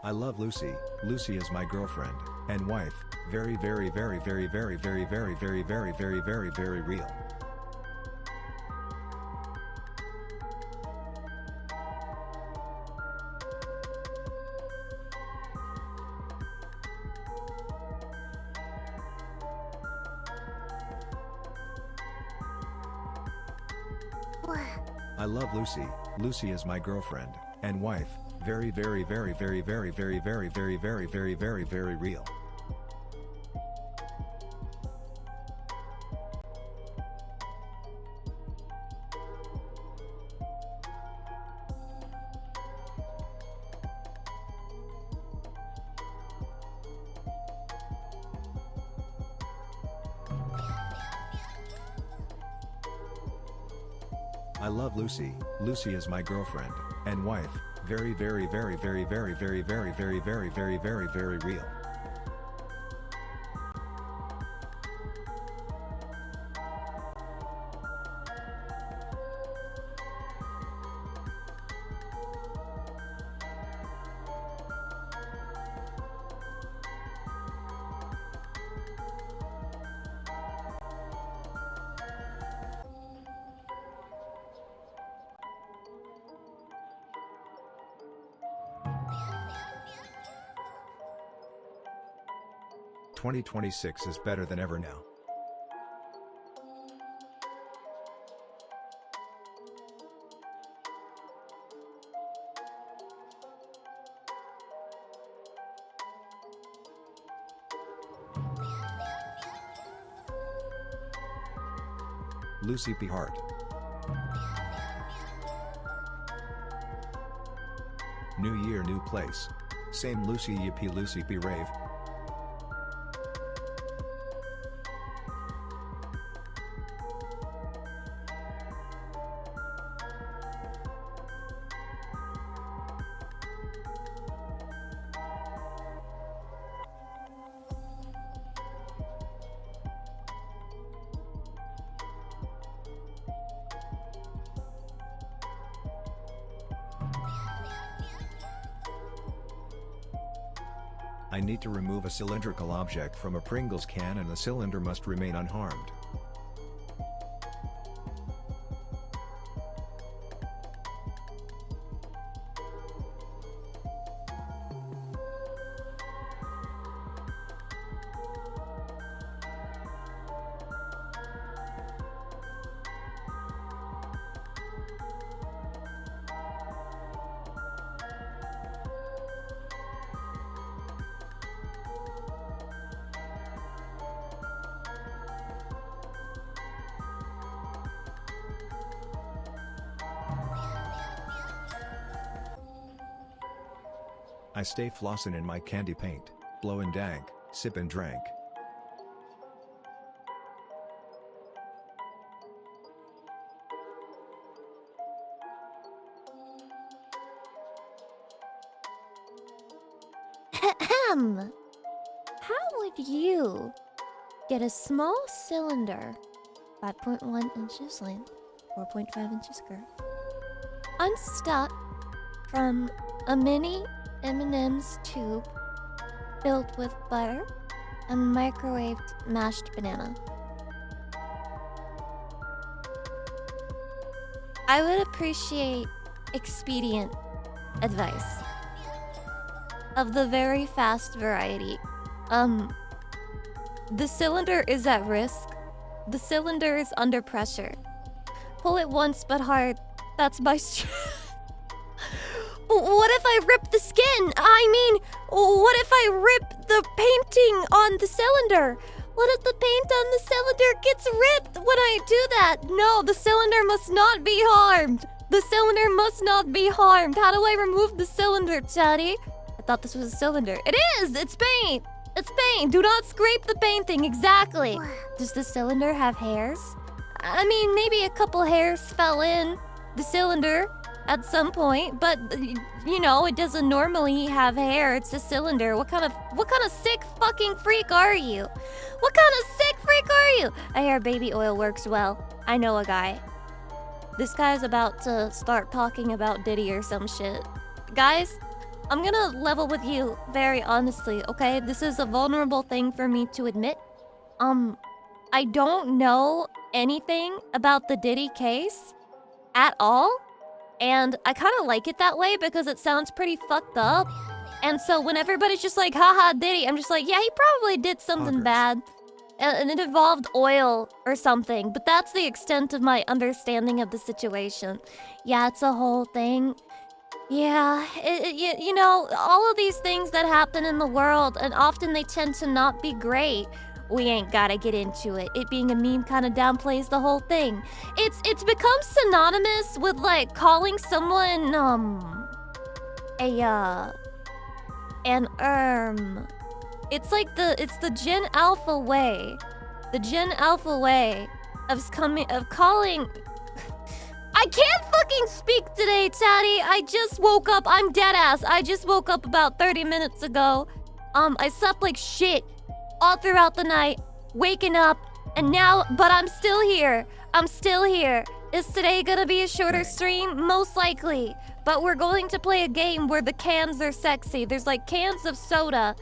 I love Lucy. Lucy is my girlfriend and wife. Very, very, very, very, very, very, very, very, very, very, very, very real. I love Lucy. Lucy is my girlfriend and wife. Very, very, very, very, very, very, very, very, very, very, very, very real. I love Lucy. Lucy is my girlfriend and wife. Very, very, very, very, very, very, very, very, very, very, very, very real. "2026 is better than ever now. Lucy P. Hart. New year, new place. Same Lucy Yippee Lucy P. Rave. I need to remove a cylindrical object from a Pringles can and the cylinder must remain unharmed. I stay flossin' in my candy paint, blowin' dank, sippin' drank. Ahem. How would you get a small cylinder, 5.1 inches length, 4.5 inches girth, unstuck from a mini M&M's tube filled with butter and microwaved mashed banana? I would appreciate expedient advice of the very fast variety. The cylinder is at risk. The cylinder is under pressure. Pull it once but hard. That's my What if I rip the skin? I mean, what if I rip the painting on the cylinder? What if the paint on the cylinder gets ripped when I do that? No, the cylinder must not be harmed. The cylinder must not be harmed. How do I remove the cylinder, Chatty? I thought this was a cylinder. It is! It's paint! It's paint! Do not scrape the painting, exactly. Does the cylinder have hairs? I mean, maybe a couple hairs fell in the cylinder at some point, but you know, it doesn't normally have hair. It's a cylinder. What kind of sick fucking freak are you? What kind of sick freak are you? I hear baby oil works well. I know a guy. This guy's about to start talking about Diddy or some shit. Guys, I'm gonna level with you very honestly, okay? This is a vulnerable thing for me to admit. I don't know anything about the Diddy case at all. And I kind of like it that way because it sounds pretty fucked up. And so when everybody's just like, haha, Diddy, I'm just like, yeah, he probably did something bad. And it involved oil or something. But that's the extent of my understanding of the situation. Yeah, it's a whole thing. Yeah, you know, all of these things that happen in the world, and often they tend to not be great. We ain't gotta get into it. It being a meme kind of downplays the whole thing. It's become synonymous with like calling someone it's like the Gen Alpha way. The Gen Alpha way of calling. I can't fucking speak today, Chatty. I just woke up. I'm dead ass. I just woke up about 30 minutes ago. I slept like shit all throughout the night, waking up, and now, but I'm still here. I'm still here. Is today gonna be a shorter stream? Most likely. But we're going to play a game where the cans are sexy. There's like cans of soda.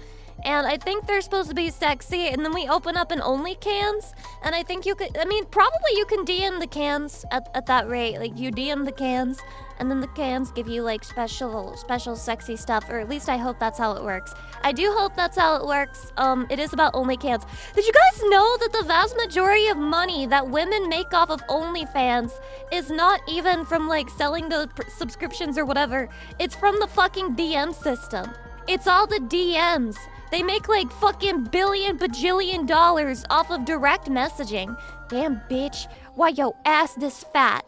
And I think they're supposed to be sexy, and then we open up an only cans, and I think you could, I mean, probably you can DM the cans at that rate. Like, you DM the cans, and then the cans give you, like, special sexy stuff, or at least I hope that's how it works. I do hope that's how it works. It is about only cans. Did you guys know that the vast majority of money that women make off of OnlyFans is not even from, like, selling the subscriptions or whatever? It's from the fucking DM system. It's all the DMs. They make like fucking bajillion dollars off of direct messaging. Damn, bitch. Why yo ass this fat?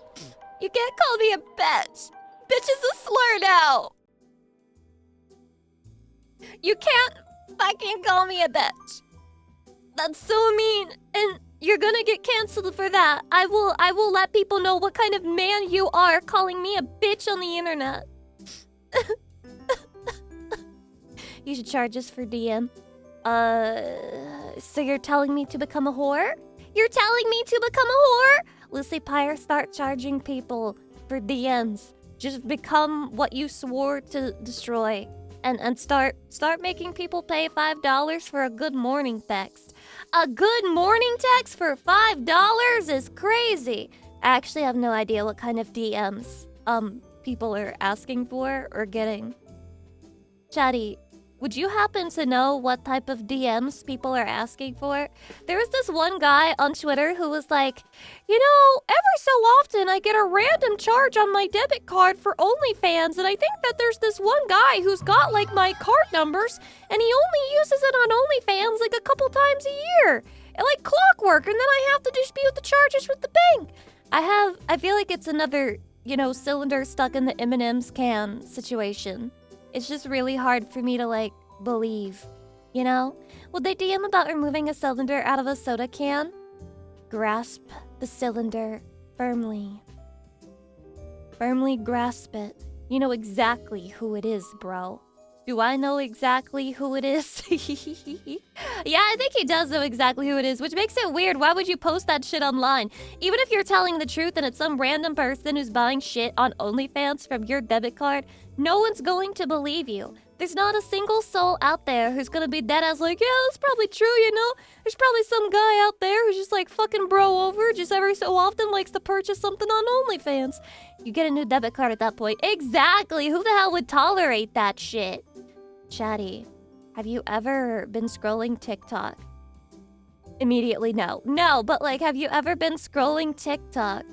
You can't call me a bitch. Bitch is a slur now. You can't fucking call me a bitch. That's so mean. And you're gonna get canceled for that. I will let people know what kind of man you are calling me a bitch on the internet. You should charge us for DM. So you're telling me to become a whore? You're telling me to become a whore? Lucy Pyre, start charging people for DMs. Just become what you swore to destroy. And start making people pay $5 for a good morning text. A good morning text for $5 is crazy. I actually have no idea what kind of DMs people are asking for or getting. Chatty, would you happen to know what type of DMs people are asking for? There was this one guy on Twitter who was like, you know, every so often I get a random charge on my debit card for OnlyFans, and I think that there's this one guy who's got like my card numbers, and he only uses it on OnlyFans like a couple times a year, like clockwork, and then I have to dispute the charges with the bank. I feel like it's another, you know, cylinder stuck in the M&M's can situation. It's just really hard for me to, like, believe, you know? Would they DM about removing a cylinder out of a soda can? Grasp the cylinder firmly. Firmly grasp it. You know exactly who it is, bro. Do I know exactly who it is? Yeah, I think he does know exactly who it is, which makes it weird. Why would you post that shit online? Even if you're telling the truth and it's some random person who's buying shit on OnlyFans from your debit card, no one's going to believe you. There's not a single soul out there who's gonna be dead ass like, yeah, that's probably true, you know? There's probably some guy out there who's just like fucking bro over, just every so often likes to purchase something on OnlyFans. You get a new debit card at that point. Exactly! Who the hell would tolerate that shit? Chatty, have you ever been scrolling TikTok? Immediately, no. No, but like, have you ever been scrolling TikTok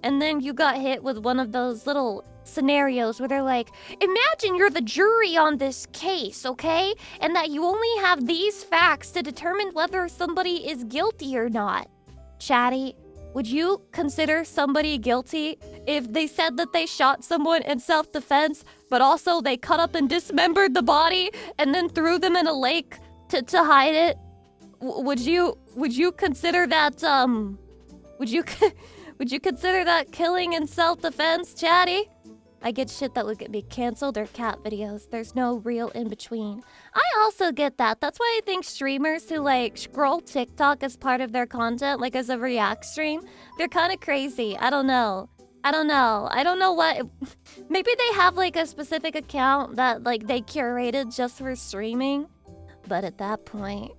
and then you got hit with one of those little scenarios where they're like, imagine you're the jury on this case, okay? And that you only have these facts to determine whether somebody is guilty or not. Chatty, would you consider somebody guilty if they said that they shot someone in self-defense, but also they cut up and dismembered the body and then threw them in a lake to hide it? Would you consider that would you consider that killing in self-defense, Chatty? I get shit that would get me canceled or cat videos. There's no real in-between. I also get that. That's why I think streamers who, like, scroll TikTok as part of their content, like as a React stream, they're kind of crazy. I don't know. I don't know. I don't know what... Maybe they have like a specific account that like they curated just for streaming. But at that point...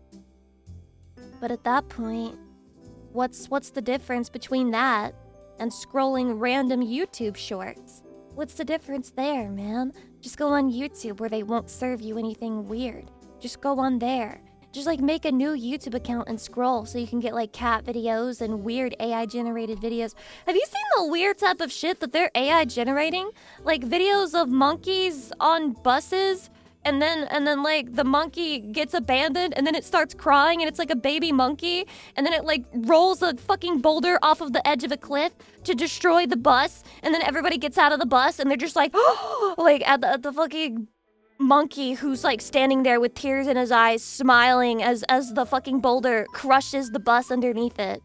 What's the difference between that and scrolling random YouTube shorts? What's the difference there, man? Just go on YouTube where they won't serve you anything weird. Just go on there. Just like make a new YouTube account and scroll so you can get like cat videos and weird AI generated videos. Have you seen the weird type of shit that they're AI generating? Like videos of monkeys on buses and then like the monkey gets abandoned and then it starts crying and it's like a baby monkey and then it like rolls a fucking boulder off of the edge of a cliff to destroy the bus and then everybody gets out of the bus and they're just like like at the fucking monkey who's like standing there with tears in his eyes smiling as the fucking boulder crushes the bus underneath it.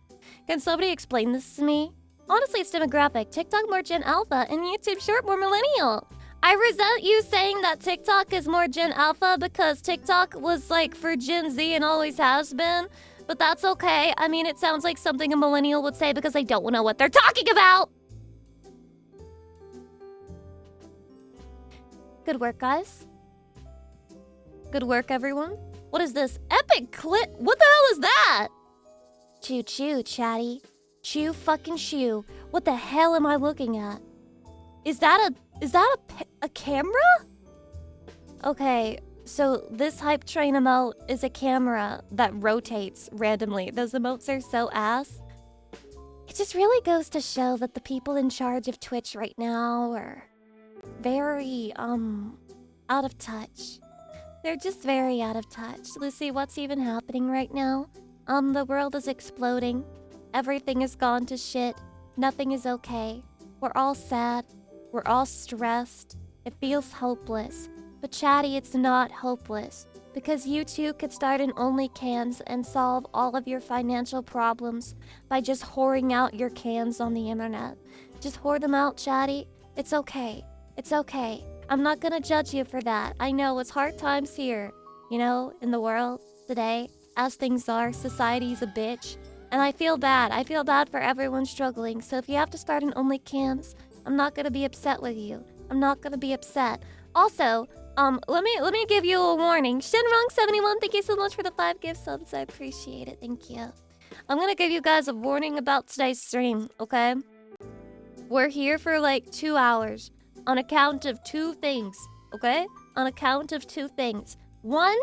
Can somebody explain this to me? Honestly, it's demographic. TikTok more Gen Alpha and YouTube Short more Millennial. I resent you saying that TikTok is more Gen Alpha because TikTok was like for Gen Z and always has been. But that's okay. I mean, it sounds like something a millennial would say because they don't know what they're talking about. Good work, guys. Good work, everyone. What is this? Epic clip? What the hell is that? Chew, chew, chatty. Chew fucking chew. What the hell am I looking at? Is that a camera? Okay, so this hype train emote is a camera that rotates randomly. Those emotes are so ass. It just really goes to show that the people in charge of Twitch right now are very, out of touch. They're just very out of touch. Lucy, what's even happening right now? The world is exploding. Everything has gone to shit. Nothing is okay. We're all sad. We're all stressed. It feels hopeless. But Chatty, it's not hopeless. Because you too could start an OnlyCans and solve all of your financial problems by just whoring out your cans on the internet. Just whore them out, Chatty. It's okay. It's okay. I'm not gonna judge you for that. I know it's hard times here, you know, in the world today. As things are, society's a bitch. And I feel bad. I feel bad for everyone struggling. So if you have to start an OnlyCans, I'm not gonna be upset with you. I'm not gonna be upset. Also, let me give you a warning. Shenrong71, thank you so much for the 5 gift subs. I appreciate it. Thank you. I'm gonna give you guys a warning about today's stream, okay? We're here for like 2 hours on account of 2 things, okay? On account of 2 things. One,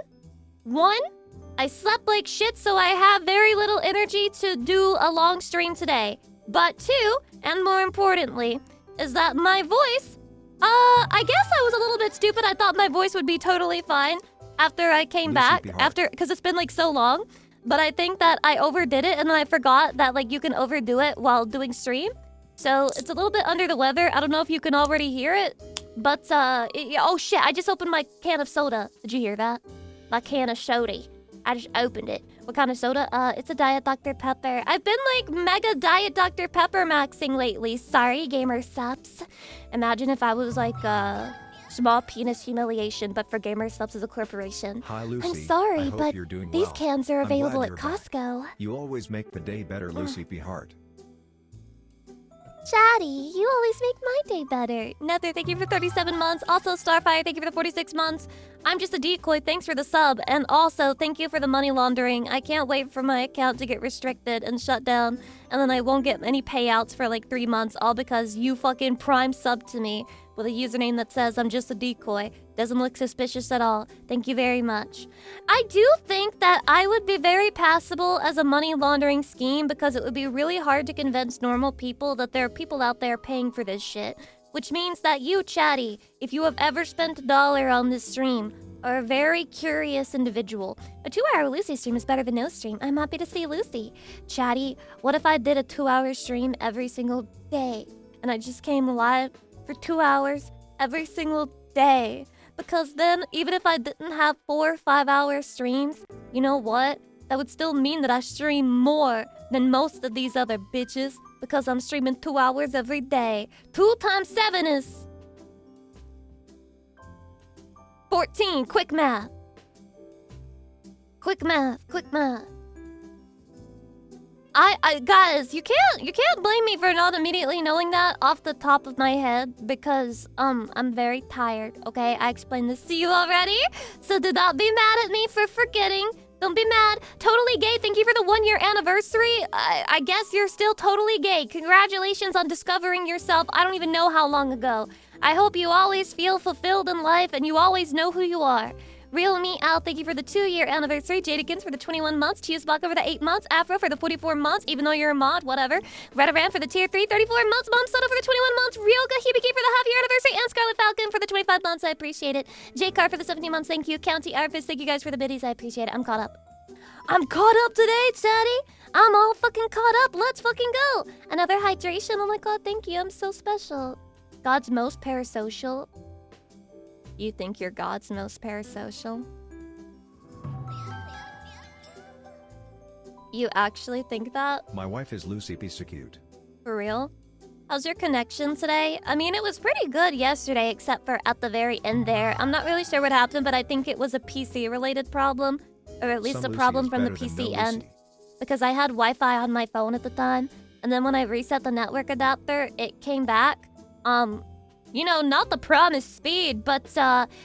I slept like shit, so I have very little energy to do a long stream today. But 2, and more importantly, is that my voice, I guess I was a little bit stupid. I thought my voice would be totally fine after I came back, because it's been like so long. But I think that I overdid it, and I forgot that like you can overdo it while doing stream. So it's a little bit under the weather. I don't know if you can already hear it, but oh shit, I just opened my can of soda. Did you hear that? My can of soda. I just opened it. What kind of soda? It's a Diet Dr. Pepper. I've been like mega Diet Dr. Pepper maxing lately. Sorry, gamer subs. Imagine if I was like small penis humiliation, but for gamer subs as a corporation. Hi, Lucy. I'm sorry, I hope but you're doing these well. cans are I'm available glad at you're back. Costco. You always make the day better, Lucy P. Hart. Chatty, you always make my day better. Nether, thank you for 37 months. Also, Starfire, thank you for the 46 months. I'm just a decoy, thanks for the sub. And also, thank you for the money laundering. I can't wait for my account to get restricted and shut down. And then I won't get any payouts for like 3 months, all because you fucking prime sub to me with a username that says I'm just a decoy. Doesn't look suspicious at all. Thank you very much. I do think that I would be very passable as a money laundering scheme because it would be really hard to convince normal people that there are people out there paying for this shit. Which means that you, Chatty, if you have ever spent $1 on this stream, are a very curious individual. A 2-hour Lucy stream is better than no stream. I'm happy to see Lucy. Chatty, what if I did a 2-hour stream every single day? And I just came live for 2 hours every single day. Because then, even if I didn't have 4 or 5 hour streams, you know what? That would still mean that I stream more than most of these other bitches. Because I'm streaming 2 hours every day. 2 times 7 is 14. Quick math. Quick math. Quick math. guys, you can't blame me for not immediately knowing that off the top of my head because I'm very tired. Okay, I explained this to you already, so do not be mad at me for forgetting. Don't be mad. Totally gay. Thank you for the 1-year anniversary. I guess you're still totally gay. Congratulations on discovering yourself. I don't even know how long ago. I hope you always feel fulfilled in life and you always know who you are. Real Me Out, thank you for the 2-year anniversary. Jadikins for the 21 months. Chiusbaka for the 8 months. Afro for the 44 months, even though you're a mod, whatever. Redaran for the tier 3, 34 months. Mom Soda for the 21 months. Ryoga Hibiki for the half-year anniversary. And Scarlet Falcon for the 25 months. I appreciate it. J-Car for the 17 months. Thank you. County Arfis, thank you guys for the biddies. I appreciate it. I'm caught up. I'm caught up today, Teddy. I'm all fucking caught up. Let's fucking go. Another hydration. Oh my god, thank you. I'm so special. God's most parasocial. You think you're God's most parasocial? You actually think that? My wife is Lucy Pisacute. For real? How's your connection today? I mean, it was pretty good yesterday, except for at the very end there. I'm not really sure what happened, but I think it was a PC-related problem. Or at least Some a problem Lucy is from the better than PC no end. Lucy. Because I had Wi-Fi on my phone at the time. And then when I reset the network adapter, it came back. You know, not the promised speed, but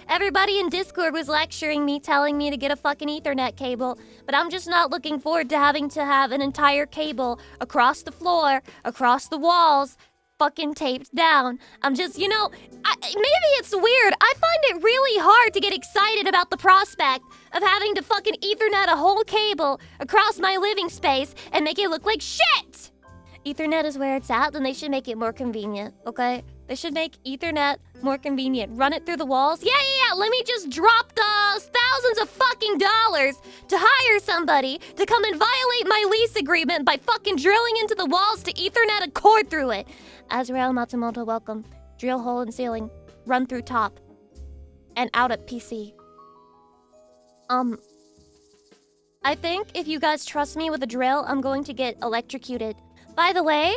everybody in Discord was lecturing me, telling me to get a fucking Ethernet cable. But I'm just not looking forward to having to have an entire cable across the floor, across the walls, fucking taped down. I'm just, you know, maybe it's weird. I find it really hard to get excited about the prospect of having to fucking Ethernet a whole cable across my living space and make it look like shit. Ethernet is where it's at, then they should make it more convenient, okay? They should make Ethernet more convenient. Run it through the walls. Yeah. Let me just drop those thousands of fucking dollars to hire somebody to come and violate my lease agreement by fucking drilling into the walls to Ethernet a cord through it. Azrael Matsumoto, welcome. Drill hole in ceiling. Run through top. And out at PC. I think if you guys trust me with a drill, I'm going to get electrocuted. By the way,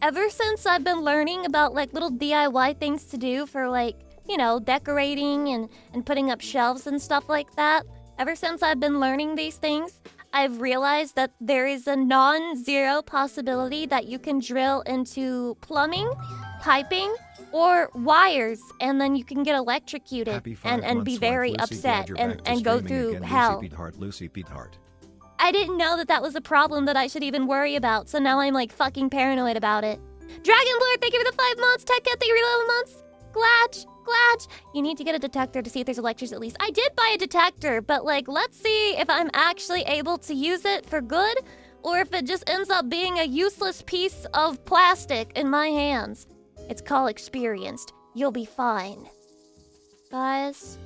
ever since I've been learning about like little DIY things to do for like, you know, decorating and putting up shelves and stuff like that, ever since I've been learning these things, I've realized that there is a non-zero possibility that you can drill into plumbing, piping, or wires, and then you can get electrocuted and be very upset and go through hell. Lucy Pete Hart. I didn't know that was a problem that I should even worry about, so now I'm like fucking paranoid about it. Dragonlord, thank you for the 5 months. Tech Cat, thank you for the 11 months. Glad. You need to get a detector to see if there's electricity at least. I did buy a detector, but like, let's see if I'm actually able to use it for good, or if it just ends up being a useless piece of plastic in my hands. It's called experienced. You'll be fine. Guys,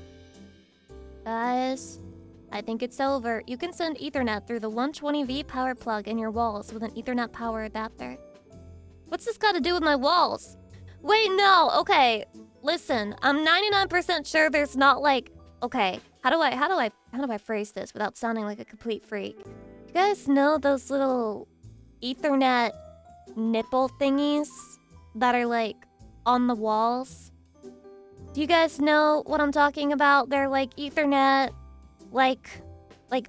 I think it's over. You can send Ethernet through the 120V power plug in your walls with an Ethernet power adapter. What's this got to do with my walls? Wait, no. Okay, listen. I'm 99% sure there's not like. Okay, how do I phrase this without sounding like a complete freak? You guys know those little Ethernet nipple thingies that are like on the walls? Do you guys know what I'm talking about? They're like Ethernet, like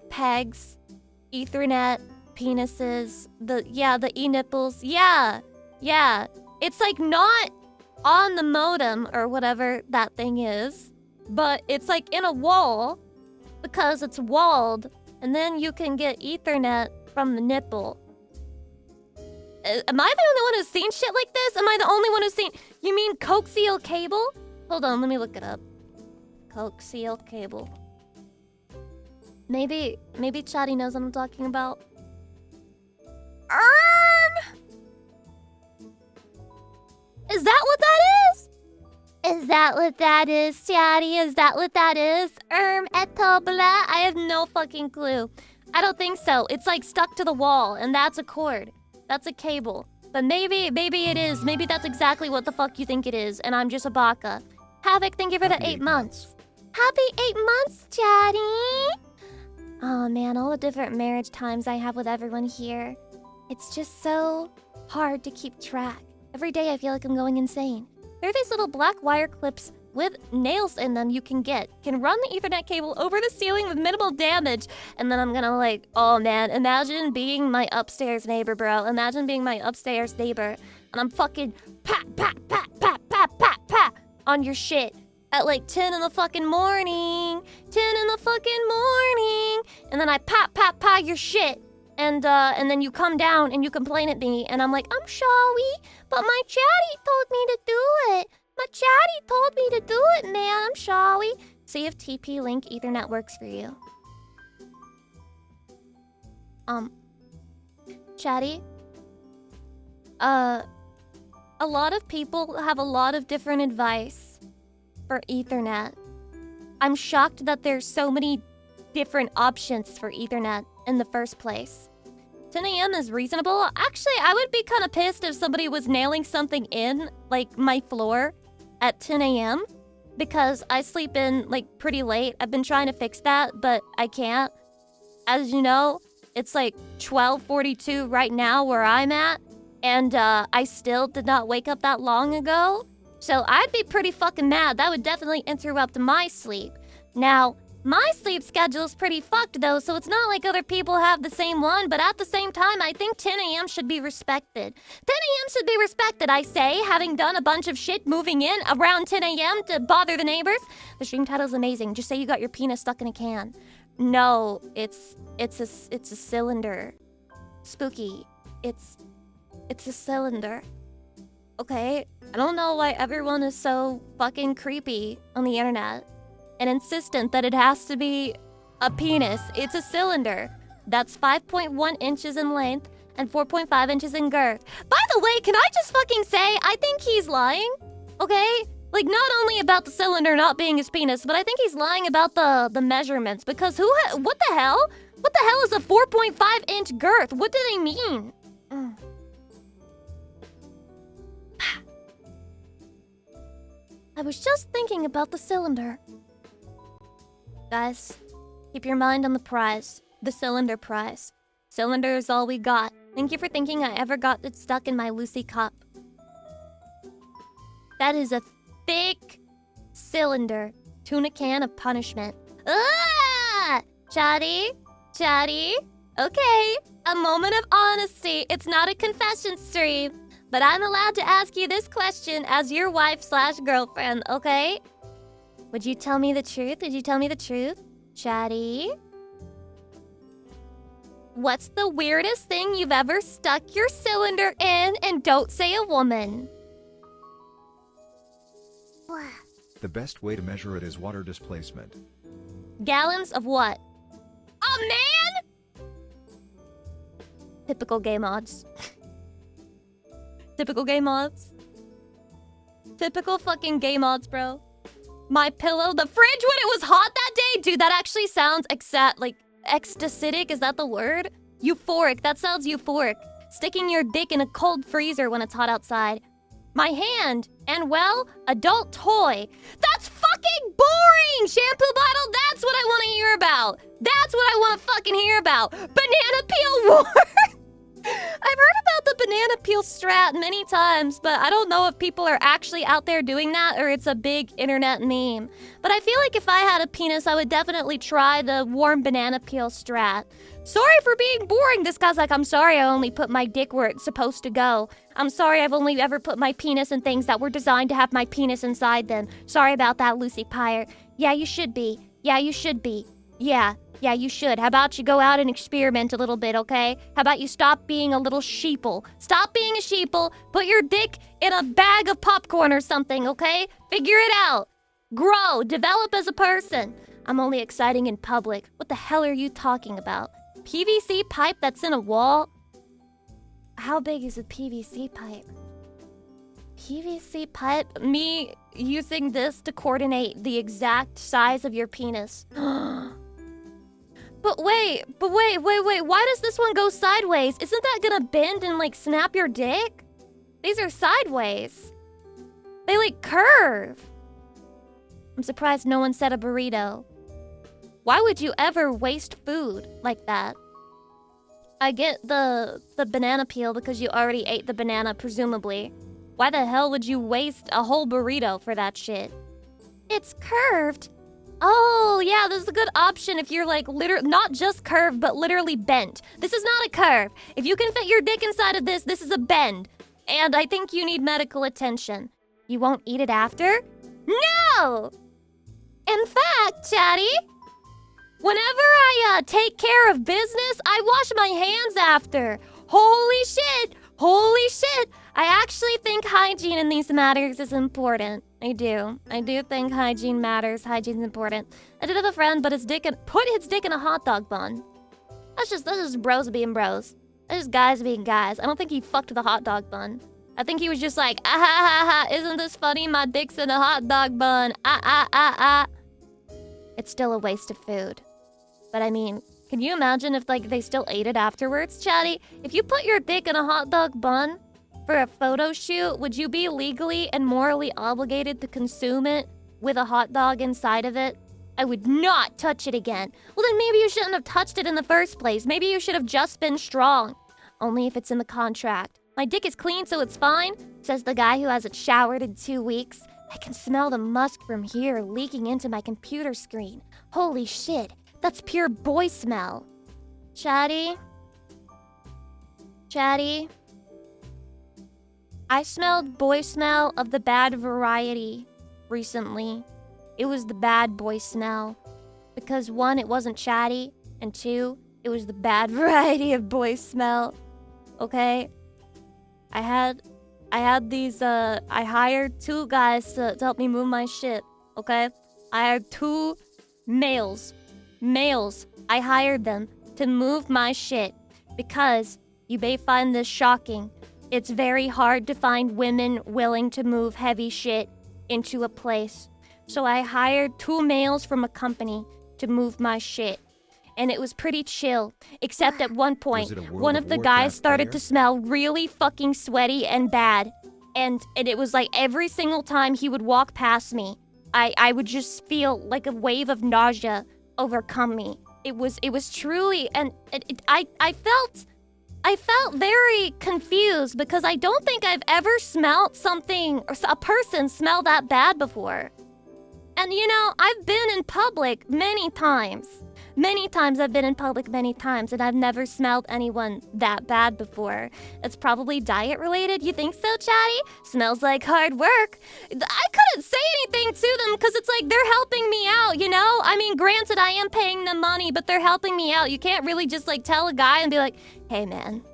pegs, Ethernet penises, the e-nipples. Yeah. It's like not on the modem or whatever that thing is, but it's like in a wall because it's walled, and then you can get Ethernet from the nipple. Am I the only one who's seen shit like this? Am I the only one who's seen... You mean coaxial cable? Hold on, let me look it up. Coaxial cable. Maybe Chatty knows what I'm talking about. Is that what that is? Is that what that is, Chatty? Is that what that is? Eto blah? I have no fucking clue. I don't think so. It's like stuck to the wall, and that's a cord. That's a cable. But maybe it is. Maybe that's exactly what the fuck you think it is, and I'm just a baka. Havoc, thank you for the 8 months. Happy 8 months, Chatty! Oh man, all the different marriage times I have with everyone here. It's just so hard to keep track. Every day I feel like I'm going insane. There are these little black wire clips with nails in them you can run the Ethernet cable over the ceiling with minimal damage. And then I'm gonna like, oh man, imagine being my upstairs neighbor, bro. Imagine being my upstairs neighbor. And I'm fucking pat, pat, pat, pat, pat, pat, pat on your shit at like 10 in the fucking morning. 10 in the fucking morning. And then I pat, pat, pat your shit. And then you come down and you complain at me. And I'm like, I'm sorry, but my chatty told me to do it. My chatty told me to do it, man. I'm sorry. See if TP-Link Ethernet works for you. Chatty? A lot of people have a lot of different advice for Ethernet. I'm shocked that there's so many different options for Ethernet in the first place. 10 a.m. is reasonable. Actually, I would be kind of pissed if somebody was nailing something in, like, my floor at 10 a.m. because I sleep in, like, pretty late. I've been trying to fix that, but I can't. As you know, it's like 12:42 right now where I'm at, and I still did not wake up that long ago. So I'd be pretty fucking mad. That would definitely interrupt my sleep. Now, my sleep schedule is pretty fucked though, so it's not like other people have the same one, but at the same time, I think 10 a.m. should be respected. 10 a.m. should be respected, I say, having done a bunch of shit moving in around 10 a.m. to bother the neighbors. The stream title's amazing. Just say you got your penis stuck in a can. No, it's a cylinder. Spooky. It's a cylinder. Okay? I don't know why everyone is so fucking creepy on the internet and insistent that it has to be a penis. It's a cylinder. That's 5.1 inches in length and 4.5 inches in girth. By the way, can I just fucking say, I think he's lying, okay? Like, not only about the cylinder not being his penis, but I think he's lying about the measurements, because what the hell? What the hell is a 4.5-inch girth? What do they mean? I was just thinking about the cylinder. Guys, keep your mind on the prize. The cylinder prize. Cylinder is all we got. Thank you for thinking I ever got it stuck in my Lucy cup. That is a thick cylinder. Tuna can of punishment. Ah! Chatty? Chatty? Okay. A moment of honesty. It's not a confession stream. But I'm allowed to ask you this question as your wife/girlfriend, okay? Would you tell me the truth? Would you tell me the truth? Chatty? What's the weirdest thing you've ever stuck your cylinder in? And don't say a woman. The best way to measure it is water displacement. Gallons of what? A man? Typical gay mods. Typical gay mods. Typical fucking gay mods, bro. My pillow, the fridge when it was hot that day? Dude, that actually sounds ecstatic, is that the word? Euphoric, that sounds euphoric. Sticking your dick in a cold freezer when it's hot outside. My hand, and well, adult toy. That's fucking boring! Shampoo bottle, that's what I want to hear about. That's what I want to fucking hear about. Banana peel war! I've heard about the banana peel strat many times, but I don't know if people are actually out there doing that or it's a big internet meme. But I feel like if I had a penis, I would definitely try the warm banana peel strat. Sorry for being boring. This guy's like, I'm sorry I only put my dick where it's supposed to go. I'm sorry I've only ever put my penis in things that were designed to have my penis inside them. Sorry about that, Lucy Pyre. Yeah, you should be. Yeah, you should be. Yeah, you should. How about you go out and experiment a little bit, okay? How about you stop being a little sheeple? Stop being a sheeple. Put your dick in a bag of popcorn or something, okay? Figure it out. Grow. Develop as a person. I'm only exciting in public. What the hell are you talking about? PVC pipe that's in a wall? How big is a PVC pipe? PVC pipe? Me using this to coordinate the exact size of your penis. But wait, why does this one go sideways? Isn't that gonna bend and like snap your dick? These are sideways. They like curve. I'm surprised no one said a burrito. Why would you ever waste food like that? I get the banana peel because you already ate the banana, presumably. Why the hell would you waste a whole burrito for that shit? It's curved. Oh, yeah, this is a good option if you're like literally not just curved, but literally bent. This is not a curve. If you can fit your dick inside of this, this is a bend. And I think you need medical attention. You won't eat it after? No! In fact, Chatty, whenever I take care of business, I wash my hands after. Holy shit! Holy shit! I actually think hygiene in these matters is important. I do. I do think hygiene matters. Hygiene's important. I did have a friend, but put his dick in a hot dog bun. That's just bros being bros. That's just guys being guys. I don't think he fucked the hot dog bun. I think he was just like, ah ha ha ha, isn't this funny? My dick's in a hot dog bun. Ah ah ah ah. It's still a waste of food. But I mean, can you imagine if like they still ate it afterwards, Chatty? If you put your dick in a hot dog bun for a photo shoot, would you be legally and morally obligated to consume it with a hot dog inside of it? I would not touch it again. Well, then maybe you shouldn't have touched it in the first place. Maybe you should have just been strong. Only if it's in the contract. My dick is clean, so it's fine, says the guy who hasn't showered in 2 weeks. I can smell the musk from here leaking into my computer screen. Holy shit, that's pure boy smell. Chatty? Chatty? I smelled boy smell of the bad variety recently. It was the bad boy smell. Because 1, it wasn't chatty, and 2, it was the bad variety of boy smell. Okay? I hired 2 guys to help me move my shit, okay? I hired 2 males. I hired them to move my shit because you may find this shocking. It's very hard to find women willing to move heavy shit into a place. So I hired 2 males from a company to move my shit. And it was pretty chill, except at one point, one of the guys started to smell really fucking sweaty and bad. And it was like every single time he would walk past me, I would just feel like a wave of nausea overcome me. It was truly, and I felt very confused because I don't think I've ever smelled something, or a person smell that bad before. And you know, I've been in public many times. I've been in public many times, and I've never smelled anyone that bad before. It's probably diet related. You think so, Chatty? Smells like hard work. I couldn't say anything to them because it's like they're helping me out, you know? I mean, granted, I am paying them money, but they're helping me out. You can't really just like tell a guy and be like, hey man,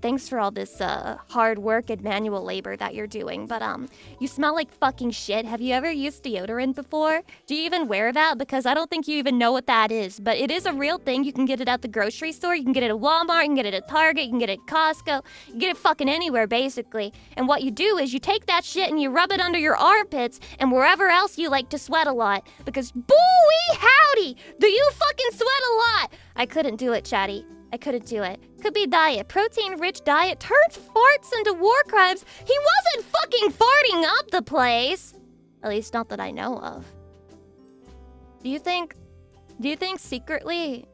thanks for all this hard work and manual labor that you're doing, but you smell like fucking shit. Have you ever used deodorant before? Do you even wear that? Because I don't think you even know what that is, but it is a real thing. You can get it at the grocery store, you can get it at Walmart, you can get it at Target, you can get it at Costco, you can get it fucking anywhere basically. And what you do is you take that shit and you rub it under your armpits and wherever else you like to sweat a lot. Because boo-wee howdy, do you fucking sweat a lot? I couldn't do it, Chatty. I couldn't do it. Could be diet. Protein-rich diet turns farts into war crimes. He wasn't fucking farting up the place. At least not that I know of. Do you think secretly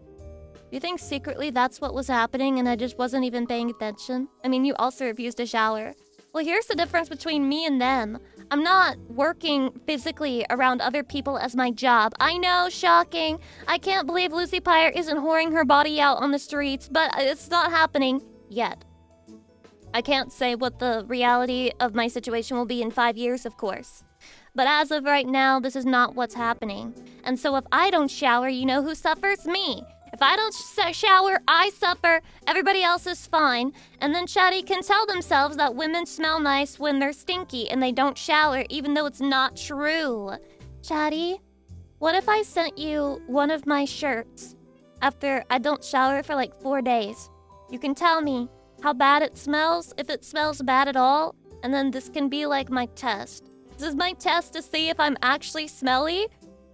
that's what was happening and I just wasn't even paying attention? I mean, you also refused to shower. Well, here's the difference between me and them. I'm not working physically around other people as my job. I know, shocking. I can't believe Lucy Pyre isn't whoring her body out on the streets, but it's not happening yet. I can't say what the reality of my situation will be in 5 years, of course. But as of right now, this is not what's happening. And so if I don't shower, you know who suffers? Me. If I don't shower, I suffer. Everybody else is fine. And then Chatty can tell themselves that women smell nice when they're stinky and they don't shower, even though it's not true. Chatty, what if I sent you one of my shirts after I don't shower for like 4 days? You can tell me how bad it smells, if it smells bad at all, and then this can be like my test. This is my test to see if I'm actually smelly,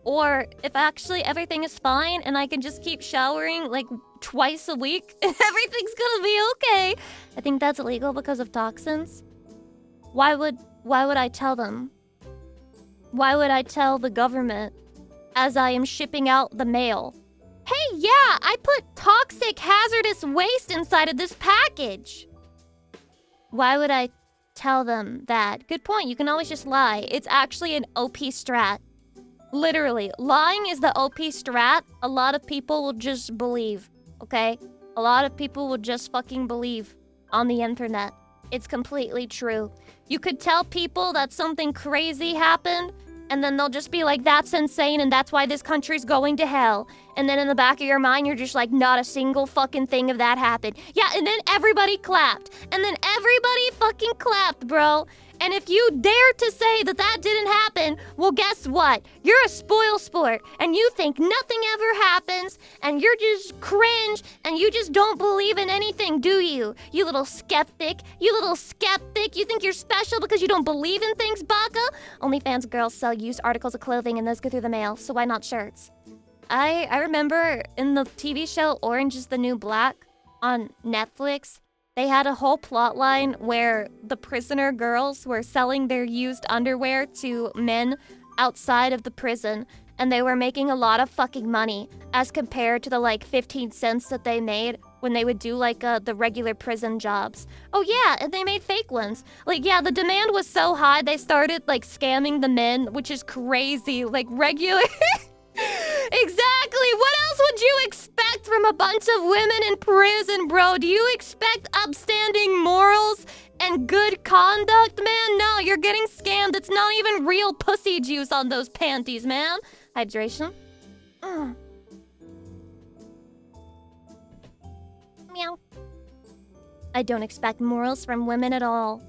or if actually everything is fine and I can just keep showering like twice a week and everything's gonna be okay. I think that's illegal because of toxins. Why would I tell them? Why would I tell the government as I am shipping out the mail? Hey, yeah, I put toxic hazardous waste inside of this package. Why would I tell them that? Good point, you can always just lie. It's actually an OP strat. Literally, lying is the OP strat. A lot of people will just believe, okay? A lot of people will just fucking believe on the internet. It's completely true. You could tell people that something crazy happened, and then they'll just be like, that's insane, and that's why this country's going to hell. And then in the back of your mind, you're just like, not a single fucking thing of that happened. Yeah, and then everybody clapped. And then everybody fucking clapped, bro. And if you dare to say that that didn't happen, well, guess what? You're a spoil sport, and you think nothing ever happens, and you're just cringe, and you just don't believe in anything, do you? You little skeptic. You little skeptic. You think you're special because you don't believe in things, baka? OnlyFans girls sell used articles of clothing, and those go through the mail, so why not shirts? I remember in the TV show Orange is the New Black on Netflix, they had a whole plot line where the prisoner girls were selling their used underwear to men outside of the prison, and they were making a lot of fucking money as compared to the like 15 cents that they made when they would do like the regular prison jobs. Oh yeah, and they made fake ones. Like yeah, the demand was so high they started like scamming the men, which is crazy. Like regular Exactly. What else would you expect from a bunch of women in prison, bro? Do you expect upstanding morals and good conduct, man? No, you're getting scammed. It's not even real pussy juice on those panties, man. Hydration. Meow. I don't expect morals from women at all.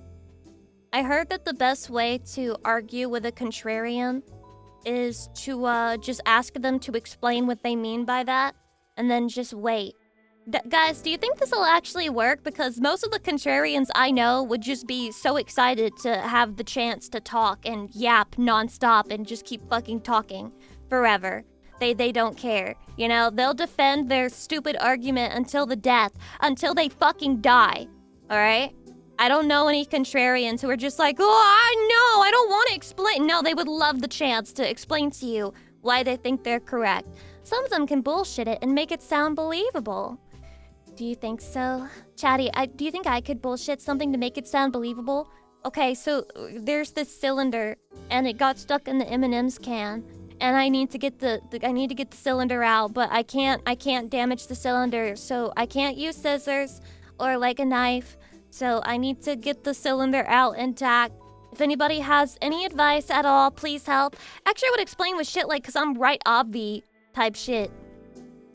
I heard that the best way to argue with a contrarian is to just ask them to explain what they mean by that, and then just wait. Guys, do you think this will actually work? Because most of the contrarians I know would just be so excited to have the chance to talk and yap nonstop and just keep fucking talking forever. They don't care. You know, they'll defend their stupid argument until the death, until they fucking die. Alright? I don't know any contrarians who are just like, oh, I don't want to explain. No, they would love the chance to explain to you why they think they're correct. Some of them can bullshit it and make it sound believable. Do you think so? Chatty, do you think I could bullshit something to make it sound believable? Okay, so there's this cylinder, and it got stuck in the M&M's can, and I need to get the cylinder out, but I can't damage the cylinder, so I can't use scissors or like a knife. So I need to get the cylinder out intact. If anybody has any advice at all, please help. Actually, I would explain with shit like, cause I'm right obvi type shit.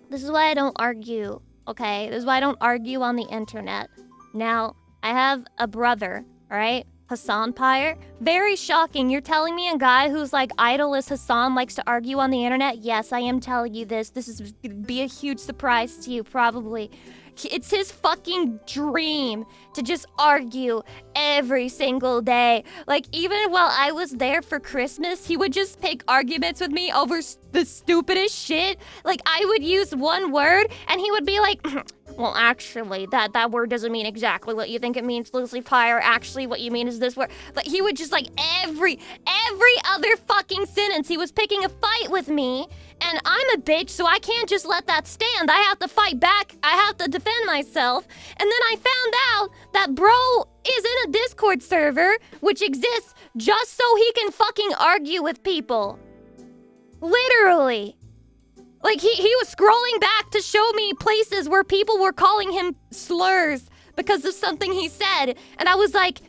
This is why I don't argue, okay? This is why I don't argue on the internet. Now, I have a brother, alright? Hassan Pyre. Very shocking. You're telling me a guy whose like idol is Hassan likes to argue on the internet? Yes, I am telling you this. This is gonna be a huge surprise to you, probably. It's his fucking dream to just argue every single day. Like, even while I was there for Christmas, he would just pick arguments with me over the stupidest shit. Like, I would use one word, and he would be like, well, actually, that word doesn't mean exactly what you think it means, Lucy Pyre. Actually, what you mean is this word. But he would just, like, every other fucking sentence, he was picking a fight with me. And I'm a bitch, so I can't just let that stand. I have to fight back. I have to defend myself. And then I found out that bro is in a Discord server, which exists just so he can fucking argue with people. Literally. Like, he was scrolling back to show me places where people were calling him slurs because of something he said. And I was like,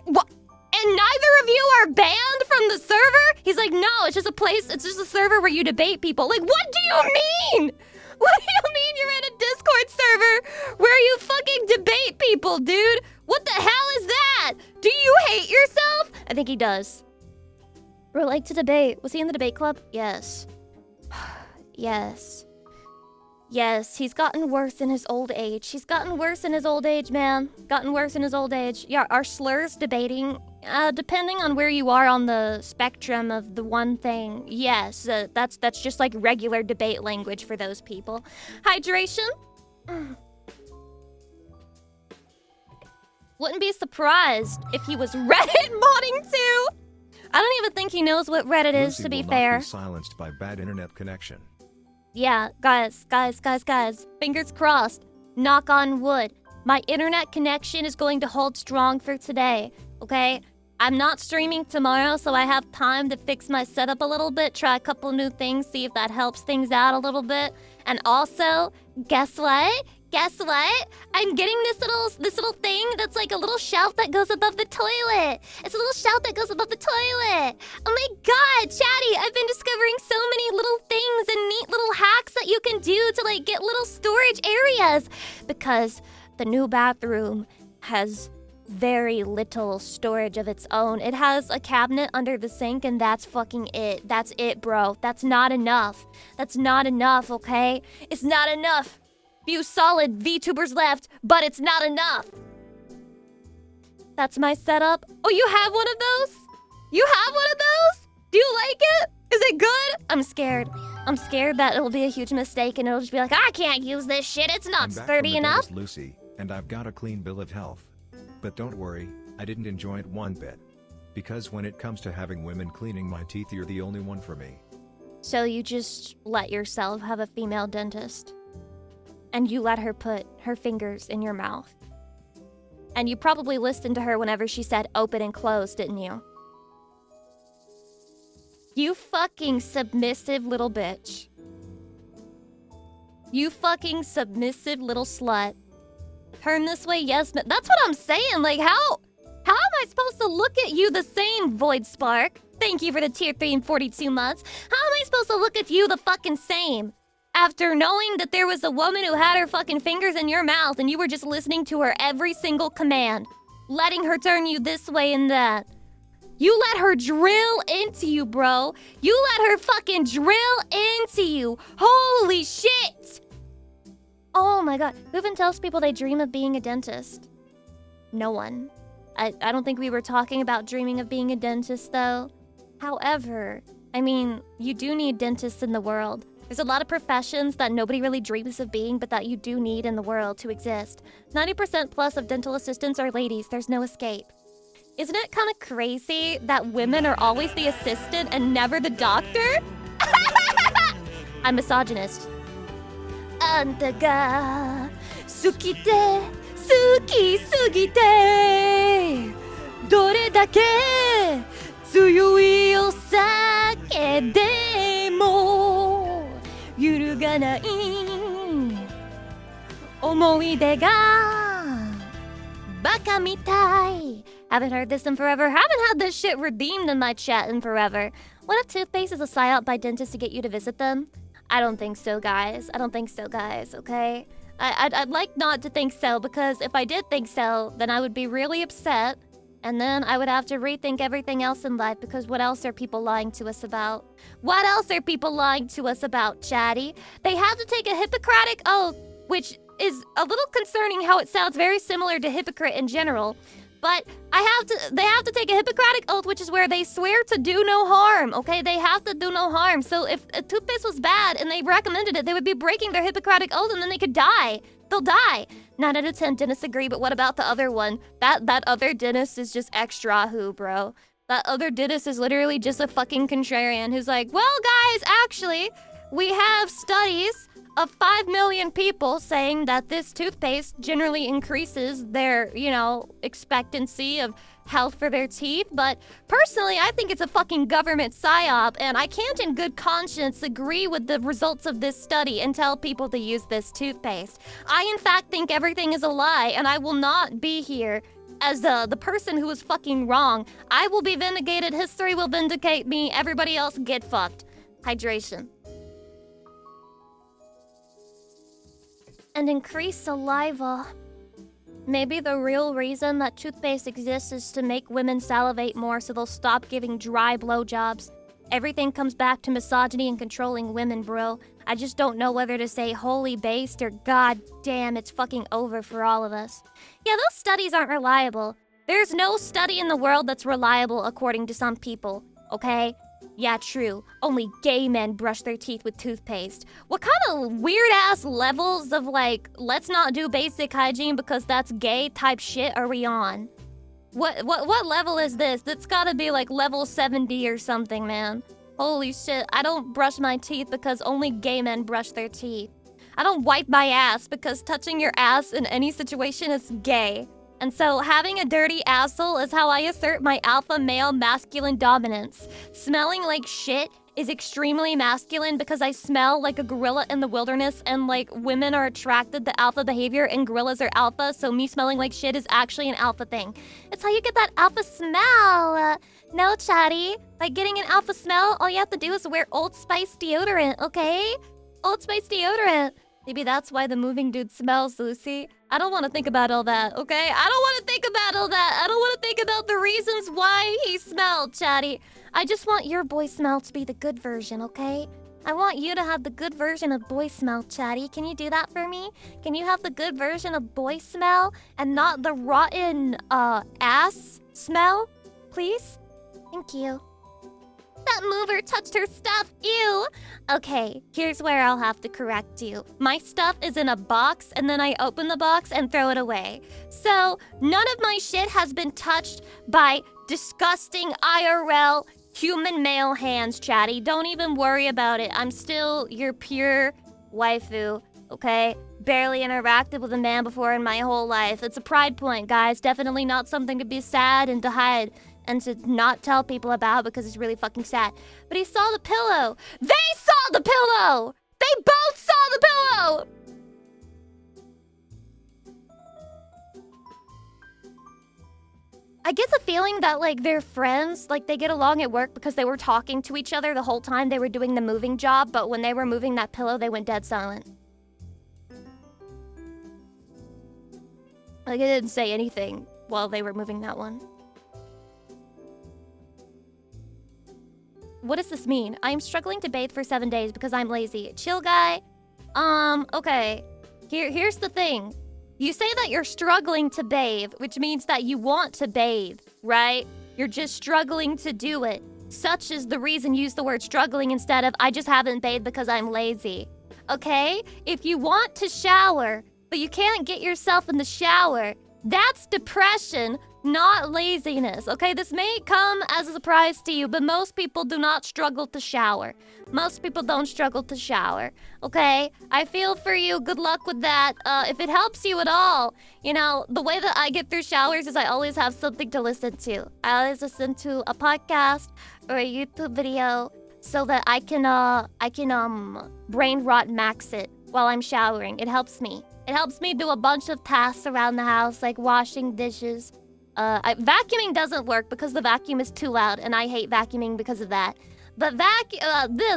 what? And neither of you are banned from the server? He's like, no, it's just a server where you debate people. Like, what do you mean? What do you mean you're in a Discord server where you fucking debate people, dude? What the hell is that? Do you hate yourself? I think he does. Bro, like to debate. Was he in the debate club? Yes. Yes. Yes, he's gotten worse in his old age. He's gotten worse in his old age, man. Gotten worse in his old age. Yeah, are slurs debating? Depending on where you are on the spectrum of the one thing, yes, that's just like regular debate language for those people. Hydration? Wouldn't be surprised if he was Reddit modding too. I don't even think he knows what Reddit is, to be fair. Not be silenced by bad internet connection. Yeah, guys. Fingers crossed. Knock on wood. My internet connection is going to hold strong for today, okay? I'm not streaming tomorrow, so I have time to fix my setup a little bit, try a couple new things, see if that helps things out a little bit. And also, guess what? Guess what? I'm getting this little thing that's like a little shelf that goes above the toilet. It's a little shelf that goes above the toilet. Oh my god, Chatty, I've been discovering so many little things and neat little hacks that you can do to like get little storage areas. Because the new bathroom has very little storage of its own. It has a cabinet under the sink and that's fucking it. That's it, bro. That's not enough. That's not enough, okay? It's not enough. Few solid VTubers left, but it's not enough. That's my setup. Oh, you have one of those? You have one of those? Do you like it? Is it good? I'm scared. I'm scared that it'll be a huge mistake and it'll just be like, I can't use this shit. It's not sturdy enough. I'm Lucy, and I've got a clean bill of health. But don't worry, I didn't enjoy it one bit. Because when it comes to having women cleaning my teeth, you're the only one for me. So you just let yourself have a female dentist? And you let her put her fingers in your mouth. And you probably listened to her whenever she said open and close, didn't you? You fucking submissive little bitch. You fucking submissive little slut. Turn this way, yes, but that's what I'm saying. Like, how am I supposed to look at you the same, Void Spark? Thank you for the tier 3 and 42 months. How am I supposed to look at you the fucking same? After knowing that there was a woman who had her fucking fingers in your mouth and you were just listening to her every single command, letting her turn you this way and that. You let her drill into you, bro. You let her fucking drill into you. Holy shit! Oh my god. Who even tells people they dream of being a dentist? No one. I don't think we were talking about dreaming of being a dentist, though. However, I mean, you do need dentists in the world. There's a lot of professions that nobody really dreams of being, but that you do need in the world to exist. 90% plus of dental assistants are ladies. There's no escape. Isn't it kind of crazy that women are always the assistant and never the doctor? I'm misogynist. Anta ga sukite, suki sugite, dore dake tsuyoi osake demo 揺るがない思い出がバカみたい Haven't heard this in forever. Haven't had this shit redeemed in my chat in forever. What if toothpaste is a psyop by dentists to get you to visit them? I don't think so, guys. I don't think so, guys, okay? I'd like not to think so, because if I did think so, then I would be really upset. And then I would have to rethink everything else in life, because what else are people lying to us about? What else are people lying to us about, Chatty? They have to take a Hippocratic oath, which is a little concerning how it sounds very similar to hypocrite in general. But they have to take a Hippocratic oath, which is where they swear to do no harm, okay? They have to do no harm. So if a toothpaste was bad and they recommended it, they would be breaking their Hippocratic oath and then they could die. They'll die. 9 out of 10 dentists agree, but what about the other one? That other dentist is just extra who, bro. That other dentist is literally just a fucking contrarian who's like, well, guys, actually, we have studies of 5 million people saying that this toothpaste generally increases their, expectancy of health for their teeth. But personally, I think it's a fucking government psyop, and I can't in good conscience agree with the results of this study and tell people to use this toothpaste. I, in fact, think everything is a lie, and I will not be here as the person who was fucking wrong. I will be vindicated. History will vindicate me. Everybody else get fucked. Hydration. And increase saliva. Maybe the real reason that toothpaste exists is to make women salivate more so they'll stop giving dry blowjobs. Everything comes back to misogyny and controlling women, bro. I just don't know whether to say holy based or god damn, it's fucking over for all of us. Yeah, those studies aren't reliable. There's no study in the world that's reliable according to some people, okay? Yeah, true. Only gay men brush their teeth with toothpaste. What kind of weird-ass levels of, let's not do basic hygiene because that's gay type shit are we on? What level is this? That's gotta be, level 70 or something, man. Holy shit, I don't brush my teeth because only gay men brush their teeth. I don't wipe my ass because touching your ass in any situation is gay. And so having a dirty asshole is how I assert my alpha male masculine dominance. Smelling like shit is extremely masculine because I smell like a gorilla in the wilderness, and like women are attracted to alpha behavior and gorillas are alpha, so me smelling like shit is actually an alpha thing. It's how you get that alpha smell. No, chatty. Like getting an alpha smell, all you have to do is wear Old Spice deodorant, okay? Old Spice deodorant. Maybe that's why the moving dude smells, Lucy. I don't want to think about all that, okay? I don't want to think about all that. I don't want to think about the reasons why he smelled, chatty. I just want your boy smell to be the good version, okay? I want you to have the good version of boy smell, chatty. Can you do that for me? Can you have the good version of boy smell and not the rotten, ass smell? Please? Thank you. That mover touched her stuff. Ew. Okay, here's where I'll have to correct you. My stuff is in a box, and then I open the box and throw it away. So, none of my shit has been touched by disgusting IRL human male hands, chatty. Don't even worry about it. I'm still your pure waifu, okay? Barely interacted with a man before in my whole life. It's a pride point, guys. Definitely not something to be sad and to hide and to not tell people about because it's really fucking sad. But he saw the pillow. They saw the pillow! They both saw the pillow! I get the feeling that, like, they're friends. Like, they get along at work because they were talking to each other the whole time they were doing the moving job, but when they were moving that pillow, they went dead silent. Like, they didn't say anything while they were moving that one. What does this mean? I am struggling to bathe for 7 days because I'm lazy. Chill, guy. Okay. Here's the thing. You say that you're struggling to bathe, which means that you want to bathe, right? You're just struggling to do it. Such is the reason use the word struggling instead of I just haven't bathed because I'm lazy. Okay? If you want to shower, but you can't get yourself in the shower, that's depression, not laziness, okay? This may come as a surprise to you, but most people do not struggle to shower. Most people don't struggle to shower, okay? I feel for you. Good luck with that. If it helps you at all, you know, the way that I get through showers is I always have something to listen to. I always listen to a podcast or a YouTube video so that I can brain rot max it while I'm showering. It helps me. It helps me do a bunch of tasks around the house, like washing dishes. Vacuuming doesn't work because the vacuum is too loud, and I hate vacuuming because of that. But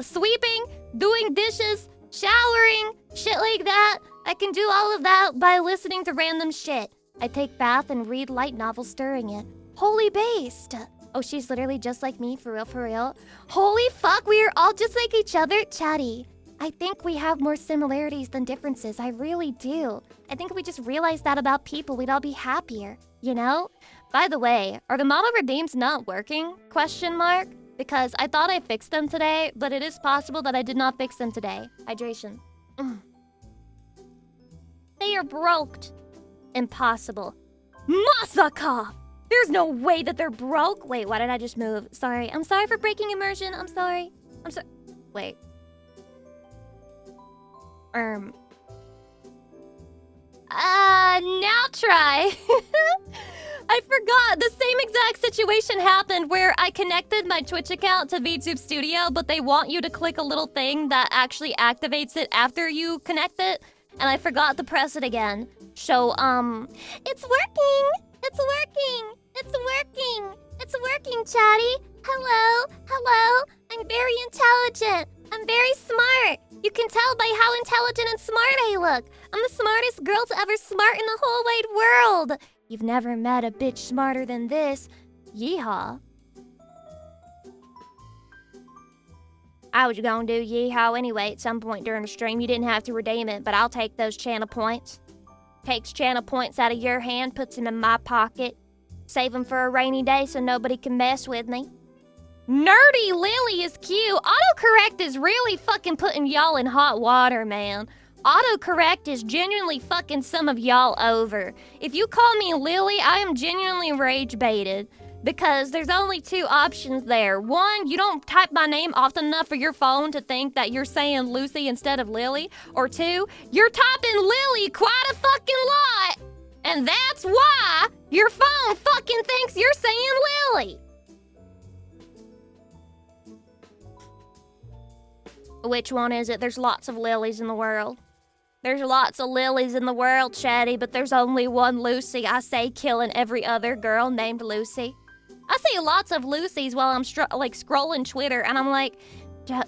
sweeping, doing dishes, showering, shit like that, I can do all of that by listening to random shit. I take bath and read light novels stirring it. Holy based. Oh, she's literally just like me, for real, for real. Holy fuck, we are all just like each other, chatty. I think we have more similarities than differences. I really do. I think if we just realized that about people, we'd all be happier, you know? By the way, are the model redeems not working? Question mark? Because I thought I fixed them today, but it is possible that I did not fix them today. Hydration. They are broke. Impossible. Masaka! There's no way that they're broke. Wait, why did I just move? Sorry. I'm sorry for breaking immersion. I'm sorry. Wait. Now try. I forgot. The same exact situation happened where I connected my Twitch account to VTube Studio, but they want you to click a little thing that actually activates it after you connect it, and I forgot to press it again. So, it's working. It's working. It's working. It's working, chatty. Hello. Hello. I'm very intelligent. I'm very smart. You can tell by how intelligent and smart I look. I'm the smartest girl to ever smart in the whole wide world. You've never met a bitch smarter than this. Yeehaw. I was gonna do yeehaw anyway at some point during the stream. You didn't have to redeem it, but I'll take those channel points. Takes channel points out of your hand, puts them in my pocket. Save them for a rainy day so nobody can mess with me. Nerdy Lily is cute. Autocorrect is really fucking putting y'all in hot water, man. Autocorrect is genuinely fucking some of y'all over. If you call me Lily, I am genuinely rage baited. Because there's only two options there. One, you don't type my name often enough for your phone to think that you're saying Lucy instead of Lily. Or two, you're typing Lily quite a fucking lot. And that's why Your phone fucking thinks you're saying Lily. Which one is it? There's lots of Lilies in the world. There's lots of Lilies in the world, Chatty, but there's only one Lucy. I say killing every other girl named Lucy. I see lots of Lucys while I'm scrolling Twitter, and I'm like,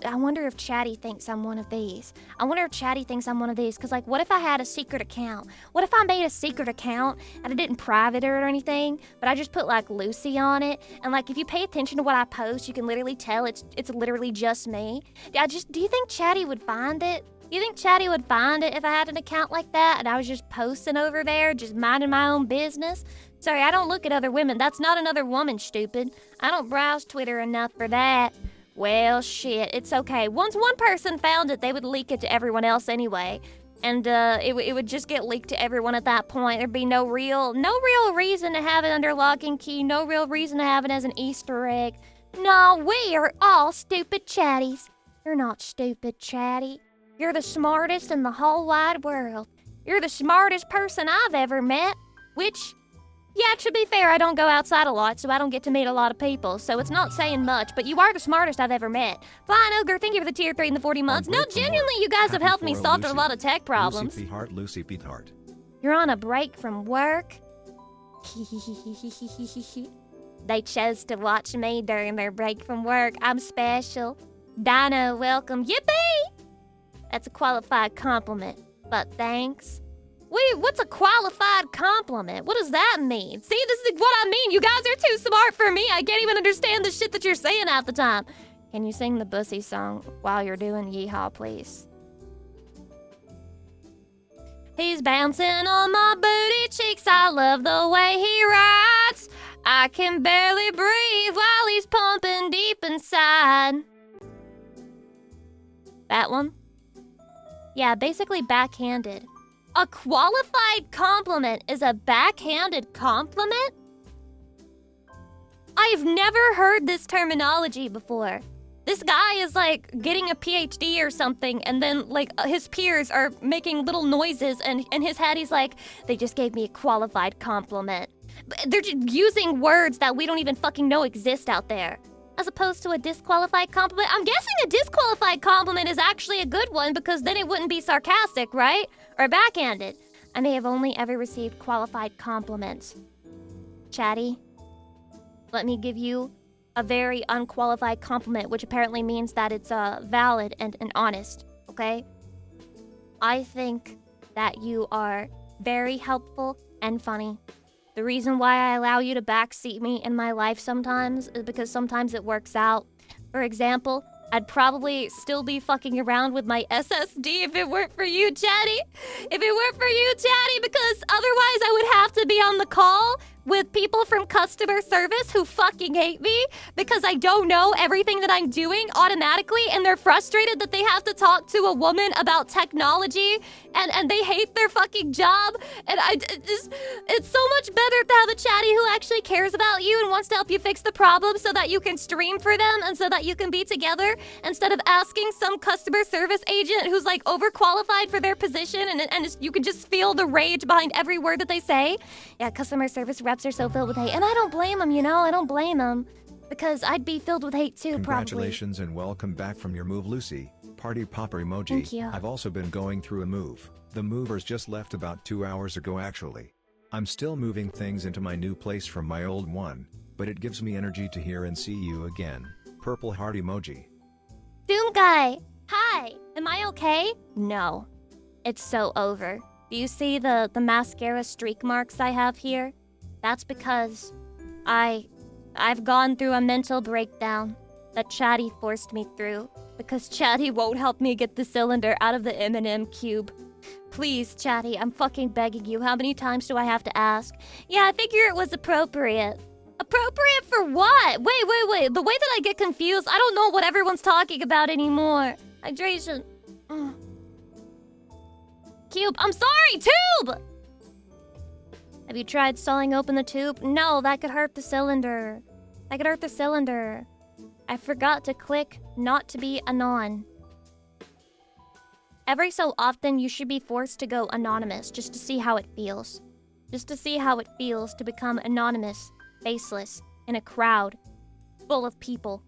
I wonder if Chatty thinks I'm one of these. I wonder if Chatty thinks I'm one of these. Because, like, what if I had a secret account? What if I made a secret account and I didn't private it or anything, but I just put, like, Lucy on it? And, like, if you pay attention to what I post, you can literally tell it's literally just me. Do you think Chatty would find it? Do you think Chatty would find it if I had an account like that and I was just posting over there, just minding my own business? Sorry, I don't look at other women. That's not another woman, stupid. I don't browse Twitter enough for that. Well, shit, it's okay. Once one person found it, they would leak it to everyone else anyway. And it would just get leaked to everyone at that point. There'd be no real reason to have it under lock and key. No real reason to have it as an Easter egg. No, we are all stupid chatties. You're not stupid, Chatty. You're the smartest in the whole wide world. You're the smartest person I've ever met. Which... yeah, to be fair, I don't go outside a lot, so I don't get to meet a lot of people, so it's not saying much, but you are the smartest I've ever met. Fine, Ogre, thank you for the tier 3 and the 40 months. No, genuinely, you guys have helped me solve a lot of tech problems. Lucy P. Heart. You're on a break from work? They chose to watch me during their break from work. I'm special. Dino, welcome. Yippee! That's a qualified compliment, but thanks. Wait, what's a qualified compliment? What does that mean? See, this is what I mean. You guys are too smart for me. I can't even understand the shit that you're saying half the time. Can you sing the Bussy song while you're doing Yeehaw, please? He's bouncing on my booty cheeks. I love the way he rides. I can barely breathe while he's pumping deep inside. That one? Yeah, basically backhanded. A qualified compliment is a backhanded compliment? I've never heard this terminology before. This guy is like getting a PhD or something, and then like his peers are making little noises, and in his head he's like, they just gave me a qualified compliment. They're just using words that we don't even fucking know exist out there. As opposed to a disqualified compliment. I'm guessing a disqualified compliment is actually a good one because then it wouldn't be sarcastic, right? Or backhanded. I may have only ever received qualified compliments. Chatty, let me give you a very unqualified compliment, which apparently means that it's valid and honest, okay? I think that you are very helpful and funny. The reason why I allow you to backseat me in my life sometimes is because sometimes it works out. For example, I'd probably still be fucking around with my SSD if it weren't for you, Chatty. If it weren't for you, Chatty, because otherwise I would have to be on the call with people from customer service who fucking hate me because I don't know everything that I'm doing automatically, and they're frustrated that they have to talk to a woman about technology, and they hate their fucking job. And it's so much better to have a Chatty who actually cares about you and wants to help you fix the problem so that you can stream for them and so that you can be together, instead of asking some customer service agent who's like overqualified for their position, and you can just feel the rage behind every word that they say. Yeah, customer service reps are so filled with hate, and I don't blame them, I don't blame them, because I'd be filled with hate too, Congratulations and welcome back from your move, Lucy. Party popper emoji. Thank you. I've also been going through a move. The movers just left about 2 hours ago actually. I'm still moving things into my new place from my old one, but it gives me energy to hear and see you again. Purple heart emoji. Doom Guy, hi, am I okay? No, it's so over. Do you see the mascara streak marks I have here? That's because I've gone through a mental breakdown that Chatty forced me through, because Chatty won't help me get the cylinder out of the M&M cube. Please, Chatty, I'm fucking begging you. How many times do I have to ask? Yeah, I figure it was appropriate. Appropriate for what? Wait. The way that I get confused, I don't know what everyone's talking about anymore. Hydration. Cube, I'm sorry, tube! Have you tried sawing open the tube? No, that could hurt the cylinder. I forgot to click not to be anon. Every so often, you should be forced to go anonymous just to see how it feels. just to see how it feels to become anonymous, faceless, in a crowd full of people,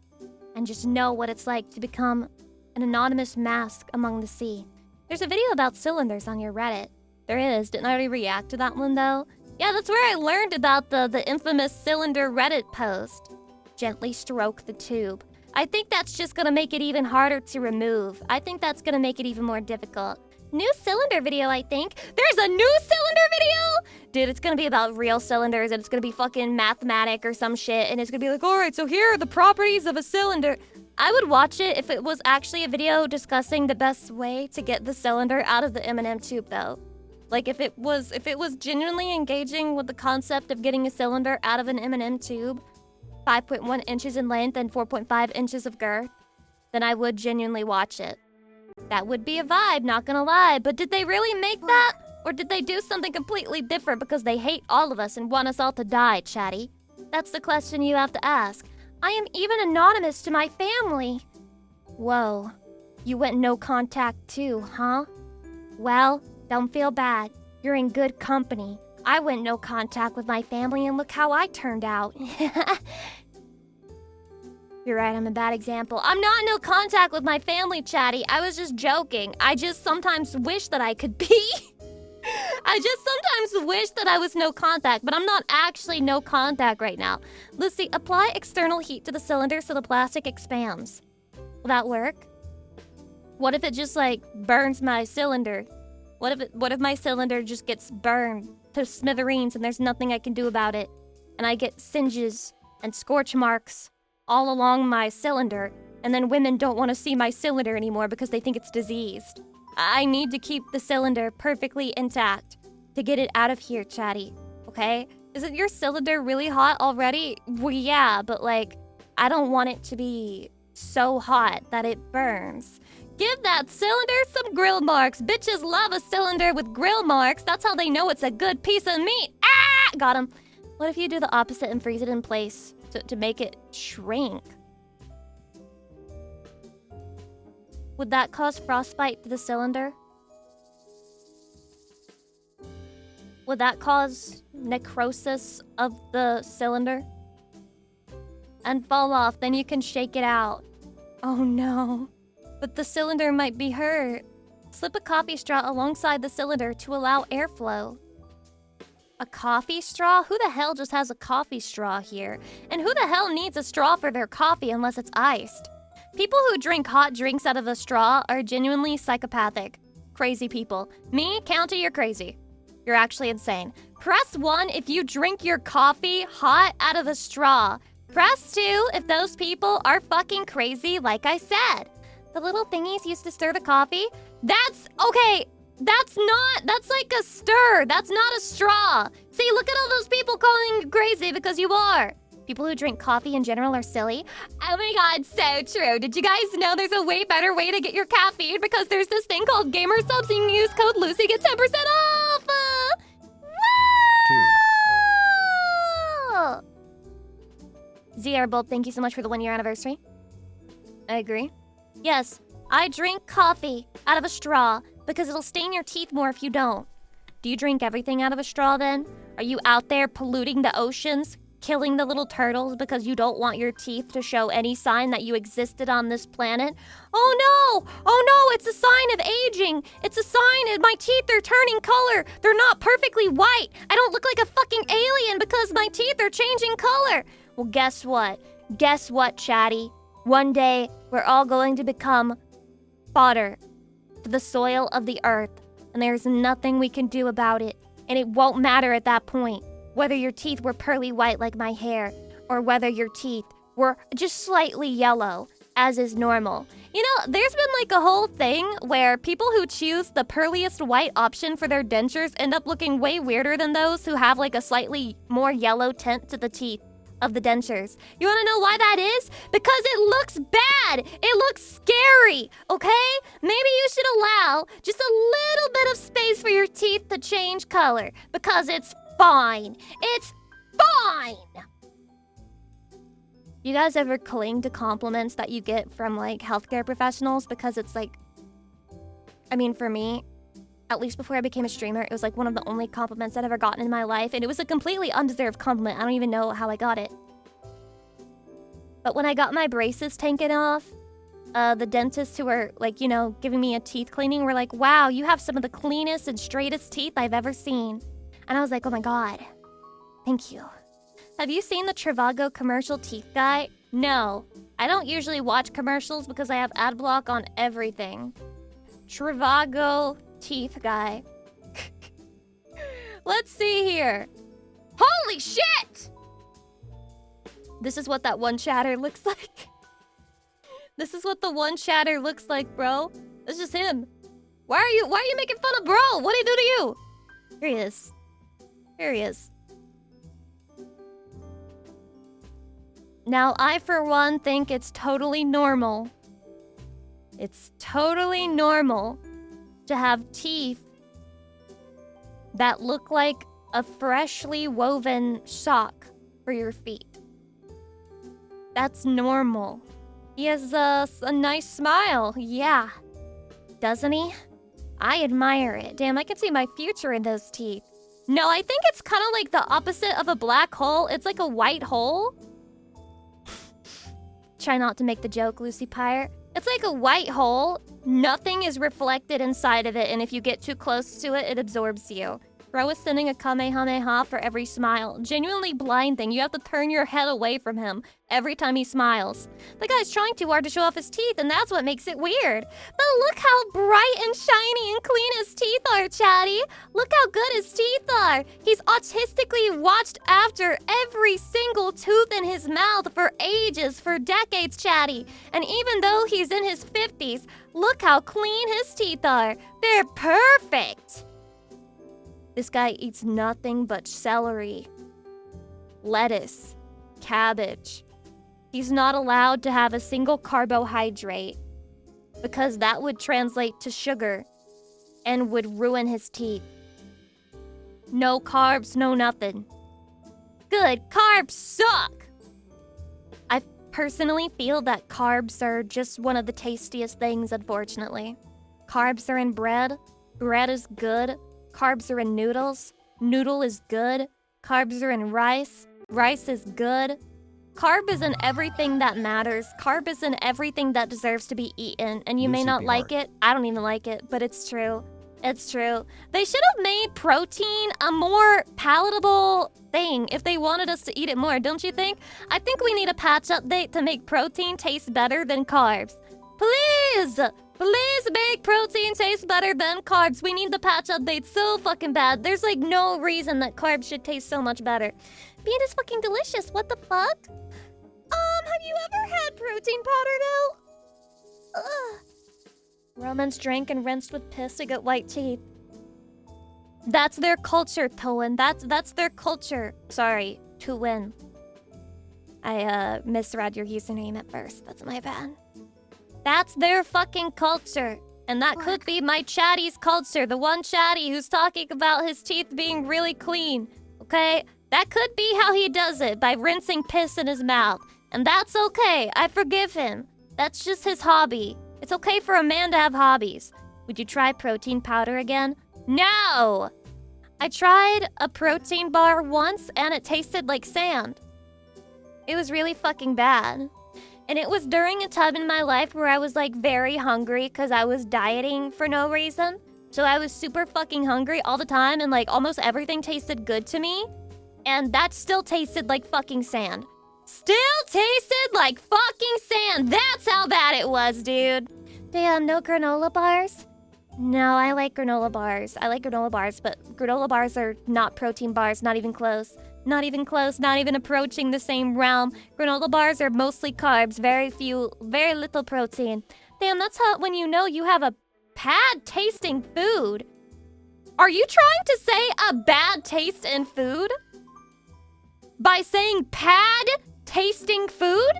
and just know what it's like to become an anonymous mask among the sea. There's a video about cylinders on your Reddit. There is. Didn't I already react to that one, though? Yeah, that's where I learned about the infamous cylinder Reddit post. Gently stroke the tube. I think that's just gonna make it even harder to remove. I think that's gonna make it even more difficult. New cylinder video, I think. There's a new cylinder video? Dude, it's gonna be about real cylinders, and it's gonna be fucking mathematic or some shit, and it's gonna be like, alright, so here are the properties of a cylinder. I would watch it if it was actually a video discussing the best way to get the cylinder out of the M&M tube, though. Like, if it was genuinely engaging with the concept of getting a cylinder out of an M&M tube, 5.1 inches in length and 4.5 inches of girth, then I would genuinely watch it. That would be a vibe, not gonna lie. But did they really make that? Or did they do something completely different because they hate all of us and want us all to die, chatty? That's the question you have to ask. I am even anonymous to my family. Whoa. You went no contact too, huh? Well, don't feel bad. You're in good company. I went no contact with my family and look how I turned out. You're right, I'm a bad example. I'm not in no contact with my family, chatty. I was just joking. I just sometimes wish that I could be. I just sometimes wish that I was no contact, but I'm not actually no contact right now. Lucy, apply external heat to the cylinder so the plastic expands. Will that work? What if it just, like, burns my cylinder? What if my cylinder just gets burned to smithereens and there's nothing I can do about it? And I get singes and scorch marks all along my cylinder, and then women don't want to see my cylinder anymore because they think it's diseased. I need to keep the cylinder perfectly intact to get it out of here, chatty. Okay? Isn't your cylinder really hot already? Well, yeah, but like, I don't want it to be so hot that it burns. Give that cylinder some grill marks. Bitches love a cylinder with grill marks. That's how they know it's a good piece of meat. Ah! Got him. What if you do the opposite and freeze it in place to make it shrink? Would that cause frostbite to the cylinder? Would that cause necrosis of the cylinder? And fall off, then you can shake it out. Oh no. But the cylinder might be hurt. Slip a coffee straw alongside the cylinder to allow airflow. A coffee straw? Who the hell just has a coffee straw here? And who the hell needs a straw for their coffee unless it's iced? People who drink hot drinks out of a straw are genuinely psychopathic. Crazy people. Me, County, you're crazy. You're actually insane. Press 1 if you drink your coffee hot out of a straw. Press 2 if those people are fucking crazy, like I said. The little thingies used to stir the coffee? That's like a stir. That's not a straw. See, look at all those people calling you crazy because you are. People who drink coffee in general are silly. Oh my god, so true. Did you guys know there's a way better way to get your caffeine? Because there's this thing called Gamer Subs and you can use code Lucy, get 10% off! Zierbold, thank you so much for the 1-year anniversary. I agree. Yes, I drink coffee out of a straw because it'll stain your teeth more if you don't. Do you drink everything out of a straw then? Are you out there polluting the oceans? Killing the little turtles because you don't want your teeth to show any sign that you existed on this planet? Oh no, it's a sign of aging. It's a sign my teeth are turning color. They're not perfectly white. I don't look like a fucking alien because my teeth are changing color. Well, guess what? Guess what, chatty? One day, we're all going to become fodder to the soil of the earth, and there's nothing we can do about it. And it won't matter at that point whether your teeth were pearly white like my hair, or whether your teeth were just slightly yellow, as is normal. You know, there's been like a whole thing where people who choose the pearliest white option for their dentures end up looking way weirder than those who have like a slightly more yellow tint to the teeth of the dentures. You wanna know why that is? Because it looks bad! It looks scary, okay? Maybe you should allow just a little bit of space for your teeth to change color, because it's fine. It's fine! You guys ever cling to compliments that you get from like healthcare professionals? Because it's like, I mean, for me, At least before I became a streamer, it was like one of the only compliments I'd ever gotten in my life, and it was a completely undeserved compliment. I don't even know how I got it. But when I got my braces taken off, the dentists who were, like, you know, giving me a teeth cleaning were like, wow, you have some of the cleanest and straightest teeth I've ever seen. And I was like, oh my god, thank you. Have you seen the Trivago commercial teeth guy? No, I don't usually watch commercials because I have ad block on everything. Trivago teeth guy. Let's see here. Holy shit! This is what that one chatter looks like. This is what the one chatter looks like, bro. It's just him. Why are you making fun of bro? What did he do to you? Here he is. Here he is. Now, I, for one, think it's totally normal. It's totally normal to have teeth that look like a freshly woven sock for your feet. That's normal. He has a nice smile, yeah. Doesn't he? I admire it. Damn, I can see my future in those teeth. No, I think it's kind of like the opposite of a black hole. It's like a white hole. Try not to make the joke, Lucy Pyre. It's like a white hole. Nothing is reflected inside of it, and if you get too close to it, it absorbs you. Bro is sending a kamehameha for every smile. Genuinely blinding. You have to turn your head away from him every time he smiles. The guy's trying too hard to show off his teeth, and that's what makes it weird. But look how bright and shiny and clean his teeth are, Chatty. Look how good his teeth are. He's autistically watched after every single tooth in his mouth for ages, for decades, Chatty. And even though he's in his 50s, look how clean his teeth are. They're perfect. This guy eats nothing but celery, lettuce, cabbage. He's not allowed to have a single carbohydrate because that would translate to sugar and would ruin his teeth. No carbs, no nothing. Good, carbs suck! I personally feel that carbs are just one of the tastiest things, unfortunately. Carbs are in bread. Bread is good. Carbs are in noodles. Noodle is good. Carbs are in rice. Rice is good. Carb is in everything that matters. Carb is in everything that deserves to be eaten. And you may not like it. I don't even like it, but it's true. It's true. They should have made protein a more palatable thing if they wanted us to eat it more, don't you think? I think we need a patch update to make protein taste better than carbs. Please! Please make protein taste better than carbs. We need the patch update so fucking bad. There's like no reason that carbs should taste so much better. Bean is fucking delicious. What the fuck? Have you ever had protein powder though? Ugh. Romans drank and rinsed with piss to get white teeth. That's their culture, Towen. That's their culture. Sorry, to win. I misread your username at first. That's my bad. That's their fucking culture. And that could be my chatty's culture. The one chatty who's talking about his teeth being really clean. Okay? That could be how he does it, by rinsing piss in his mouth. And that's okay. I forgive him. That's just his hobby. It's okay for a man to have hobbies. Would you try protein powder again? No! I tried a protein bar once and it tasted like sand. It was really fucking bad. And it was during a time in my life where I was like very hungry because I was dieting for no reason. So I was super fucking hungry all the time and like almost everything tasted good to me. And that still tasted like fucking sand. Still tasted like fucking sand. That's how bad it was, dude. Damn, no granola bars? No, I like granola bars. I like granola bars, but granola bars are not protein bars, not even close. Not even close, not even approaching the same realm. Granola bars are mostly carbs, very little protein. Damn, that's how when you know you have a bad tasting food. Are you trying to say a bad taste in food? By saying bad tasting food?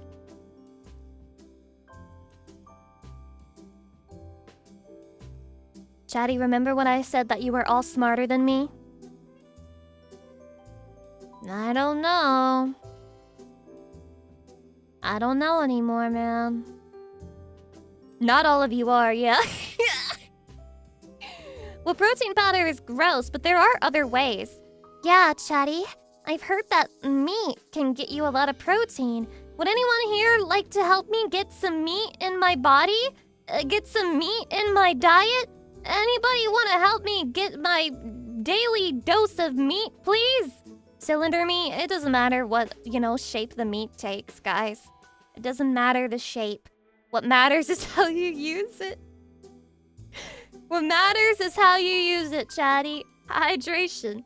Chatty, remember when I said that you were all smarter than me? I don't know. I don't know anymore, man. Not all of you are, yeah. Well, protein powder is gross, but there are other ways. Yeah, Chatty. I've heard that meat can get you a lot of protein. Would anyone here like to help me get some meat in my body? Get some meat in my diet? Anybody want to help me get my daily dose of meat, please? Cylinder meat, it doesn't matter what, shape the meat takes, guys. It doesn't matter the shape. What matters is how you use it. What matters is how you use it, Chatty. Hydration.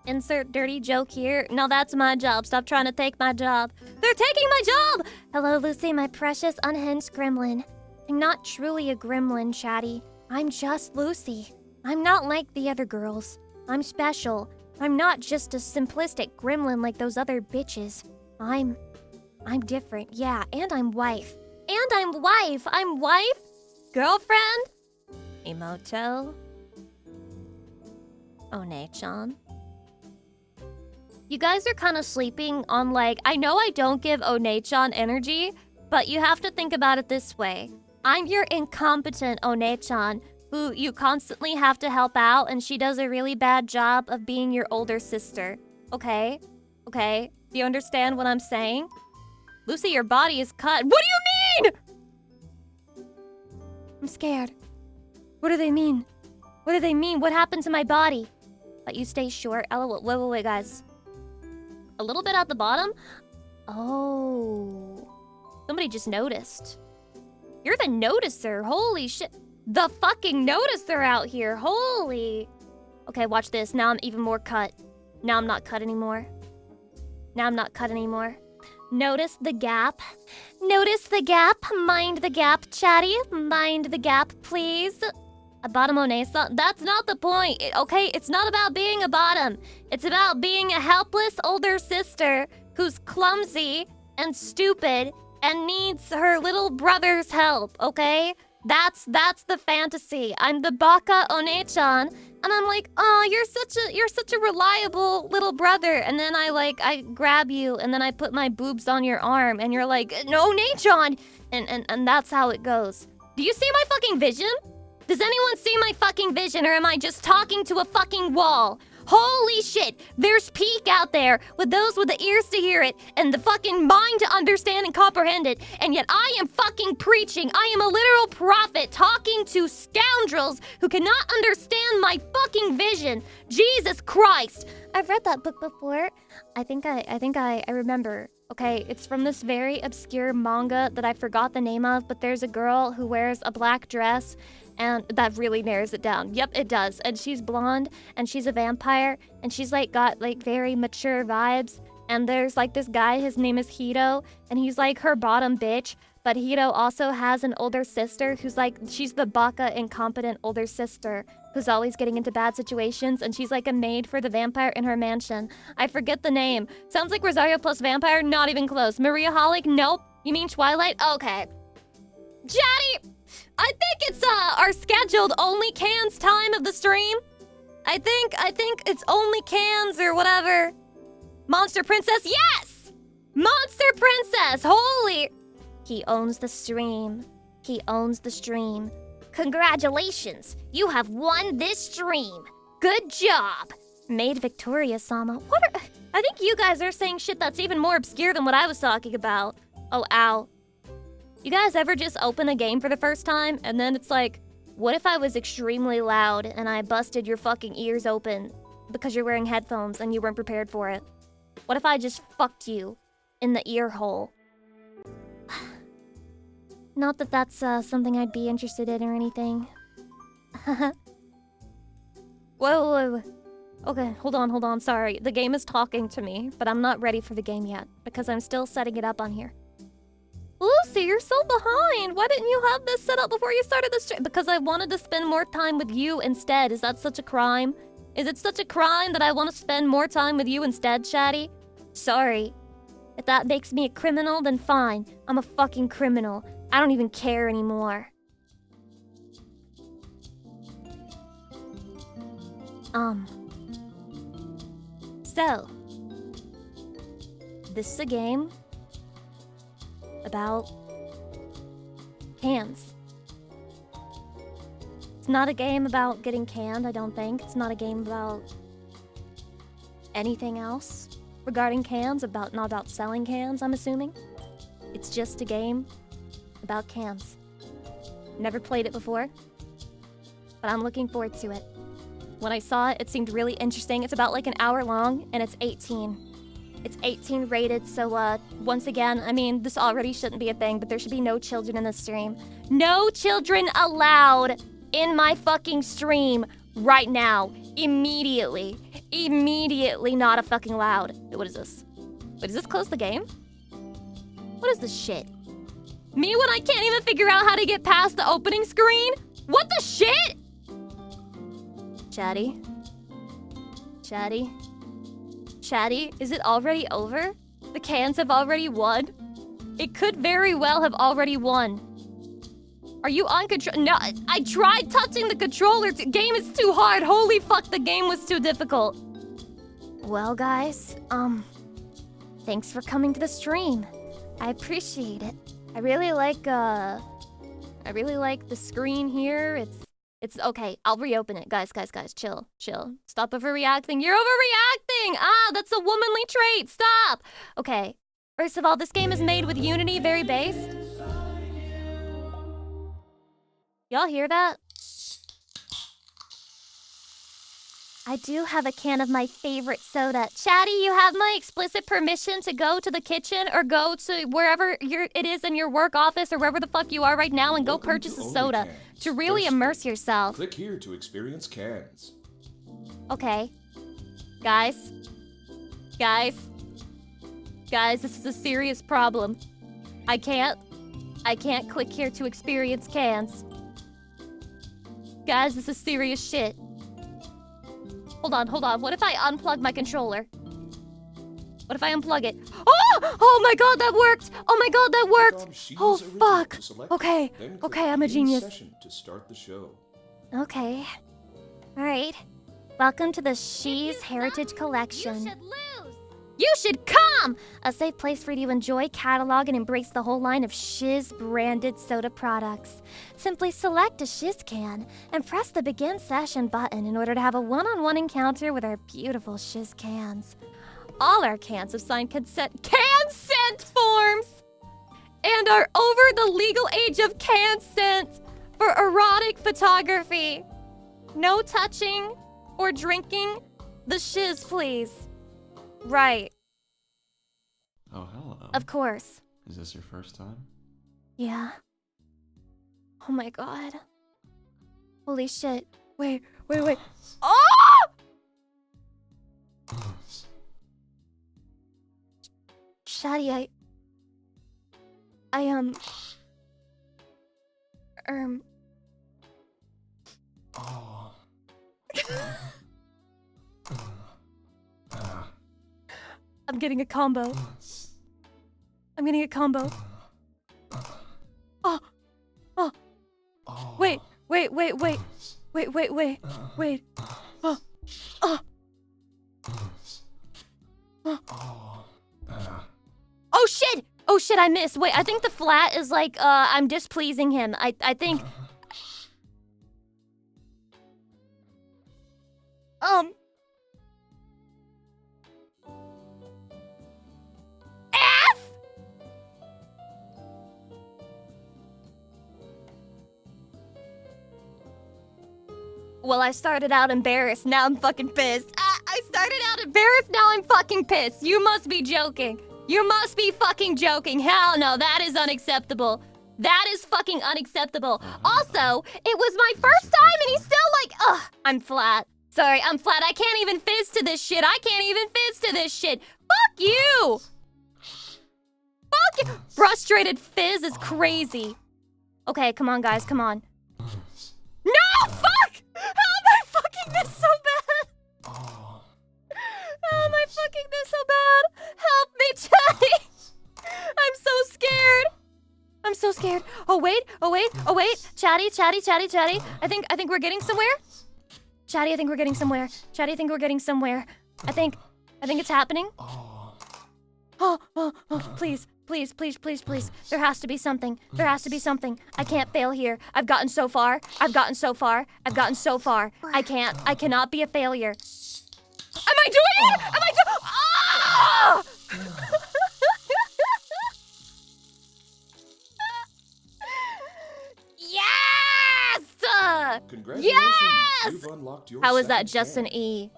Insert dirty joke here. No, that's my job. Stop trying to take my job. They're taking my job! Hello, Lucy, my precious unhinged gremlin. I'm not truly a gremlin, Chatty. I'm just Lucy. I'm not like the other girls. I'm special. I'm not just a simplistic gremlin like those other bitches. I'm different, yeah, and I'm wife. I'm wife, girlfriend, Emoto, One-chan. You guys are kind of sleeping on, I know I don't give One-chan energy, but you have to think about it this way. I'm your incompetent One-chan, who you constantly have to help out, and she does a really bad job of being your older sister. Okay? Okay? Do you understand what I'm saying? Lucy, your body is cut. What do you mean?! I'm scared. What do they mean? What do they mean? What happened to my body? Let you stay short. Oh, wait, guys. A little bit at the bottom? Oh. Somebody just noticed. You're the noticer. Holy shit. The fucking noticer out here. Holy. Okay, watch this. Now I'm even more cut. Now I'm not cut anymore. Notice the gap. Notice the gap. Mind the gap, Chatty. Mind the gap, please. A bottom Onesa? That's not the point, okay? It's not about being a bottom. It's about being a helpless older sister who's clumsy and stupid and needs her little brother's help, okay? That's the fantasy. I'm the Baka One-chan, and I'm like, oh, you're such a reliable little brother. And then I grab you, and then I put my boobs on your arm, and you're like, no, One-chan, and that's how it goes. Do you see my fucking vision? Does anyone see my fucking vision, or am I just talking to a fucking wall? Holy shit, there's Peak out there with those with the ears to hear it and the fucking mind to understand and comprehend it, and yet I am fucking preaching. I am a literal prophet talking to scoundrels who cannot understand my fucking vision. Jesus Christ. I've read that book before. I think I remember. Okay, it's from this very obscure manga that I forgot the name of, but there's a girl who wears a black dress, and that really narrows it down. Yep, it does. And she's blonde, and she's a vampire, and she's got very mature vibes. And there's this guy, his name is Hito, and he's her bottom bitch. But Hito also has an older sister who's she's the baka incompetent older sister who's always getting into bad situations, and she's a maid for the vampire in her mansion. I forget the name. Sounds like Rosario plus vampire, not even close. Maria Holic, nope. You mean Twilight? Okay. Chatty, I think it's our scheduled only cans time of the stream. I think it's only cans or whatever. Monster Princess, yes! Monster Princess, holy... He owns the stream. He owns the stream. Congratulations! You have won this stream. Good job! Maid Victoria-sama. I think you guys are saying shit that's even more obscure than what I was talking about. Oh, ow. You guys ever just open a game for the first time, and then it's what if I was extremely loud and I busted your fucking ears open because you're wearing headphones and you weren't prepared for it? What if I just fucked you in the ear hole? Not that that's something I'd be interested in or anything. Whoa. Okay, hold on, sorry. The game is talking to me, but I'm not ready for the game yet, because I'm still setting it up on here. Lucy, you're so behind! Why didn't you have this set up before you started the stream? Because I wanted to spend more time with you instead. Is that such a crime? Is it such a crime that I want to spend more time with you instead, Chatty? Sorry. If that makes me a criminal, then fine. I'm a fucking criminal. I don't even care anymore. So, this is a game about cans. It's not a game about getting canned, I don't think. It's not a game about anything else regarding cans, not about selling cans, I'm assuming. It's just a game about cans. Never played it before, but I'm looking forward to it. When I saw it, it seemed really interesting. It's about like an hour long, and it's 18. It's 18 rated, so once again, I mean, this already shouldn't be a thing, but there should be no children in this stream. No children allowed in my fucking stream right now. Immediately. Immediately not a fucking allowed. What is this? Wait, does this close the game? What is this shit? Me when I can't even figure out how to get past the opening screen? What the shit? Chatty? Chatty? Chatty? Is it already over? The cans have already won? It could very well have already won. Are you on control? No, I tried touching the controller. Game is too hard. Holy fuck, the game was too difficult. Well, guys, thanks for coming to the stream. I appreciate it. I really like the screen here. It's okay. I'll reopen it. Guys, chill. Stop overreacting. You're overreacting! Ah, that's a womanly trait. Stop! Okay. First of all, this game is made with Unity, very based. Y'all hear that? I do have a can of my favorite soda. Chatty, you have my explicit permission to go to the kitchen or go to wherever it is in your work office or wherever the fuck you are right now and go purchase a soda to really immerse yourself. Click here to experience cans. Okay. Guys, this is a serious problem. I can't click here to experience cans. Guys, this is serious shit. Hold on. What if I unplug my controller? What if I unplug it? Oh my god, that worked! Oh my god, that worked! Oh fuck! Okay, I'm a genius. To start the show. Okay. Alright. Welcome to the She's Heritage Collection. You should come! A safe place for you to enjoy, catalog, and embrace the whole line of Shiz branded soda products. Simply select a Shiz can and press the Begin Session button in order to have a one-on-one encounter with our beautiful Shiz cans. All our cans have signed consent forms and are over the legal age of consent for erotic photography. No touching or drinking the Shiz, please. Right. Oh, hello. Of course. Is this your first time? Yeah. Oh my god. Holy shit. Wait. Oh! Shadi, I Oh. I'm getting a combo. Wait. Oh shit, I missed. Wait, I think the flat is like, I'm displeasing him. I think... F? Well, I started out embarrassed, now I'm fucking pissed. I started out embarrassed, now I'm fucking pissed. You must be joking. You must be fucking joking. Hell no, that is unacceptable. That is fucking unacceptable. Also, it was my first time and he's still like, ugh, I'm flat. Sorry, I'm flat. I can't even fizz to this shit. Fuck you! Fuck you! Frustrated fizz is crazy. Okay, come on, guys, come on. No, fuck! How am I fucking this so bad? How am I fucking this so bad? Help me, Chatty! I'm so scared. Oh wait. Chatty. I think we're getting somewhere. Chatty, I think we're getting somewhere. I think it's happening. Please, please, please, please, please. There has to be something. There has to be something. I can't fail here. I've gotten so far. I've gotten so far. I've gotten so far. I cannot be a failure. Am I doing it? Am I doing Ah! Yes! Congratulations! Yes! You've unlocked your How is that second just an can. E?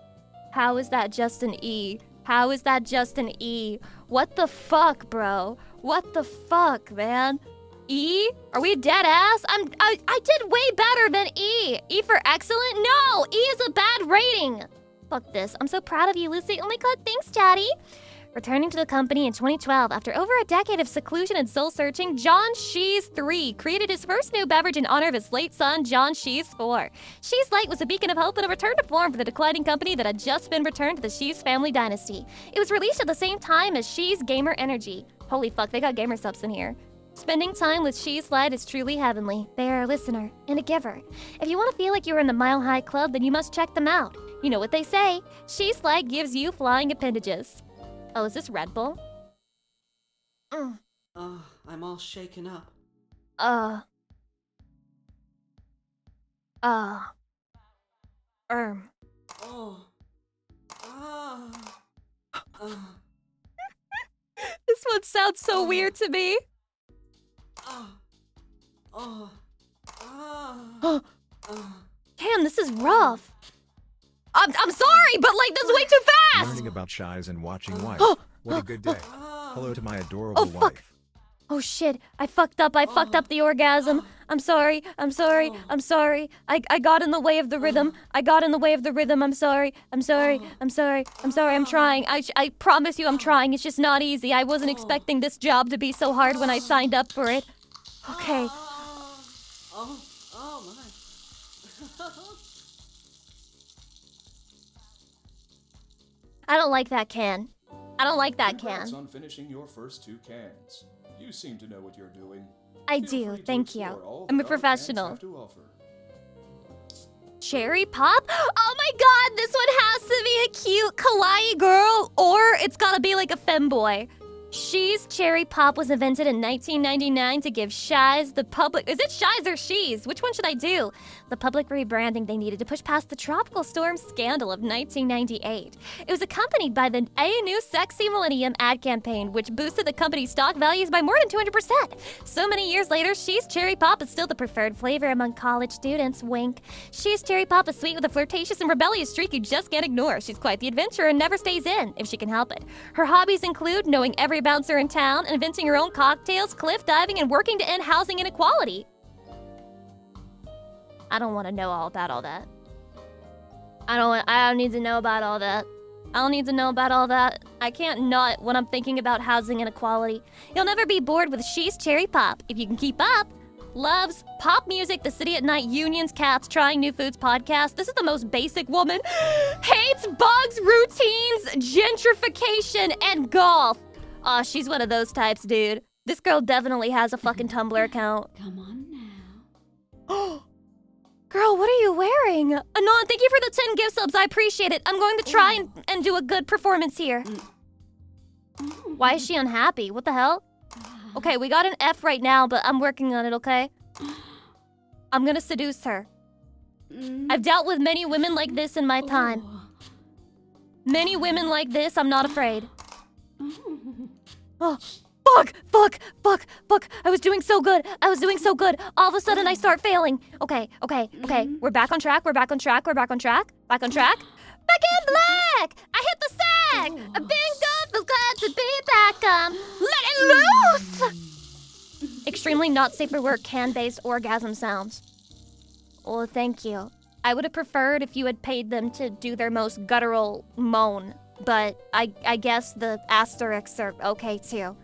How is that just an E? How is that just an E? What the fuck, bro? What the fuck, man? E? Are we dead ass? I did way better than E. E for excellent? No! E is a bad rating. Fuck this. I'm so proud of you, Lucy. Oh my god, thanks, Daddy. Returning to the company in 2012, after over a decade of seclusion and soul-searching, John Shees III created his first new beverage in honor of his late son, John Shees IV. Shees Light was a beacon of hope and a return to form for the declining company that had just been returned to the Shees family dynasty. It was released at the same time as Shees Gamer Energy. Holy fuck, they got gamer subs in here. Spending time with Shees Light is truly heavenly. They are a listener and a giver. If you want to feel like you're in the Mile High Club, then you must check them out. You know what they say, Shees Light gives you flying appendages. Oh, is this Red Bull? I'm all shaken up. Um. Oh. This one sounds so weird to me. Damn, this is rough. I'm sorry, but like this is way too fast. Learning about shies and watching wife. What a good day. Hello to my adorable Oh, fuck. wife. Oh shit, I fucked up the orgasm. I'm sorry. I got in the way of the rhythm. I'm sorry. I'm trying. I promise you I'm trying. It's just not easy. I wasn't expecting this job to be so hard when I signed up for it. Okay. Oh my. I don't like that can. Congrats on finishing your first 2 cans. You seem to know what you're doing. I Feel do, free to thank you. explore all I'm a that our cans professional. have to offer. Cherry Pop? Oh my god, this one has to be a cute kawaii girl, or it's gotta be like a femboy. She's Cherry Pop was invented in 1999 to give Shies the public... Is it Shies or She's? Which one should I do? The public rebranding they needed to push past the tropical storm scandal of 1998. It was accompanied by the A New Sexy Millennium ad campaign, which boosted the company's stock values by more than 200%. So many years later, She's Cherry Pop is still the preferred flavor among college students. Wink. She's Cherry Pop is sweet with a flirtatious and rebellious streak you just can't ignore. She's quite the adventurer and never stays in, if she can help it. Her hobbies include knowing every bouncer in town, inventing her own cocktails, cliff diving, and working to end housing inequality. I don't want to know all about all that. I don't need to know about all that. I can't not when I'm thinking about housing inequality. You'll never be bored with She's Cherry Pop if you can keep up. Loves pop music, The City at Night, unions, cats, trying new foods podcast. This is the most basic woman. Hates bugs, routines, gentrification, and golf. Aw, she's one of those types, dude. This girl definitely has a fucking Tumblr account. Come on now. Girl, what are you wearing? Anon, thank you for the 10 gift subs. I appreciate it. I'm going to try and do a good performance here. Why is she unhappy? What the hell? Okay, we got an F right now, but I'm working on it, okay? I'm gonna seduce her. I've dealt with many women like this in my time. Many women like this, I'm not afraid. Oh, fuck. I was doing so good. All of a sudden, I start failing. Okay. We're back on track. Back in black. I hit the sack. I've been good. Feels glad to be back. Let it loose. Extremely not safe for work can-based orgasm sounds. Well, thank you. I would have preferred if you had paid them to do their most guttural moan. But I guess the asterisks are okay too.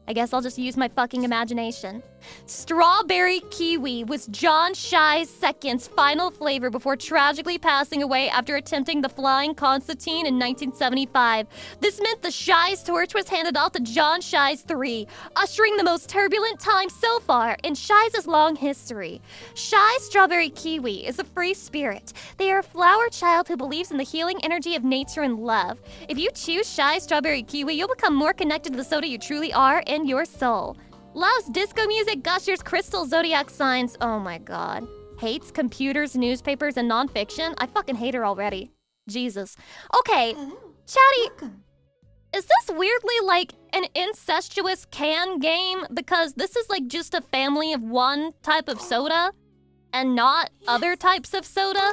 I guess I'll just use my fucking imagination. Strawberry kiwi was John Shy's second's final flavor before tragically passing away after attempting the flying Constantine in 1975. This meant the Shy's torch was handed off to John Shy's 3, ushering the most turbulent time so far in Shy's long history. Shy's strawberry kiwi is a free spirit. They are a flower child who believes in the healing energy of nature and love. If you choose Shy's strawberry kiwi, you'll become more connected to the soda you truly are and your soul. Loves disco music, gushers, crystal, zodiac signs. Oh my god. Hates computers, newspapers, and nonfiction. I fucking hate her already. Jesus. Okay, Chatty, is this weirdly like an incestuous can game? Because this is like just a family of one type of soda and not other types of soda.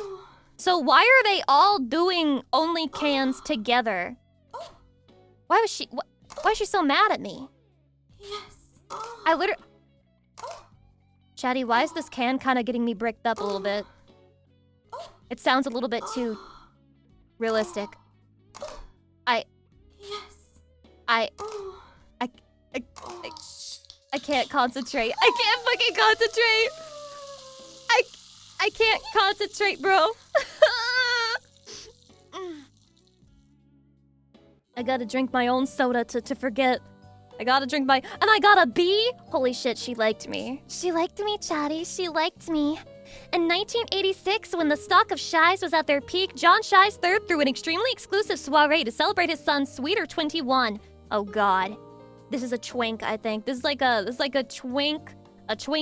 So why are they all doing only cans together? Why is she so mad at me? I literally... Chatty, why is this can kind of getting me bricked up a little bit? It sounds a little bit too realistic. I can't concentrate. I can't fucking concentrate. I can't concentrate, bro. I gotta drink my own soda to forget. I gotta drink my... And I got a B? Holy shit, she liked me. She liked me, Chatty. She liked me. In 1986, when the stock of Shy's was at their peak, John Shy's third threw an extremely exclusive soiree to celebrate his son's sweeter 21. Oh god. This is a twink, I think. This is like a twink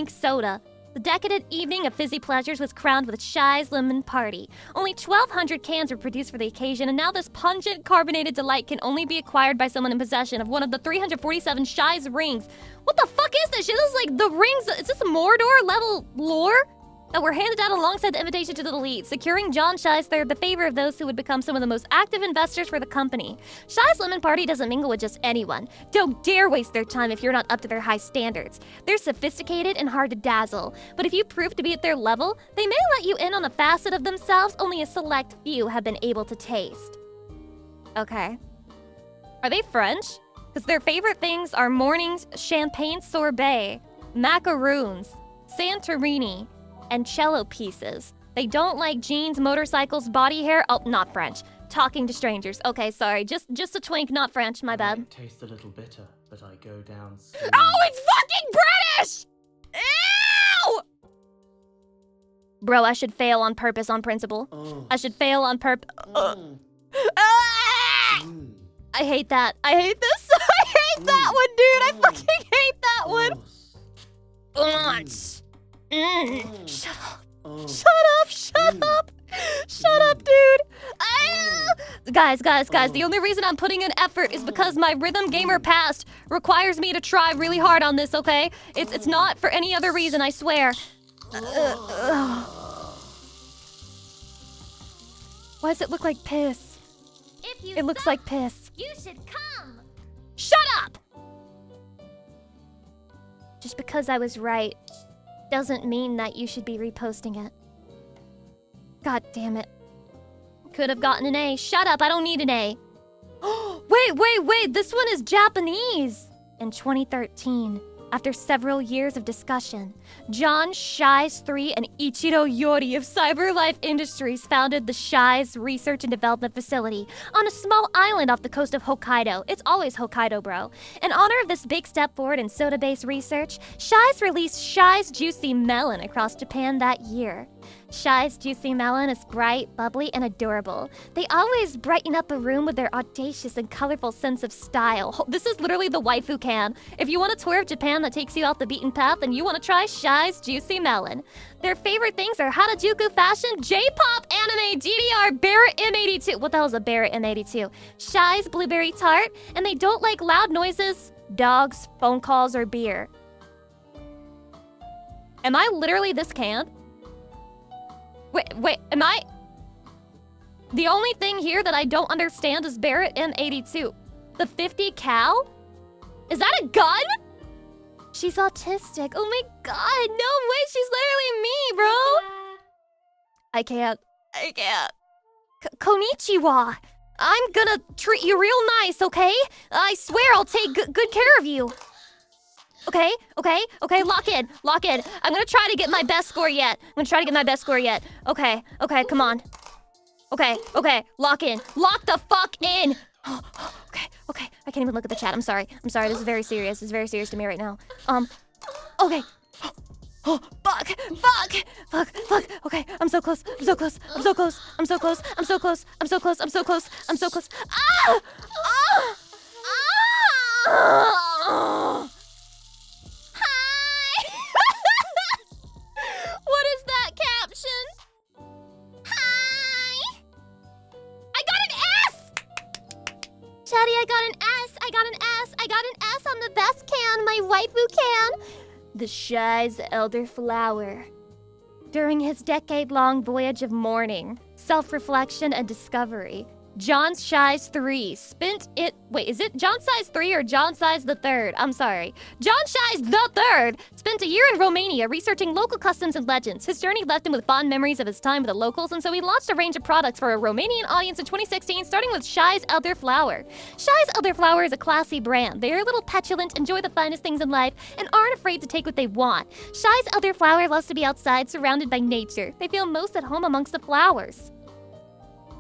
soda. The decadent evening of fizzy pleasures was crowned with Shy's Lemon Party. Only 1,200 cans were produced for the occasion, and now this pungent carbonated delight can only be acquired by someone in possession of one of the 347 Shy's rings. What the fuck is this shit? This is like the rings. Is this Mordor level lore? That were handed out alongside the invitation to the elite, securing John Shy's third the favor of those who would become some of the most active investors for the company. Shy's Lemon Party doesn't mingle with just anyone. Don't dare waste their time if you're not up to their high standards. They're sophisticated and hard to dazzle, but if you prove to be at their level, they may let you in on a facet of themselves only a select few have been able to taste. Okay. Are they French? Because their favorite things are morning's champagne sorbet, macaroons, Santorini, and cello pieces. They don't like jeans, motorcycles, body hair. Oh, not French. Talking to strangers. Okay, sorry. Just a twink, not French. My bad. It tastes a little bitter, but I go down. Oh, it's fucking British! Ew! Bro, I should fail on purpose, on principle. I should fail on purpose. I hate that. I hate this. I hate that one, dude. I fucking hate that one. Shut up. Shut up. Shut up. Shut up, dude. Guys, the only reason I'm putting in effort is because my Rhythm Gamer past requires me to try really hard on this, okay? It's not for any other reason, I swear. Why does it look like piss? It looks like piss. You should come. Shut up! Just because I was right doesn't mean that you should be reposting it. God damn it. Could have gotten an A. Shut up, I don't need an A. Wait, this one is Japanese. In 2013, after several years of discussion, John Shy's 3 and Ichiro Yori of CyberLife Industries founded the Shy's Research and Development Facility on a small island off the coast of Hokkaido. It's always Hokkaido, bro. In honor of this big step forward in soda-based research, Shy's released Shy's Juicy Melon across Japan that year. Shy's Juicy Melon is bright, bubbly, and adorable. They always brighten up a room with their audacious and colorful sense of style. This is literally the waifu can. If you want a tour of Japan that takes you off the beaten path, then you want to try Shy's Juicy Melon. Their favorite things are Harajuku fashion, J-pop, anime, DDR, Barrett M82. What the hell is a Barrett M82? Shy's Blueberry Tart, and they don't like loud noises, dogs, phone calls, or beer. Am I literally this can? Wait, am I? The only thing here that I don't understand is Barrett M82. The 50 cal? Is that a gun? She's autistic. Oh my god, no way, she's literally me, bro. I can't. Konnichiwa. I'm gonna treat you real nice, okay? I swear I'll take good care of you. Okay, lock in. I'm gonna try to get my best score yet. Okay, come on. Okay, lock in. Lock the fuck in! Okay, I can't even look at the chat. I'm sorry, this is very serious. This is very serious to me right now. Okay. Oh, fuck. Okay, I'm so close. Hi! What is that caption? Hi! I got an S! Chatty, I got an S on the best can, my waifu can. The Shy's elder flower. During his decade-long voyage of mourning, self-reflection, and discovery, John Shy's 3 spent it... Wait, is it John Shy's 3 or John Shy's the 3rd? I'm sorry. John Shy's the 3rd spent a year in Romania researching local customs and legends. His journey left him with fond memories of his time with the locals, and so he launched a range of products for a Romanian audience in 2016, starting with Shy's Elder Flower. Shy's Elder Flower is a classy brand. They are a little petulant, enjoy the finest things in life, and aren't afraid to take what they want. Shy's Elder Flower loves to be outside, surrounded by nature. They feel most at home amongst the flowers.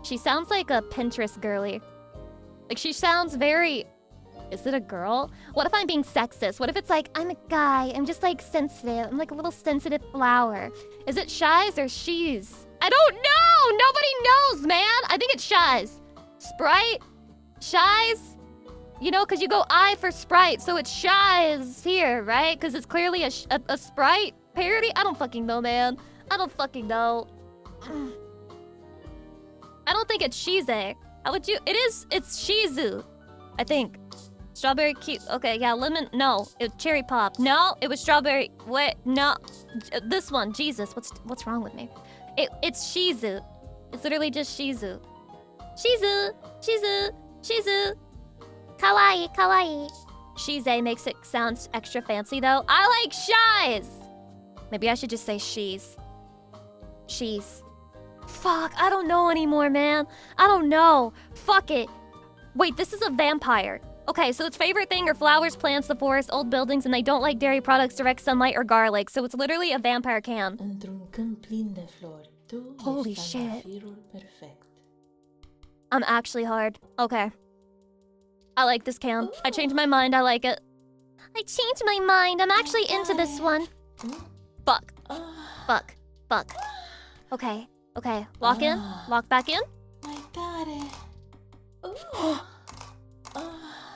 She sounds like a Pinterest girly. Like, she sounds very... Is it a girl? What if I'm being sexist? What if it's like, I'm a guy, I'm just like sensitive, I'm like a little sensitive flower. Is it Shy's or she's? I don't know! Nobody knows, man! I think it's Shy's. Sprite? Shy's? You know, because you go I for Sprite, so it's Shy's here, right? Because it's clearly a Sprite parody? I don't fucking know, man. I don't fucking know. I don't think it's Shize. How would you? It's Shizu, I think. Strawberry cute. Okay, yeah, lemon. No, it was cherry pop. No, it was strawberry. Wait, no, this one. Jesus, what's wrong with me? It's Shizu. It's literally just Shizu. Shizu. Kawaii. Shize makes it sound extra fancy though. I like Shy's. Maybe I should just say she's. Fuck, I don't know anymore, man. I don't know. Fuck it. Wait, this is a vampire. Okay, so its favorite thing are flowers, plants, the forest, old buildings, and they don't like dairy products, direct sunlight, or garlic. So it's literally a vampire can. Holy shit. I'm actually hard. Okay. I like this can. I changed my mind. I like it. I changed my mind. I'm actually into this one. Fuck. Okay. Lock in. Lock back in.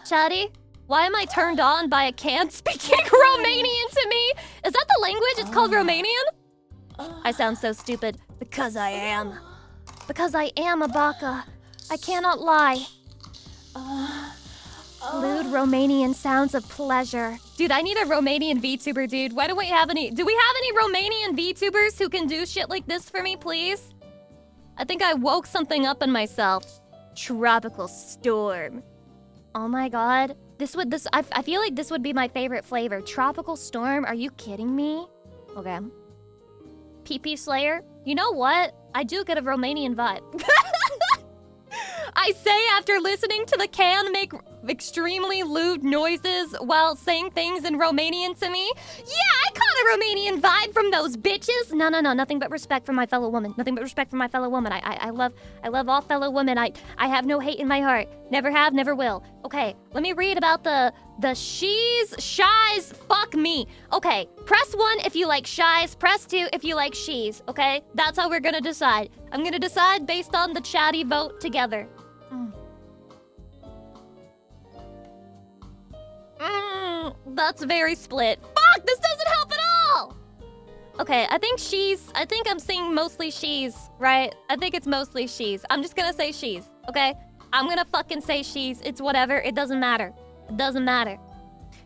Chatty, why am I turned on by a can speaking Romanian to me? Is that the language? It's called Romanian? I sound so stupid. Because I am. Because I am a baka. I cannot lie. Lewd Romanian sounds of pleasure. Dude, I need a Romanian VTuber, dude. Why don't we have any... Do we have any Romanian VTubers who can do shit like this for me, please? I think I woke something up in myself. Tropical Storm. Oh my god. I feel like this would be my favorite flavor. Tropical Storm? Are you kidding me? Okay. PP Slayer? You know what? I do get a Romanian vibe. I say after listening to the can make extremely lewd noises while saying things in Romanian to me. Yeah, I caught a Romanian vibe from those bitches. No, nothing but respect for my fellow woman. Nothing but respect for my fellow woman. I love all fellow women. I have no hate in my heart. Never have, never will. Okay, let me read about the Shy's, fuck me. Okay, press 1 if you like Shy's, press 2 if you like she's, okay? That's how we're gonna decide. I'm gonna decide based on the chatty vote together. That's very split. Fuck, this doesn't help at all! Okay, I think I'm seeing mostly she's, right? I think it's mostly she's. I'm just gonna say she's, okay? I'm gonna fucking say she's. It's whatever, it doesn't matter. It doesn't matter.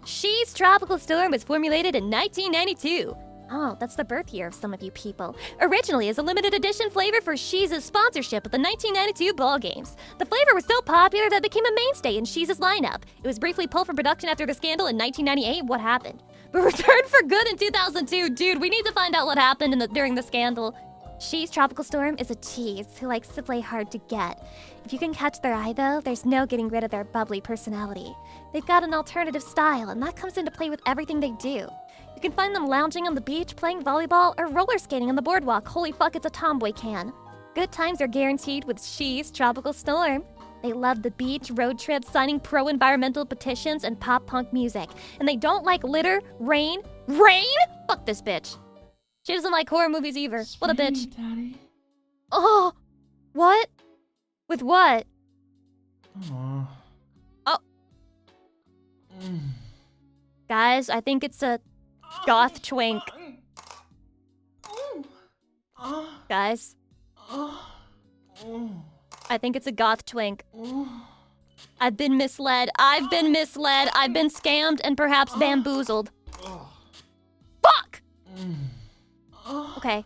She's Tropical Storm was formulated in 1992. Oh, that's the birth year of some of you people. Originally as a limited edition flavor for Sheez's sponsorship at the 1992 Ball Games. The flavor was so popular that it became a mainstay in Sheez's lineup. It was briefly pulled from production after the scandal in 1998. What happened? But returned for good in 2002. Dude, we need to find out what happened during the scandal. She's Tropical Storm is a tease who likes to play hard to get. If you can catch their eye, though, there's no getting rid of their bubbly personality. They've got an alternative style, and that comes into play with everything they do. You can find them lounging on the beach, playing volleyball, or roller skating on the boardwalk. Holy fuck, it's a tomboy can. Good times are guaranteed with She's Tropical Storm. They love the beach, road trips, signing pro-environmental petitions, and pop-punk music. And they don't like litter, rain. Rain? Fuck this bitch. She doesn't like horror movies either. What a bitch. Daddy. Oh! What? With what? Aw. Oh. Guys, I think it's a goth twink. Guys, I think it's a goth twink. I've been misled. I've been scammed and perhaps bamboozled. Fuck! Okay,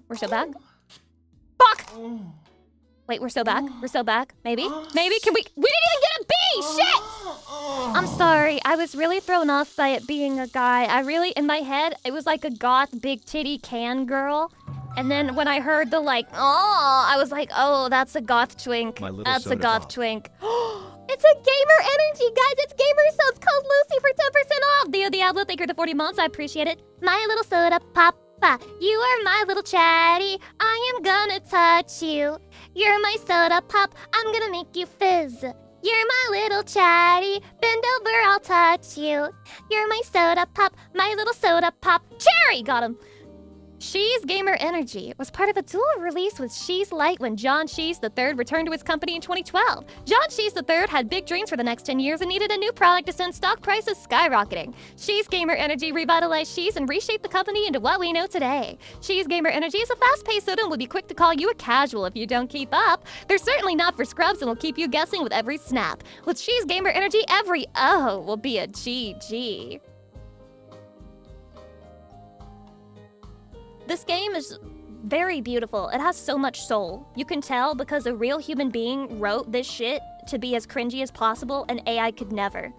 we're still back. Fuck! Wait, we're still back? Maybe? Can we didn't even get a B! Shit! I'm sorry, I was really thrown off by it being a guy. In my head, it was like a goth big titty can girl. And then when I heard the I was like, oh, that's a goth twink. That's a goth twink. It's a gamer energy, guys. It's gamer subs. Code Lucy for 10% off. Dio Diablo, thank you for the 40 months. I appreciate it. My little soda papa. You are my little chatty. I am gonna touch you. You're my soda pop. I'm gonna make you fizz. You're my little chatty. Bend over, I'll touch you. You're my soda pop. My little soda pop. Cherry! Got him. She's Gamer Energy was part of a dual release with She's Light when John She's III returned to his company in 2012. John She's III had big dreams for the next 10 years and needed a new product to send stock prices skyrocketing. She's Gamer Energy revitalized She's and reshaped the company into what we know today. She's Gamer Energy is a fast-paced soda and will be quick to call you a casual if you don't keep up. They're certainly not for scrubs and will keep you guessing with every snap. With She's Gamer Energy, every O will be a GG. This game is very beautiful. It has so much soul. You can tell because a real human being wrote this shit to be as cringy as possible and AI could never.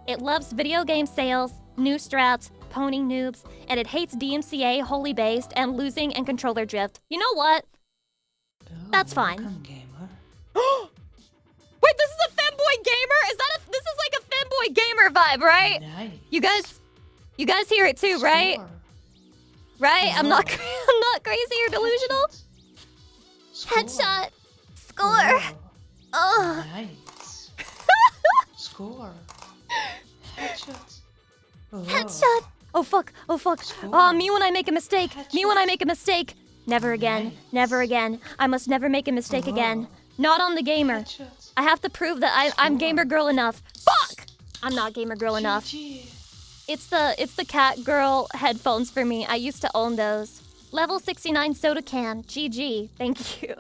It loves video game sales, new strats, pony noobs, and it hates DMCA, holy based, and losing and controller drift. You know what? That's fine. Wait, this is a femboy gamer? This is like a femboy gamer vibe, right? Nice. You guys hear it too, right? Score. Right? I'm not crazy or delusional. Headshot. Score. Oh. Nice. Score. Headshot. Headshot. Oh fuck. Oh, me when I make a mistake. Never again. Never again. I must never make a mistake again. Not on the gamer. Headshot. I have to prove that I'm gamer girl enough. Fuck! I'm not gamer girl enough. GG. It's the cat girl headphones for me. I used to own those. Level 69 soda can. GG. Thank you.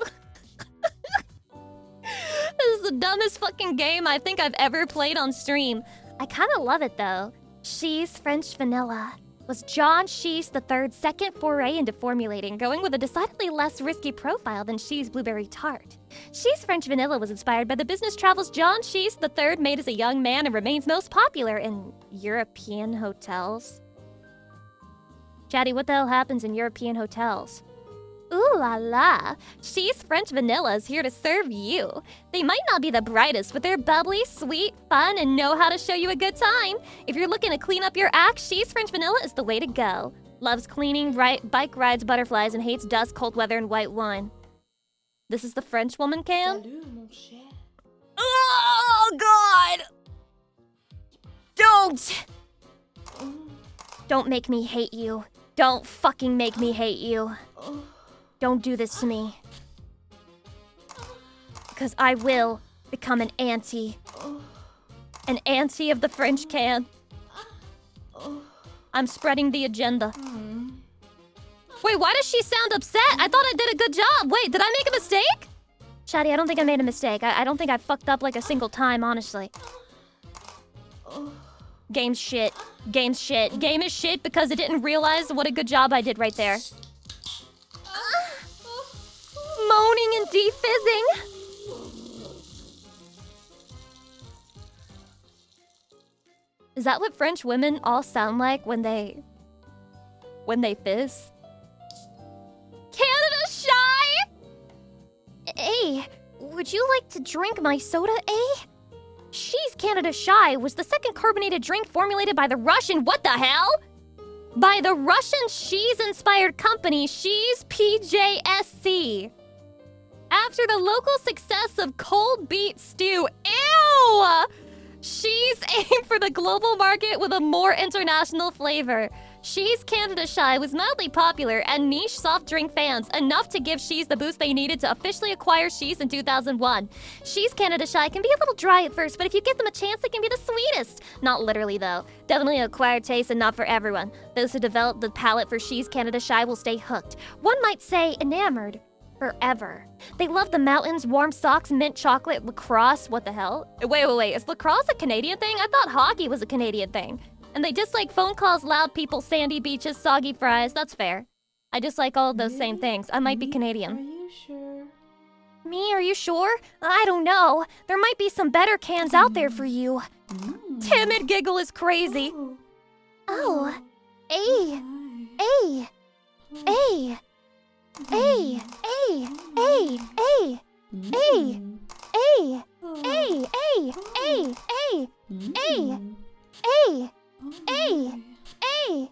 This is the dumbest fucking game I think I've ever played on stream. I kind of love it though. She's French Vanilla was John She's III's second foray into formulating, going with a decidedly less risky profile than She's Blueberry Tart. She's French Vanilla was inspired by the business travels John She's III made as a young man and remains most popular in European hotels. Chatty, what the hell happens in European hotels? Ooh la la! She's French Vanilla is here to serve you. They might not be the brightest, but they're bubbly, sweet, fun, and know how to show you a good time. If you're looking to clean up your act, She's French Vanilla is the way to go. Loves cleaning, bike rides, butterflies, and hates dust, cold weather, and white wine. This is the French woman cam? Salut, mon cher. Oh God! Don't make me hate you. Don't fucking make me hate you. Don't do this to me. Because I will become an auntie. An auntie of the French can. I'm spreading the agenda. Wait, why does she sound upset? I thought I did a good job. Wait, did I make a mistake? Shadi, I don't think I made a mistake. I don't think I fucked up like a single time, honestly. Game's shit. Game is shit because it didn't realize what a good job I did right there. Moaning and defizzing. Is that what French women all sound like when they fizz? Canada shot! Would you like to drink my soda, eh? She's Canada Shy was the second carbonated drink formulated by the Russian, what the hell? By the Russian cheese-inspired company She's PJSC. After the local success of cold beet stew, ew! She's aimed for the global market with a more international flavor. She's Canada Shy was mildly popular and niche soft drink fans, enough to give She's the boost they needed to officially acquire She's in 2001. She's Canada Shy can be a little dry at first, but if you give them a chance, they can be the sweetest. Not literally, though. Definitely an acquired taste and not for everyone. Those who develop the palate for She's Canada Shy will stay hooked. One might say enamored. Forever. They love the mountains, warm socks, mint chocolate, lacrosse. What the hell? Wait. Is lacrosse a Canadian thing? I thought hockey was a Canadian thing. And they dislike phone calls, loud people, sandy beaches, soggy fries. That's fair. I dislike all of those same things. I might be Are Canadian. you sure? Me? Are you sure? I don't know. There might be some better cans out there for you. Timid giggle is crazy. Oh. A. A. A. A, A, A, A, A, A, A, A, A, A, A,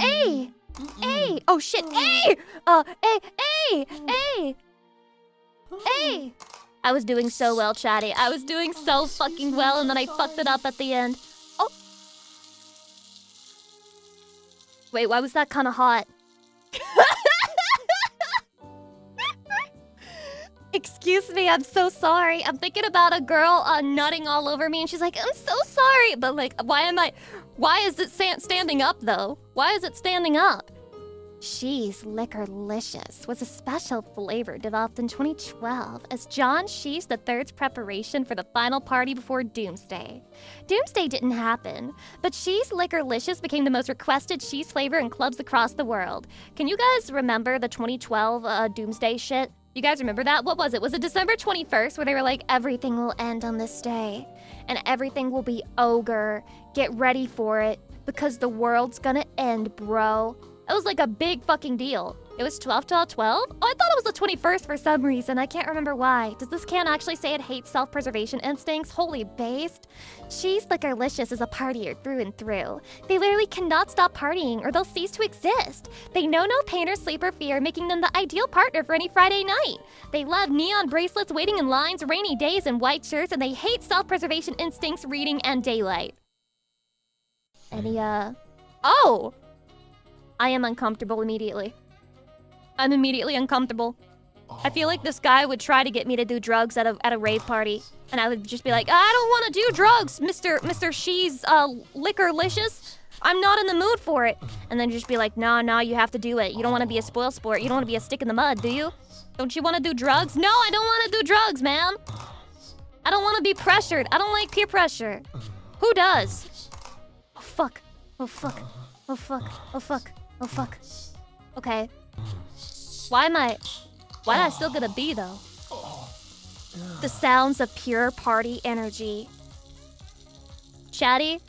A, A. Oh shit, A! A. I was doing so well, chatty. I was doing so fucking well, and then I fucked it up at the end. Oh. Wait, why was that kind of hot? Excuse me, I'm so sorry. I'm thinking about a girl nutting all over me, and she's like, I'm so sorry. But like, why is it standing up though? Why is it standing up? She's Liquorlicious was a special flavor developed in 2012 as John She's III's preparation for the final party before Doomsday. Doomsday didn't happen, but She's Liquorlicious became the most requested cheese flavor in clubs across the world. Can you guys remember the 2012 Doomsday shit? You guys remember that? What was it? Was it December 21st where they were like, everything will end on this day and everything will be ogre. Get ready for it because the world's gonna end, bro. It was like a big fucking deal. It was 12 12 12? Oh, I thought it was the 21st for some reason. I can't remember why. Does this can actually say it hates self-preservation instincts? Holy based. She's Liquorlicious is a partier through and through. They literally cannot stop partying or they'll cease to exist. They know no pain or sleep or fear, making them the ideal partner for any Friday night. They love neon bracelets, waiting in lines, rainy days, and white shirts, and they hate self-preservation instincts, reading, and daylight. Any, Oh! I am uncomfortable immediately. I'm immediately uncomfortable. I feel like this guy would try to get me to do drugs at a rave party, and I would just be like, I don't want to do drugs, Mr. She's Liquorlicious. I'm not in the mood for it. And then just be like, no, you have to do it. You don't want to be a spoil sport. You don't want to be a stick in the mud, do you? Don't you want to do drugs? No, I don't want to do drugs, man. I don't want to be pressured. I don't like peer pressure. Who does? Oh, fuck. Oh, fuck. Oh, fuck. Oh, fuck. Oh, fuck. Okay. Why am I still gonna be, though? The sounds of pure party energy. Chatty,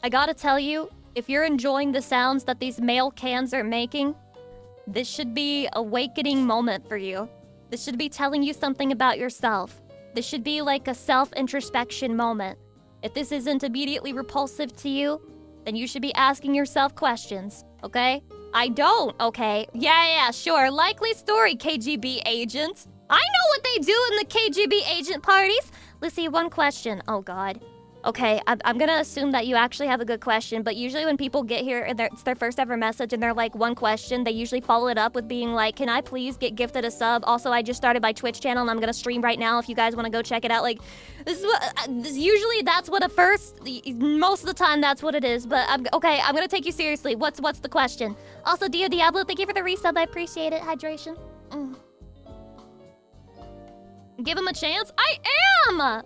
I gotta tell you, if you're enjoying the sounds that these male cans are making, this should be a awakening moment for you. This should be telling you something about yourself. This should be like a self-introspection moment. If this isn't immediately repulsive to you, then you should be asking yourself questions, okay? I don't, okay? Yeah, sure. Likely story, KGB agent. I know what they do in the KGB agent parties. Let's see, one question. Oh, God. Okay, I'm gonna assume that you actually have a good question, but usually when people get here and it's their first ever message and they're like, one question, they usually follow it up with being like, can I please get gifted a sub? Also, I just started my Twitch channel and I'm gonna stream right now if you guys wanna go check it out. Like, usually that's what most of the time that's what it is, but I'm gonna take you seriously. What's the question? Also, Dio Diablo, thank you for the resub, I appreciate it. Hydration. Give him a chance? I am!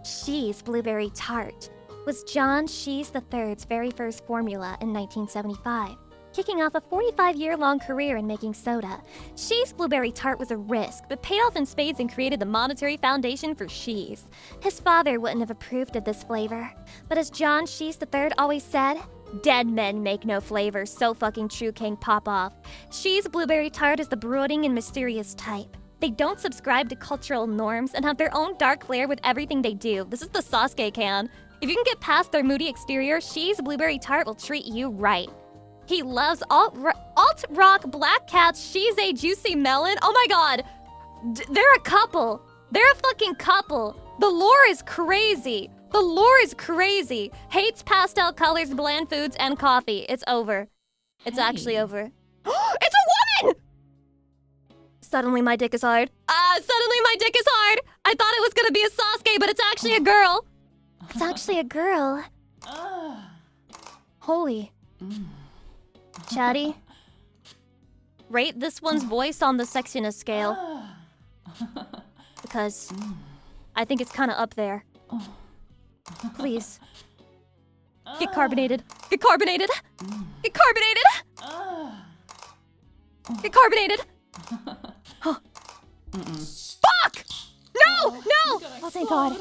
She's Blueberry Tart was John She's III's very first formula in 1975, kicking off a 45-year-long career in making soda. She's Blueberry Tart was a risk, but paid off in spades and created the monetary foundation for She's. His father wouldn't have approved of this flavor, but as John She's III always said, dead men make no flavors, so fucking true, King Pop Off. She's Blueberry Tart is the brooding and mysterious type. They don't subscribe to cultural norms and have their own dark flair with everything they do. This is the Sasuke can. If you can get past their moody exterior, She's Blueberry Tart will treat you right. He loves alt-rock black cats. She's a juicy melon. Oh my god. They're a couple. They're a fucking couple. The lore is crazy. The lore is crazy. Hates pastel colors, bland foods, and coffee. It's over. It's actually over. It's a woman! Suddenly my dick is hard. Suddenly my dick is hard. I thought it was gonna be a Sasuke, but it's actually a girl. It's actually a girl. Holy. Chatty. Rate this one's voice on the sexiness scale. Because I think it's kind of up there. Please. Get carbonated. Get carbonated. Get carbonated. Get carbonated. Oh. Fuck! No! No! Oh, thank God.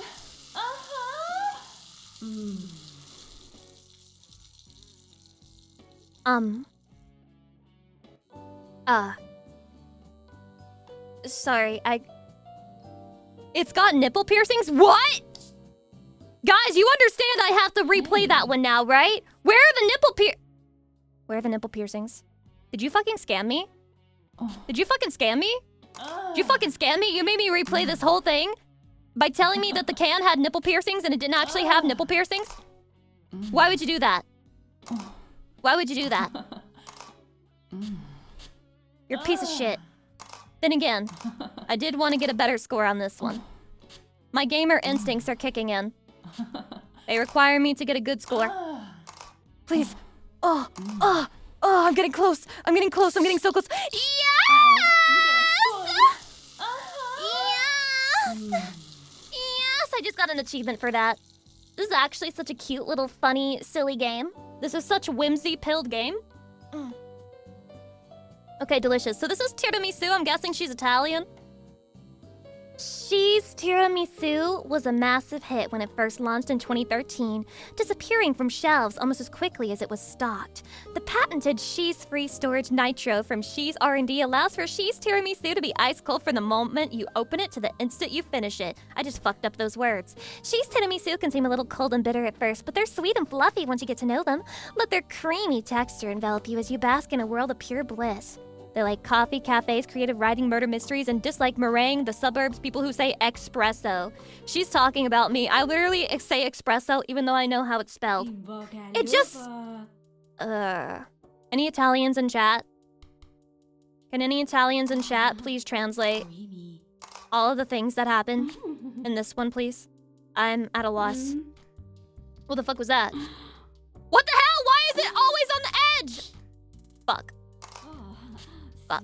Sorry, It's got nipple piercings? What? Guys, you understand I have to replay that one now, right? Where are the nipple piercings? Did you fucking scam me? Did you fucking scam me? Did you fucking scam me? You made me replay this whole thing by telling me that the can had nipple piercings and it didn't actually have nipple piercings? Why would you do that? Why would you do that? You're a piece of shit. Then again, I did want to get a better score on this one. My gamer instincts are kicking in. They require me to get a good score. Please. Oh, I'm getting close. I'm getting close. I'm getting so close. Yes! Yes! I just got an achievement for that. This is actually such a cute little funny, silly game. This is such a whimsy-pilled game. Okay, delicious. So this is tiramisu. I'm guessing she's Italian. She's Tiramisu was a massive hit when it first launched in 2013, disappearing from shelves almost as quickly as it was stocked. The patented She's Free Storage Nitro from She's R&D allows for She's Tiramisu to be ice cold from the moment you open it to the instant you finish it. I just fucked up those words. She's Tiramisu can seem a little cold and bitter at first, but they're sweet and fluffy once you get to know them. Let their creamy texture envelop you as you bask in a world of pure bliss. They like coffee, cafes, creative writing, murder mysteries, and dislike meringue, the suburbs, people who say espresso. She's talking about me. I literally say espresso even though I know how it's spelled. It just... Any Italians in chat? Can any Italians in chat please translate all of the things that happen in this one, please? I'm at a loss. What the fuck was that? What the hell? Why is it always on the edge? Fuck. Fuck.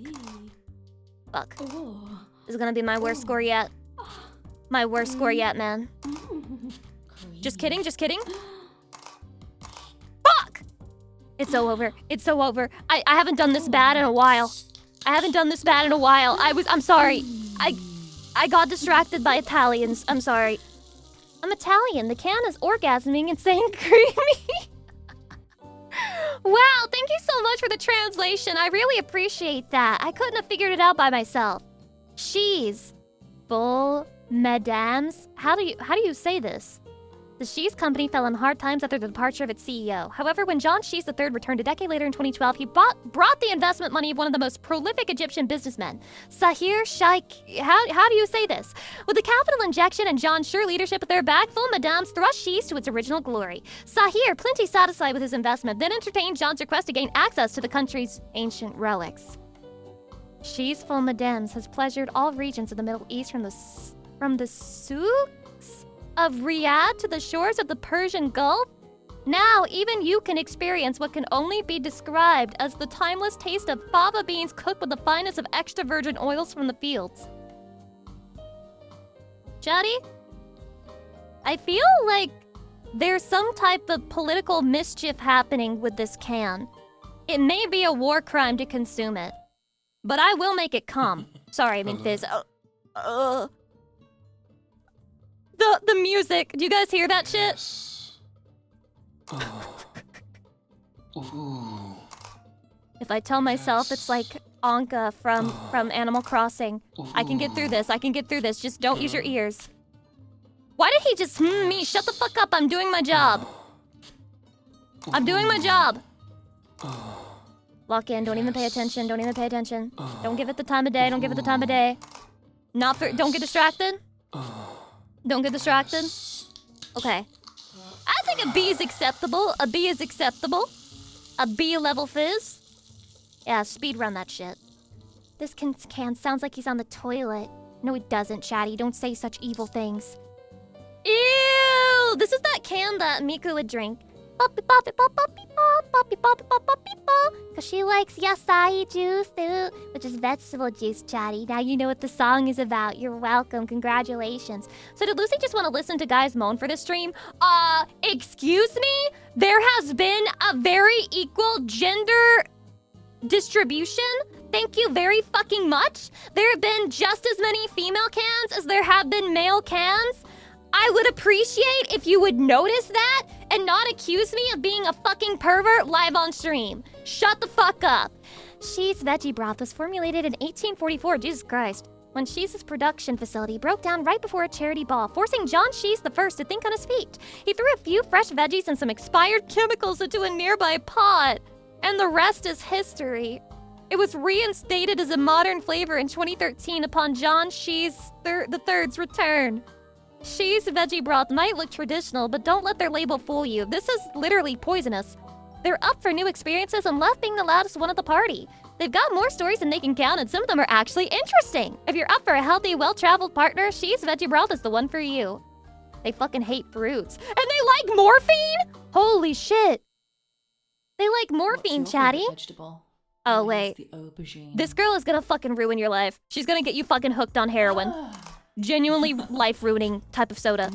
Fuck. This is gonna be my worst score yet. My worst score yet, man. Just kidding, just kidding. Fuck! It's so over. It's so over. I haven't done this bad in a while. I haven't done this bad in a while. I'm sorry. I got distracted by Italians. I'm sorry. I'm Italian. The can is orgasming and saying creamy. Wow, thank you so much for the translation. I really appreciate that. I couldn't have figured it out by myself. She's full mesdames. How do you say this? The She's company fell in hard times after the departure of its CEO. However, when John She's III returned a decade later in 2012, he brought the investment money of one of the most prolific Egyptian businessmen, Sahir Sheikh. How do you say this? With the capital injection and John's sure leadership at their back, full mesdames thrust She's to its original glory. Sahir, plenty satisfied with his investment, then entertained John's request to gain access to the country's ancient relics. She's full mesdames has pleasured all regions of the Middle East from the souks of Riyadh to the shores of the Persian Gulf. Now, even you can experience what can only be described as the timeless taste of fava beans cooked with the finest of extra virgin oils from the fields. Chatty? I feel like there's some type of political mischief happening with this can. It may be a war crime to consume it, but I will make it come. Sorry, I mean fizz. The music. Do you guys hear that shit? Yes. Oh. Ooh. If I tell myself it's like Anka from Animal Crossing. I can get through this. I can get through this. Just don't use your ears. Why did he just me? Shut the fuck up. I'm doing my job. I'm doing my job. Lock in. Don't even pay attention. Don't even pay attention. Don't give it the time of day. Don't give it the time of day. Don't get distracted. Don't get distracted. Okay. I think a B is acceptable. A B is acceptable. A B level fizz. Yeah, speed run that shit. This can sounds like he's on the toilet. No, he doesn't, Chatty. Don't say such evil things. Ew! This is that can that Miku would drink. Poppy poppy pop poppy pop poppy poppy pop poppy pop. Cause she likes yasai juice too, which is vegetable juice, Chatty. Now you know what the song is about. You're welcome. Congratulations. So did Lucy just want to listen to guys moan for this stream? Excuse me? There has been a very equal gender distribution. Thank you very fucking much. There have been just as many female cans as there have been male cans. I would appreciate if you would notice that and not accuse me of being a fucking pervert live on stream. Shut the fuck up. She's veggie broth was formulated in 1844, Jesus Christ, when Shee's production facility broke down right before a charity ball, forcing John Shees I to think on his feet. He threw a few fresh veggies and some expired chemicals into a nearby pot, and the rest is history. It was reinstated as a modern flavor in 2013 upon John Shees III's return. Shee's veggie broth might look traditional, but don't let their label fool you. This is literally poisonous. They're up for new experiences and love being the loudest one at the party. They've got more stories than they can count, and some of them are actually interesting. If you're up for a healthy, well-traveled partner, Shee's veggie broth is the one for you. They fucking hate fruits. And they like morphine? Holy shit. They like morphine, Chatty. Oh, wait. This girl is gonna fucking ruin your life. She's gonna get you fucking hooked on heroin. Genuinely life-ruining type of soda.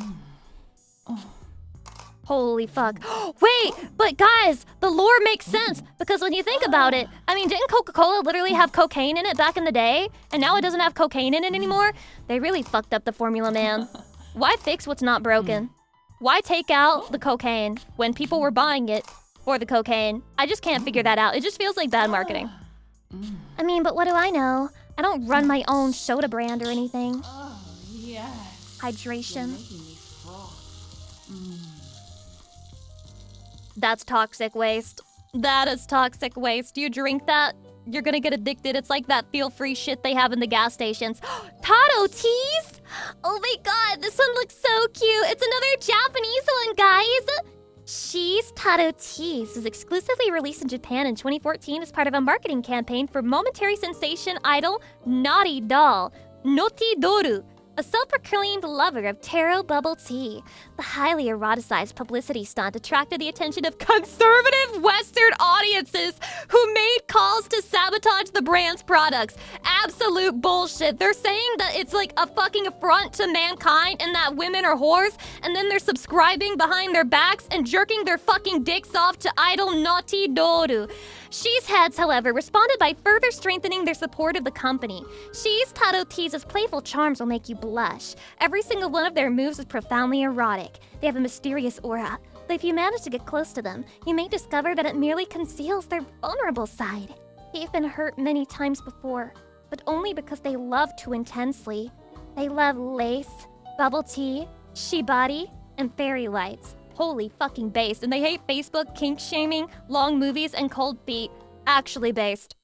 Holy fuck. Wait, but guys, the lore makes sense. Because when you think about it, I mean, didn't Coca-Cola literally have cocaine in it back in the day? And now it doesn't have cocaine in it anymore? They really fucked up the formula, man. Why fix what's not broken? Why take out the cocaine when people were buying it for the cocaine? I just can't figure that out. It just feels like bad marketing. I mean, but what do I know? I don't run my own soda brand or anything. Hydration. That's toxic waste. That is toxic waste. You drink that, you're gonna get addicted. It's like that feel-free shit they have in the gas stations. Tato teas? Oh my god, this one looks so cute. It's another Japanese one, guys. Shee's Tato Teas was exclusively released in Japan in 2014 as part of a marketing campaign for momentary sensation idol Naughty Doll, Noti Doru, a self-proclaimed lover of taro bubble tea. The highly eroticized publicity stunt attracted the attention of conservative Western audiences who made calls to sabotage the brand's products. Absolute bullshit. They're saying that it's like a fucking affront to mankind and that women are whores, and then they're subscribing behind their backs and jerking their fucking dicks off to idol Naughty Doru. Shee's heads, however, responded by further strengthening their support of the company. Shee's Tato Teas' playful charms will make you blush. Every single one of their moves is profoundly erotic. They have a mysterious aura, but if you manage to get close to them, you may discover that it merely conceals their vulnerable side. They've been hurt many times before, but only because they love too intensely. They love lace, bubble tea, shibari, and fairy lights. Holy fucking based. And they hate Facebook, kink shaming, long movies, and cold feet. Actually based.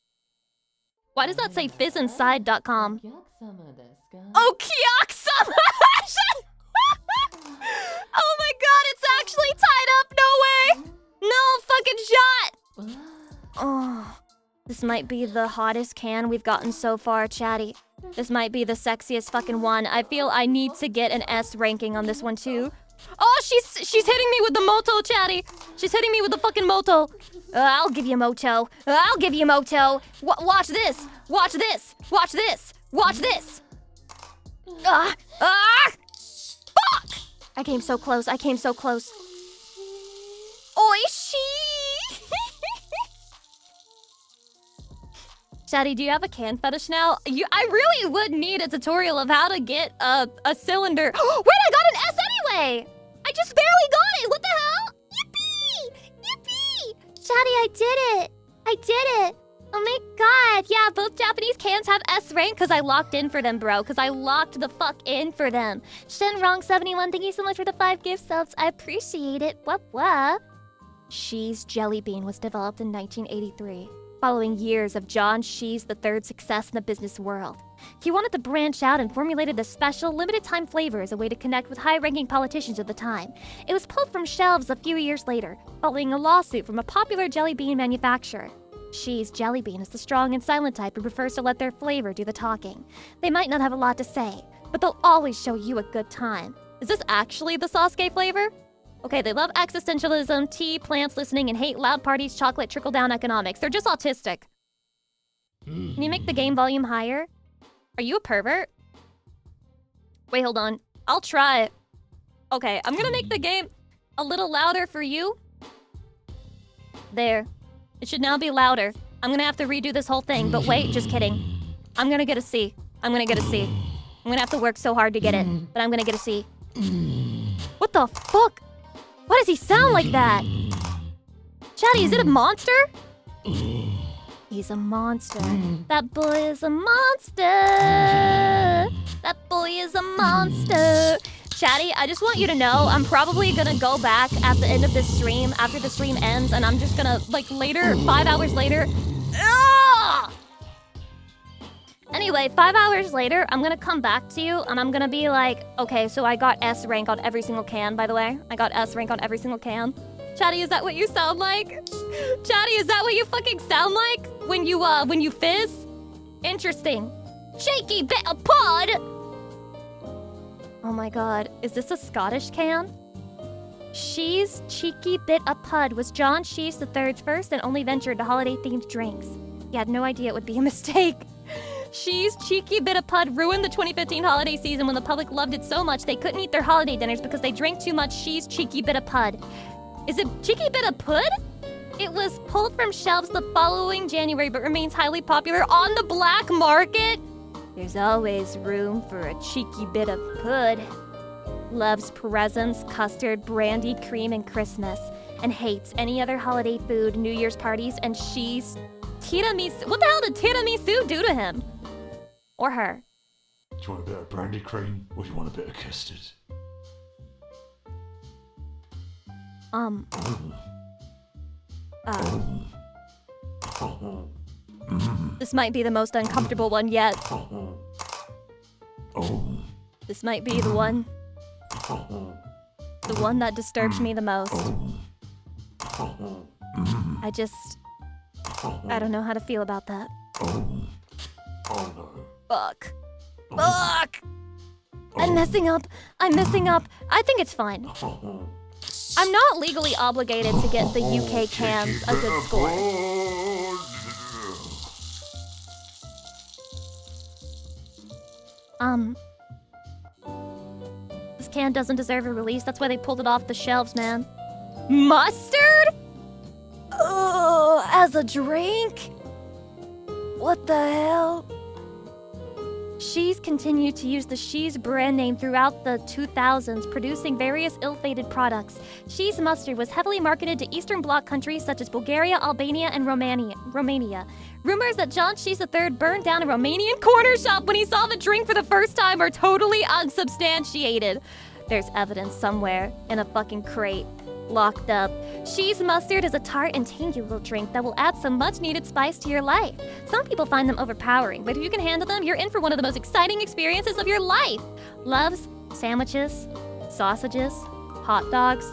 Why does that say fizzinside.com? Oh, Kyoksama! Oh my god, it's actually tied up! No way! No fucking shot! Oh, this might be the hottest can we've gotten so far, Chatty. This might be the sexiest fucking one. I feel I need to get an S ranking on this one too. Oh, she's hitting me with the moto, Chatty. She's hitting me with the fucking moto. I'll give you moto. I'll give you moto. Watch this. Watch this. Watch this. Watch this. Fuck! I came so close. I came so close. Oishi! Chatty, do you have a can fetish now? I really would need a tutorial of how to get a cylinder. Wait, I got an S anyway! I just barely got it! What the hell? Yippee! Yippee! Chatty, I did it! I did it! Oh my god, yeah, both Japanese cans have S rank because I locked in for them, bro. Because I locked the fuck in for them. Shenrong71, thank you so much for the 5 gift subs. I appreciate it. What? Shee's Jelly Bean was developed in 1983, following years of John Shee's III's success in the business world. He wanted to branch out and formulated a special, limited-time flavor as a way to connect with high-ranking politicians of the time. It was pulled from shelves a few years later, following a lawsuit from a popular jelly bean manufacturer. Shee's Jelly Bean is the strong and silent type who prefers to let their flavor do the talking. They might not have a lot to say, but they'll always show you a good time. Is this actually the Sasuke flavor? Okay, they love existentialism, tea, plants, listening, and hate loud parties, chocolate, trickle-down economics. They're just autistic. Can you make the game volume higher? Are you a pervert? Wait, hold on. I'll try. Okay, I'm gonna make the game a little louder for you. There. It should now be louder. I'm gonna have to redo this whole thing, but wait, just kidding. I'm gonna get a C. I'm gonna have to work so hard to get it, but I'm gonna get a C. What the fuck? Why does he sound like that? Chatty, is it a monster? He's a monster. That boy is a monster. That boy is a monster. Chatty, I just want you to know, I'm probably gonna go back at the end of this stream, after the stream ends, and I'm just gonna, like, later, 5 hours later... Anyway, 5 hours later, I'm gonna come back to you, and I'm gonna be like, okay, so I got S rank on every single can, by the way. I got S rank on every single can. Chatty, is that what you sound like? Chatty, is that what you fucking sound like when you fizz? Interesting. Cheeky bit of pod! Oh my god, is this a Scottish can? Shee's Cheeky Bit of Pud was John Shee's III's first and only venture into holiday-themed drinks. He had no idea it would be a mistake. Shee's Cheeky Bit of Pud ruined the 2015 holiday season when the public loved it so much they couldn't eat their holiday dinners because they drank too much Shee's Cheeky Bit of Pud. Is it Cheeky Bit of Pud? It was pulled from shelves the following January but remains highly popular on the black market. There's always room for a cheeky bit of pud. Loves presents, custard, brandy, cream, and Christmas. And hates any other holiday food, New Year's parties, and she's tiramisu. What the hell did tiramisu do to him? Or her? Do you want a bit of brandy cream or do you want a bit of custard? This might be the most uncomfortable one yet. This might be the one. The one that disturbs me the most. I don't know how to feel about that. Fuck. I'm messing up. I think it's fine. I'm not legally obligated to get the UK cans a good score. This can doesn't deserve a release. That's why they pulled it off the shelves, man. Mustard? Oh, as a drink? What the hell? Shee's continued to use the Shee's brand name throughout the 2000s, producing various ill-fated products. Shee's mustard was heavily marketed to Eastern Bloc countries such as Bulgaria, Albania, and Romania. Rumors that John Shee's III burned down a Romanian corner shop when he saw the drink for the first time are totally unsubstantiated. There's evidence somewhere in a fucking crate. Locked up. Shee's mustard is a tart and tangy little drink that will add some much-needed spice to your life. Some people find them overpowering, but if you can handle them, you're in for one of the most exciting experiences of your life. Loves sandwiches, sausages, hot dogs,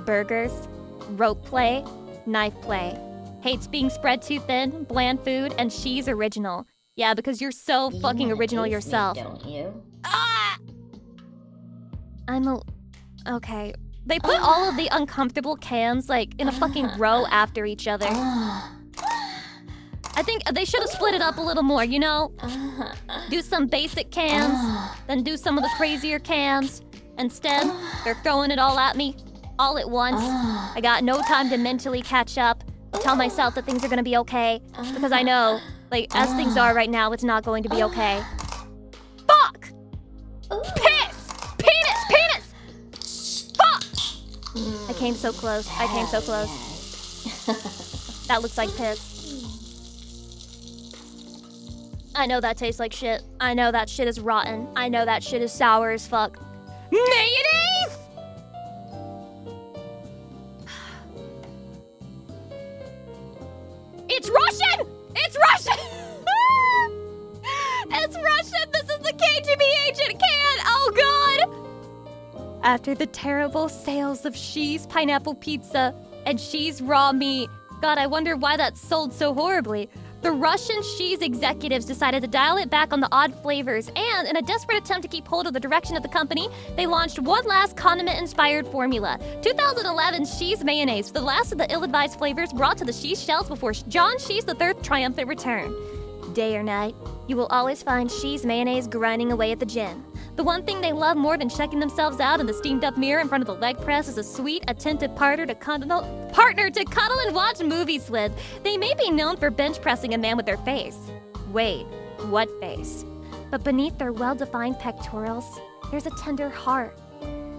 burgers, rope play, knife play. Hates being spread too thin, bland food, and Shee's original. Yeah, because you're so fucking original yourself. Don't you? Ah! Okay. They put all of the uncomfortable cans, like, in a fucking row after each other. I think they should have split it up a little more, you know? Do some basic cans, then do some of the crazier cans. Instead, they're throwing it all at me, all at once. I got no time to mentally catch up, tell myself that things are gonna be okay, because I know, like, as things are right now, it's not going to be okay. Fuck! Piss! Penis! Fuck! I came so close. That looks like piss. I know that tastes like shit. I know that shit is rotten. I know that shit is sour as fuck. Mayonnaise? It's Russian! It's Russian! It's Russian! This is the KGB agent can! Oh god! After the terrible sales of She's pineapple pizza and She's raw meat, God, I wonder why that sold so horribly. The Russian She's executives decided to dial it back on the odd flavors, and in a desperate attempt to keep hold of the direction of the company, they launched one last condiment-inspired formula. 2011 She's mayonnaise, the last of the ill-advised flavors brought to the She's shelves before John She's III's triumphant return. Day or night, you will always find She's mayonnaise grinding away at the gym. The one thing they love more than checking themselves out in the steamed-up mirror in front of the leg press is a sweet, attentive partner to cuddle and watch movies with. They may be known for bench pressing a man with their face. Wait, what face? But beneath their well-defined pectorals, there's a tender heart.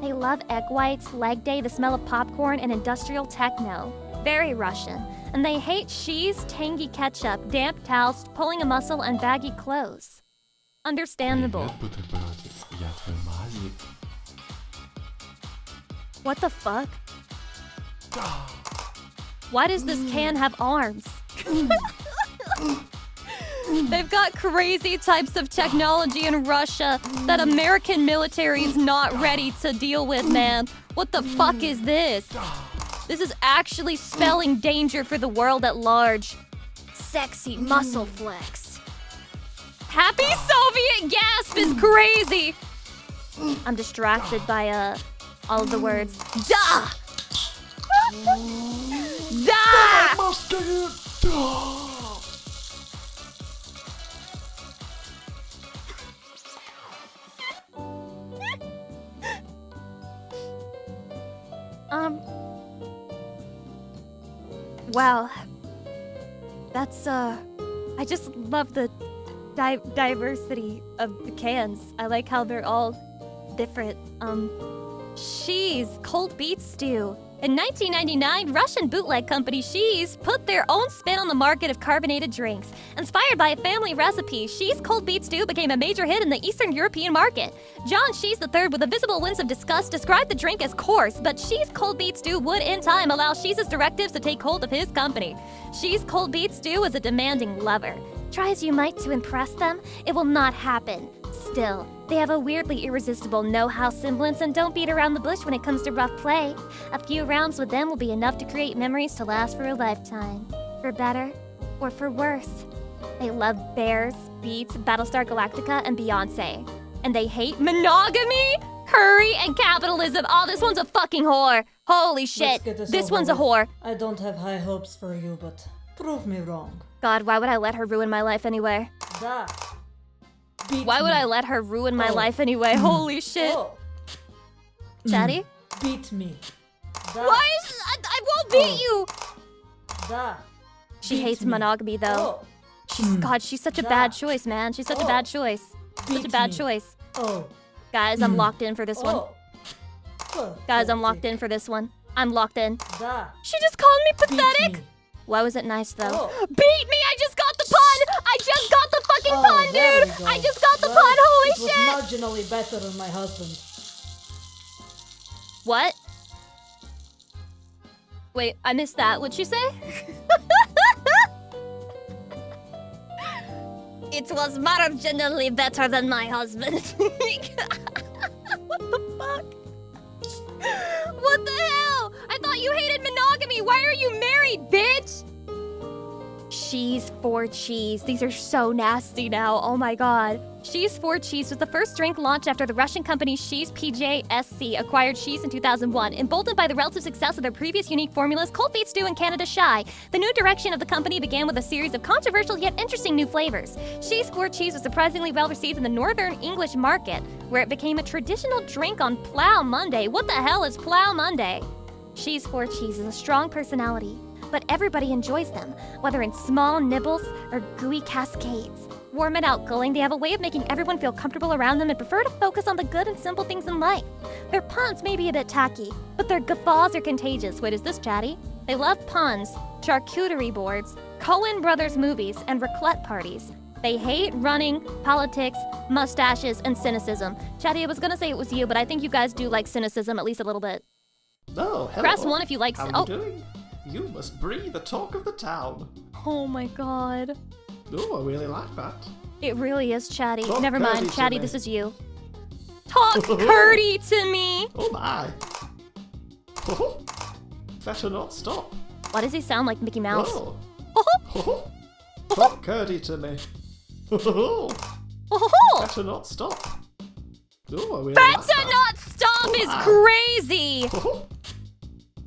They love egg whites, leg day, the smell of popcorn, and industrial techno. Very Russian. And they hate She's, tangy ketchup, damp towels, pulling a muscle, and baggy clothes. Understandable. What the fuck? Why does this can have arms? They've got crazy types of technology in Russia that American military is not ready to deal with, man. What the fuck is this? This is actually spelling danger for the world at large. Sexy muscle flex. Happy Soviet gasp is crazy. I'm distracted by all of the words. Da! Da! Wow. That's, I just love the diversity of the cans. I like how they're all different. She's cold beet stew. In 1999, Russian bootleg company She's put their own spin on the market of carbonated drinks. Inspired by a family recipe, She's cold beet stew became a major hit in the Eastern European market. John She's III, with a visible wince of disgust, described the drink as coarse, but She's cold beet stew would, in time, allow She's directives to take hold of his company. She's cold beet stew is a demanding lover. Try as you might to impress them, it will not happen. Still, they have a weirdly irresistible know-how semblance and don't beat around the bush when it comes to rough play. A few rounds with them will be enough to create memories to last for a lifetime. For better or for worse. They love bears, beats, Battlestar Galactica, and Beyonce. And they hate monogamy, curry, and capitalism. Oh, this one's a fucking whore. Holy shit. This one's a whore. I don't have high hopes for you, but prove me wrong. God, why would I let her ruin my life anyway? Da. Why would I let her ruin my life anyway? Holy shit. Chatty? Beat me. Da. Why is... I won't beat you! Da. She hates monogamy, though. God, she's such a bad choice, man. She's such a bad choice. Such a bad choice. Guys, I'm locked in for this one. Guys, I'm locked in for this one. I'm locked in. Da. She just called me pathetic? Beat me. Why was it nice, though? Beat me! I just got the pun! I just got the fucking pun, dude! I just got the pun! Holy it shit! was marginally better than my husband. What? Wait, I missed that. What'd you say? It was marginally better than my husband. What the fuck? What the hell? I thought you hated monogamy. Why are you married, bitch? She's for cheese. These are so nasty now. Oh my god. She's for Cheese was the first drink launched after the Russian company She's PJSC acquired She's in 2001. Emboldened by the relative success of their previous unique formulas, cold beet stew and Canada Shy, the new direction of the company began with a series of controversial yet interesting new flavors. She's for Cheese was surprisingly well received in the northern English market, where it became a traditional drink on Plough Monday. What the hell is Plough Monday? She's for Cheese is a strong personality, but everybody enjoys them, whether in small nibbles or gooey cascades. Warm and outgoing, they have a way of making everyone feel comfortable around them and prefer to focus on the good and simple things in life. Their puns may be a bit tacky, but their guffaws are contagious. Wait, is this chatty? They love puns, charcuterie boards, Coen Brothers movies, and raclette parties. They hate running, politics, mustaches, and cynicism. Chatty, I was gonna say it was you, but I think you guys do like cynicism at least a little bit. Oh, hello. Press 1 if you like. How are you doing? You must breathe the talk of the town. Oh my god. Oh, I really like that. It really is Chatty. Talk Never curdy mind, to Chatty, me. this is you. Talk curdy to me! Oh my. Better not stop. Why does he sound like Mickey Mouse? Oh. Talk curdy to me. Better not stop. Oh, I really like Better that. not stop is my. crazy!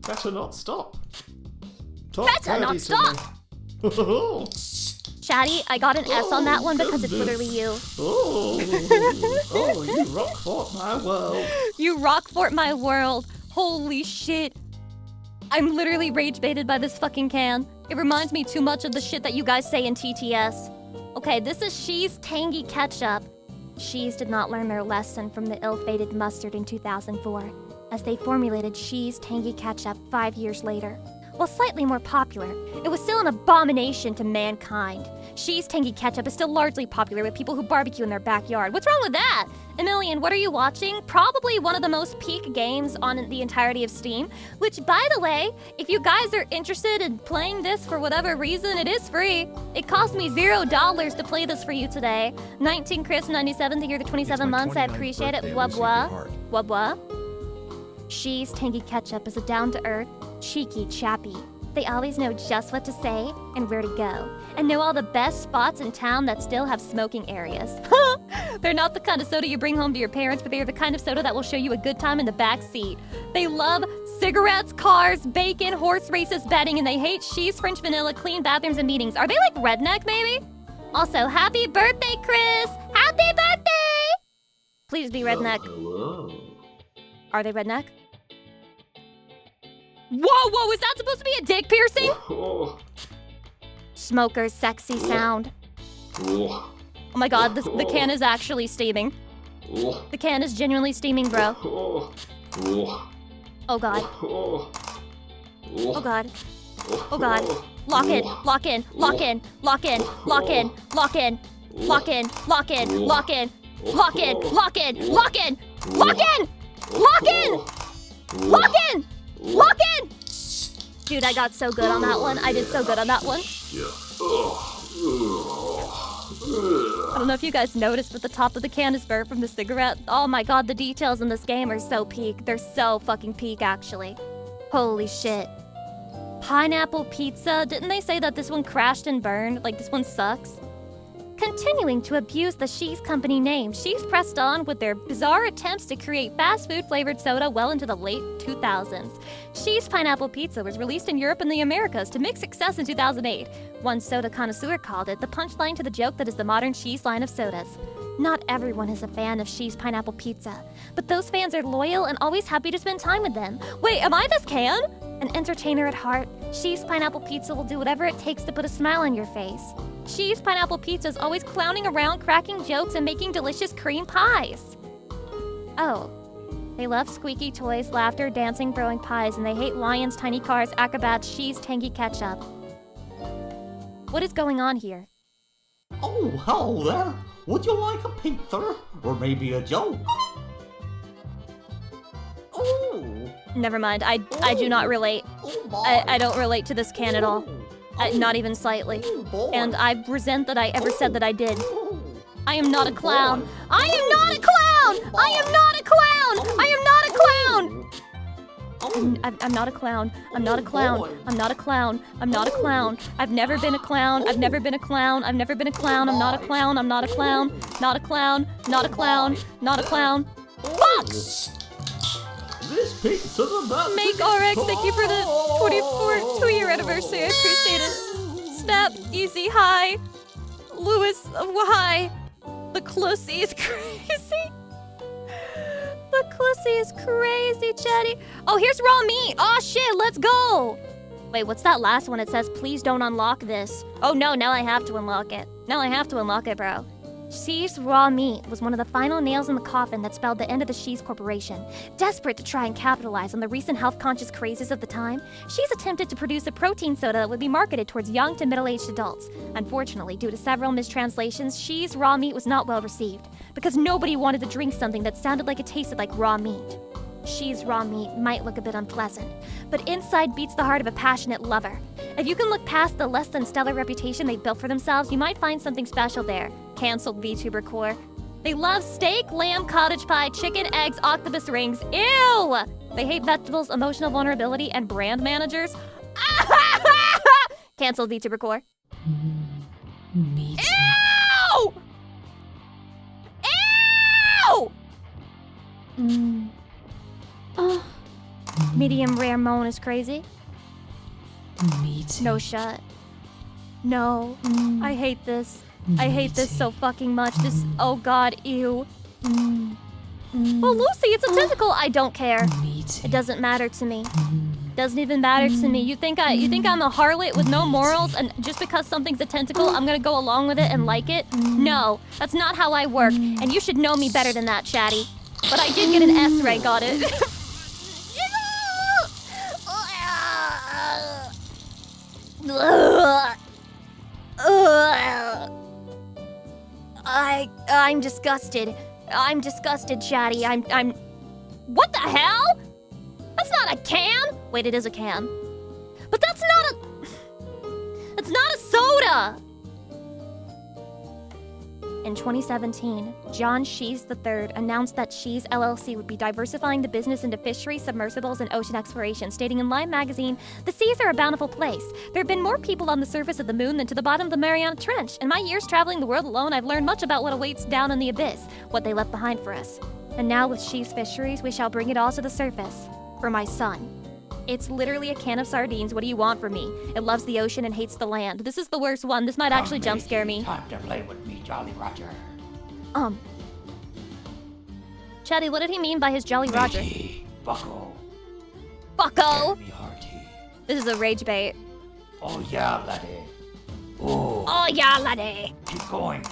Better not stop. Talk Better not curdy to stop. me. Chatty, I got an S on that one because it's goodness. literally you. Oh, you Rockfort my world. You Rockfort my world. Holy shit. I'm literally rage baited by this fucking can. It reminds me too much of the shit that you guys say in TTS. Okay, this is She's Tangy Ketchup. She's did not learn their lesson from the ill-fated mustard in 2004, as they formulated She's Tangy Ketchup 5 years later. While slightly more popular, it was still an abomination to mankind. She's Tangy Ketchup is still largely popular with people who barbecue in their backyard. What's wrong with that? Emilian, what are you watching? Probably one of the most peak games on the entirety of Steam, which, by the way, if you guys are interested in playing this for whatever reason, it is free. It cost me $0 to play this for you today. 19 Chris 97 to hear the 27 months. I appreciate it. Blah blah. Blah blah. She's Tangy Ketchup is a down-to-earth, cheeky chappy. They always know just what to say and where to go, and know all the best spots in town that still have smoking areas. They're not the kind of soda you bring home to your parents, but they are the kind of soda that will show you a good time in the back seat. They love cigarettes, cars, bacon, horse races, betting, and they hate cheese, French vanilla, clean bathrooms, and meetings. Are they like redneck, maybe? Also, happy birthday, Chris! Happy birthday! Please be redneck. Hello. Are they redneck? Whoa, is that supposed to be a dick piercing? Oh. Smoker's sexy sound. Oh. Oh my god, the can is actually steaming. Oh. The can is genuinely steaming, bro. Oh. Oh. Oh god. Oh. Oh god. Oh god. Lock in, lock in, lock in, lock in, lock in, lock in, lock in, lock in, lock in, lock in, lock in, lock in, lock in, lock in, lock in, lock in. Dude, I got so good on that one. I did so good on that one. I don't know if you guys noticed, but the top of the can is burnt from the cigarette. Oh my god, the details in this game are so peak. They're so fucking peak, actually. Holy shit. Pineapple pizza? Didn't they say that this one crashed and burned? Like, this one sucks? Continuing to abuse the She's company name, She's pressed on with their bizarre attempts to create fast food flavored soda well into the late 2000s. She's Pineapple Pizza was released in Europe and the Americas to mixed success in 2008. One soda connoisseur called it the punchline to the joke that is the modern She's line of sodas. Not everyone is a fan of She's Pineapple Pizza, but those fans are loyal and always happy to spend time with them. Wait, am I this can? An entertainer at heart, She's Pineapple Pizza will do whatever it takes to put a smile on your face. She's Pineapple Pizza is always clowning around, cracking jokes, and making delicious cream pies. Oh. They love squeaky toys, laughter, dancing, throwing pies, and they hate lions, tiny cars, acrobats, She's Tangy Ketchup. What is going on here? Oh, hello there. Would you like a pizza? Or maybe a joke? Oh. Never mind, I do not relate. I don't relate to this can at all. Not even slightly. And I resent that I ever said that I did. I am not a clown. I am not a clown! I am not a clown! I am not a clown! I'm not a clown. I'm not a clown. I'm not a clown. I'm not a clown. I've never been a clown. I've never been a clown. I've never been a clown. I'm not a clown. I'm not a clown. Not a clown. Not a clown. Not a clown. Fuck! This pizza's about Make RX, thank you for the 2-year anniversary. I appreciate it. Snap, easy, hi. Lewis, hi. The Clussy is crazy. The Clussy is crazy, Chatty. Oh, here's raw meat. Oh, shit, let's go. Wait, what's that last one? It says, please don't unlock this. Oh, no, now I have to unlock it. Now I have to unlock it, bro. She's raw meat was one of the final nails in the coffin that spelled the end of the She's Corporation. Desperate to try and capitalize on the recent health-conscious crazes of the time, She's attempted to produce a protein soda that would be marketed towards young to middle-aged adults. Unfortunately, due to several mistranslations, She's raw meat was not well received, because nobody wanted to drink something that sounded like it tasted like raw meat. She's raw meat might look a bit unpleasant, but inside beats the heart of a passionate lover. If you can look past the less than stellar reputation they built for themselves, you might find something special there. Cancelled VTuber core. They love steak, lamb, cottage pie, chicken, eggs, octopus rings. Ew! They hate vegetables, emotional vulnerability, and brand managers. Cancelled VTuber core. Me too. Ew! Ew! Medium rare moan is crazy. Me too. No shot. No. I hate this. I hate this so fucking much. This, oh god, ew. Well, Lucy, it's a tentacle. I don't care. Me too. It doesn't matter to me. Doesn't even matter to me. You think I'm a harlot with no morals, and just because something's a tentacle, I'm gonna go along with it and like it? No, that's not how I work, and you should know me better than that, Chatty. But I did get an S rank on it. I'm disgusted. I'm disgusted, Chatty. I'm. What the hell? That's not a can. Wait, it is a can. But that's not a. It's not a soda. In 2017, John Shees III announced that Shees LLC would be diversifying the business into fisheries, submersibles, and ocean exploration, stating in Lime magazine, "The seas are a bountiful place. There have been more people on the surface of the moon than to the bottom of the Mariana Trench. In my years traveling the world alone, I've learned much about what awaits down in the abyss, what they left behind for us. And now with Shees Fisheries, we shall bring it all to the surface. For my son." It's literally a can of sardines. What do you want from me? It loves the ocean and hates the land. This is the worst one. This might actually jump scare me. Time to play with me, Jolly Roger. Chatty, what did he mean by his Jolly Roger? Matey, Bucko. Bucko! Me hearty. This is a rage bait. Oh yeah, laddie. Oh. Oh yeah, laddie! Keep going.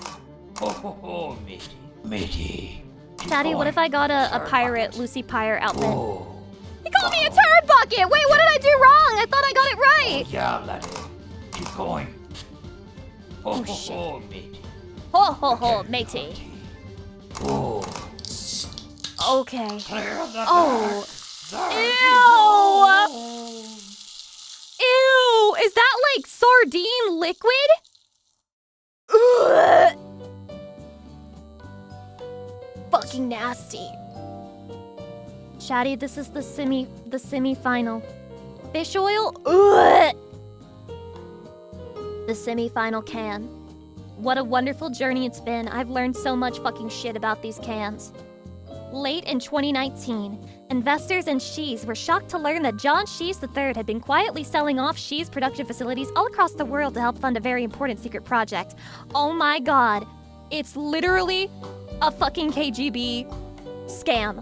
Oh, matey. Matey. Keep Chatty, what going. if I got a Turd pirate, bucket. Lucy Pyre outfit? Oh. He called me a turd bucket! Wait, what did I do wrong? I thought I got it right! Oh yeah, laddie. Keep going. Oh, shit. matey. Ho ho ho, matey. Oh. Okay. Clear the Oh. dark. There Ew! you go. Ew! Is that like sardine liquid? Ugh. Fucking nasty. Chatty, this is the semi-final. Fish oil? Ugh. The semi-final can. What a wonderful journey it's been. I've learned so much fucking shit about these cans. Late in 2019, investors in Shees were shocked to learn that John Shees III had been quietly selling off Shees production facilities all across the world to help fund a very important secret project. Oh my god. It's literally a fucking KGB scam.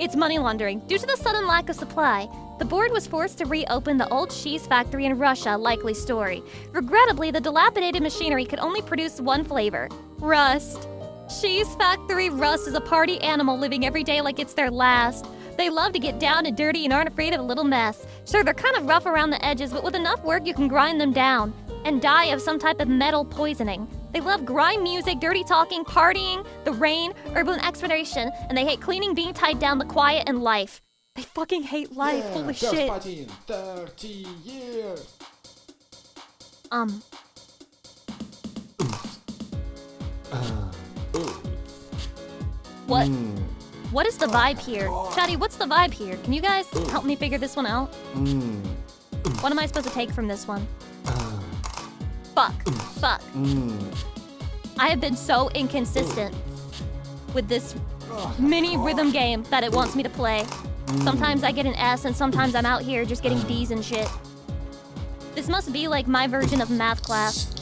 It's money laundering. Due to the sudden lack of supply, the board was forced to reopen the old Shees factory in Russia, likely story. Regrettably, the dilapidated machinery could only produce one flavor: Rust. Shees factory Rust is a party animal living every day like it's their last. They love to get down and dirty and aren't afraid of a little mess. Sure, they're kind of rough around the edges, but with enough work you can grind them down and die of some type of metal poisoning. They love grime music, dirty talking, partying, the rain, urban exploration, and they hate cleaning, being tied down, the quiet, and life. They fucking hate life. Holy shit. Party in 30 years. What? What is the vibe here? Chatty, what's the vibe here? Can you guys help me figure this one out? What am I supposed to take from this one? Fuck. I have been so inconsistent with this mini rhythm game that it wants me to play. Sometimes I get an S and sometimes I'm out here just getting D's and shit. This must be like my version of math class.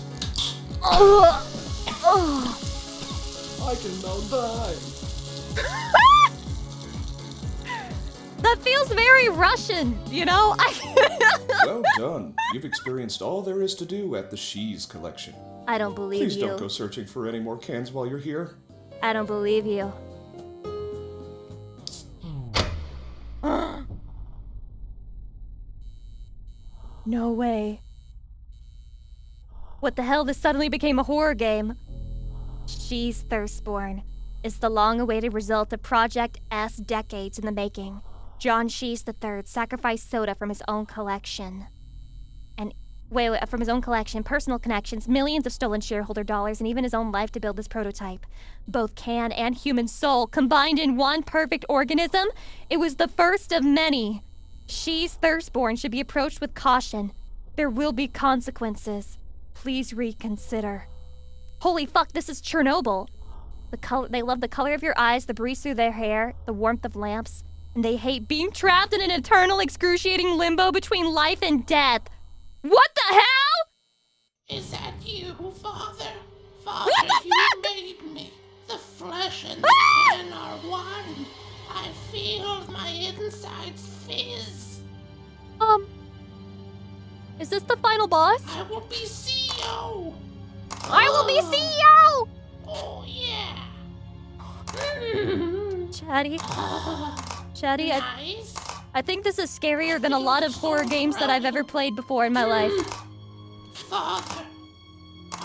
I can now die. That feels very Russian, you know? Well done. You've experienced all there is to do at the Shees collection. I don't believe Please you. don't go searching for any more cans while you're here. I don't believe you. No way. What the hell? This suddenly became a horror game. She's Thirstborn. It's the long-awaited result of Project S decades in the making. John Shees III sacrificed soda from his own collection. From his own collection, personal connections, millions of stolen shareholder dollars, and even his own life to build this prototype. Both can and human soul combined in one perfect organism. It was the first of many. She's Thirstborn should be approached with caution. There will be consequences. Please reconsider. Holy fuck, this is Chernobyl. They love the color of your eyes, the breeze through their hair, the warmth of lamps, and they hate being trapped in an eternal, excruciating limbo between life and death. What the hell? Is that you, Father? Father, What the you fuck? made me. The flesh and the can are one. I feel my insides fizz. Is this the final boss? I will be CEO. I will be CEO! Oh, yeah. Chatty, Nice. I think this is scarier than a lot of horror games that I've ever played before in my life. Father.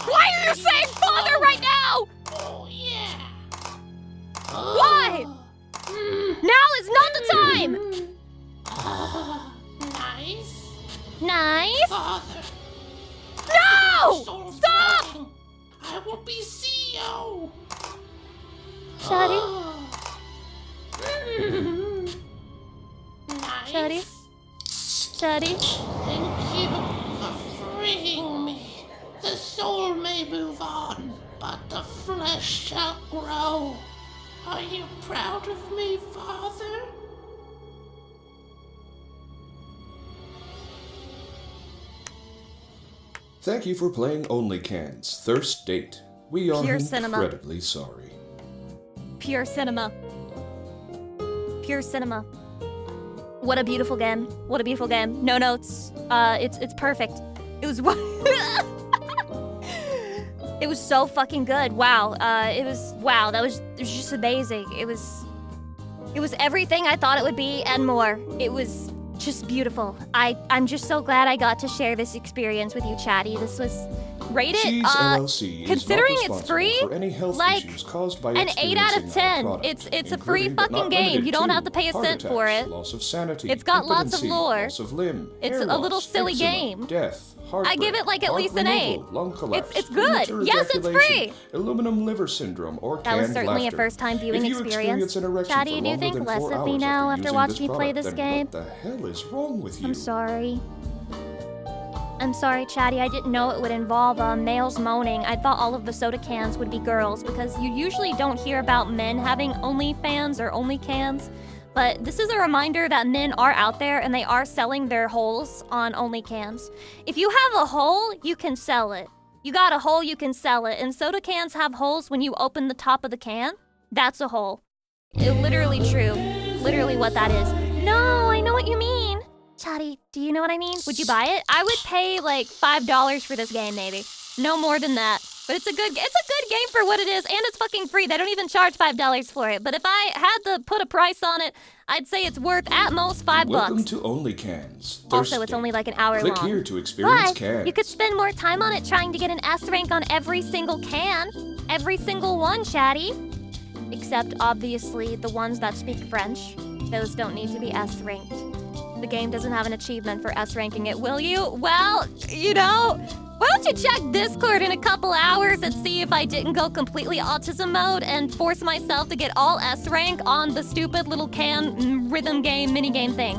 Why are you saying father right now? Oh, yeah. Why? Now is not the time! Nice. Nice. Father. No! So Stop! proud. I will be CEO. Chatty, Nice. Chatty. Chatty. Thank you for freeing me. The soul may move on, but the flesh shall grow. Are you proud of me, Father? Thank you for playing Only Cans. Thirst Date. We are Pure cinema. incredibly sorry. Pure cinema. Pure cinema. What a beautiful game. What a beautiful game. No notes. It's perfect. It was It was so fucking good. Wow. It was just amazing. It was everything I thought it would be and more. It was just beautiful. I'm just so glad I got to share this experience with you, Chatty. This was rate it. Cheese LLC Considering is not it's free, responsible for any health like issues caused by an 8 out of experiencing our 10. product, It's a free including but fucking not game. limited You don't to have to pay a heart cent for attacks, it. Loss of sanity, It's got lots of impotency, lore. Loss of limb, It's hair a little loss, silly eczema, game. Death, I heartbreak, give it like at heart least an removal, 8. Lung collapse, It's good. premature Yes, it's ejaculation, free. Aluminum liver syndrome, or That was canned certainly laughter. a first-time viewing If you experience. an erection Chatty, for do you longer think than less 4 of me hours now after using watching me this play product, this then game? What the hell is wrong with you? I'm sorry. I'm sorry, Chatty. I didn't know it would involve males moaning. I thought all of the soda cans would be girls because you usually don't hear about men having OnlyFans or OnlyCans. But this is a reminder that men are out there and they are selling their holes on OnlyCans. If you have a hole, you can sell it. You got a hole, you can sell it. And soda cans have holes when you open the top of the can. That's a hole. Literally true. Literally what that is. No, I know what you mean. Chatty, do you know what I mean? Would you buy it? I would pay like $5 for this game, maybe. No more than that. But it's a good game for what it is, and it's fucking free. They don't even charge $5 for it. But if I had to put a price on it, I'd say it's worth at most $5. Welcome to Only Cans. Also, it's only like an hour Click long. here to experience But cans. you could spend more time on it trying to get an S rank on every single can. Every single one, Chatty. Except, obviously, the ones that speak French. Those don't need to be S ranked. The game doesn't have an achievement for S ranking it, will you? Well, you know, why don't you check Discord in a couple hours and see if I didn't go completely autism mode and force myself to get all S rank on the stupid little can rhythm game minigame thing.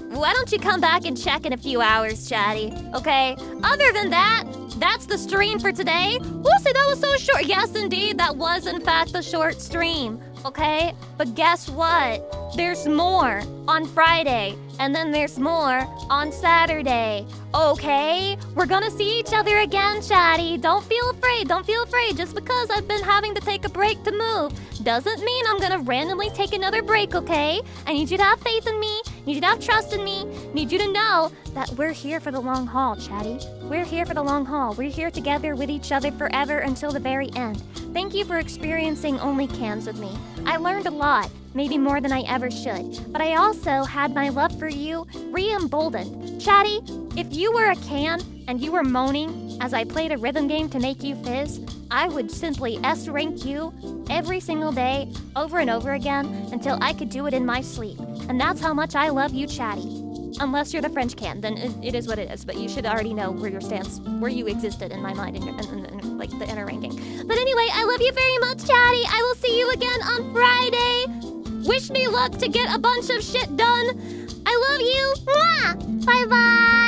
Why don't you come back and check in a few hours, Chatty? Okay? Other than that, that's the stream for today. Lucy, that was so short. Yes, indeed, that was in fact a short stream. Okay? But guess what? There's more on Friday, and then there's more on Saturday. Okay? We're gonna see each other again, Chatty. Don't feel afraid. Don't feel afraid. Just because I've been having to take a break to move doesn't mean I'm gonna randomly take another break, okay? I need you to have faith in me. I need you to have trust in me. need you to know that we're here for the long haul, Chatty. We're here for the long haul. We're here together with each other forever until the very end. Thank you for experiencing only cans with me. I learned a lot, maybe more than I ever should, but I also had my love for you re-emboldened. Chatty, if you were a can and you were moaning as I played a rhythm game to make you fizz, I would simply S-rank you every single day, over and over again, until I could do it in my sleep. And that's how much I love you, Chatty. Unless you're the French can, then it is what it is. But you should already know where your stance, where you existed in my mind, in like the inner ranking. But anyway, I love you very much, Chatty. I will see you again on Friday. Wish me luck to get a bunch of shit done. I love you. Mwah! Bye-bye.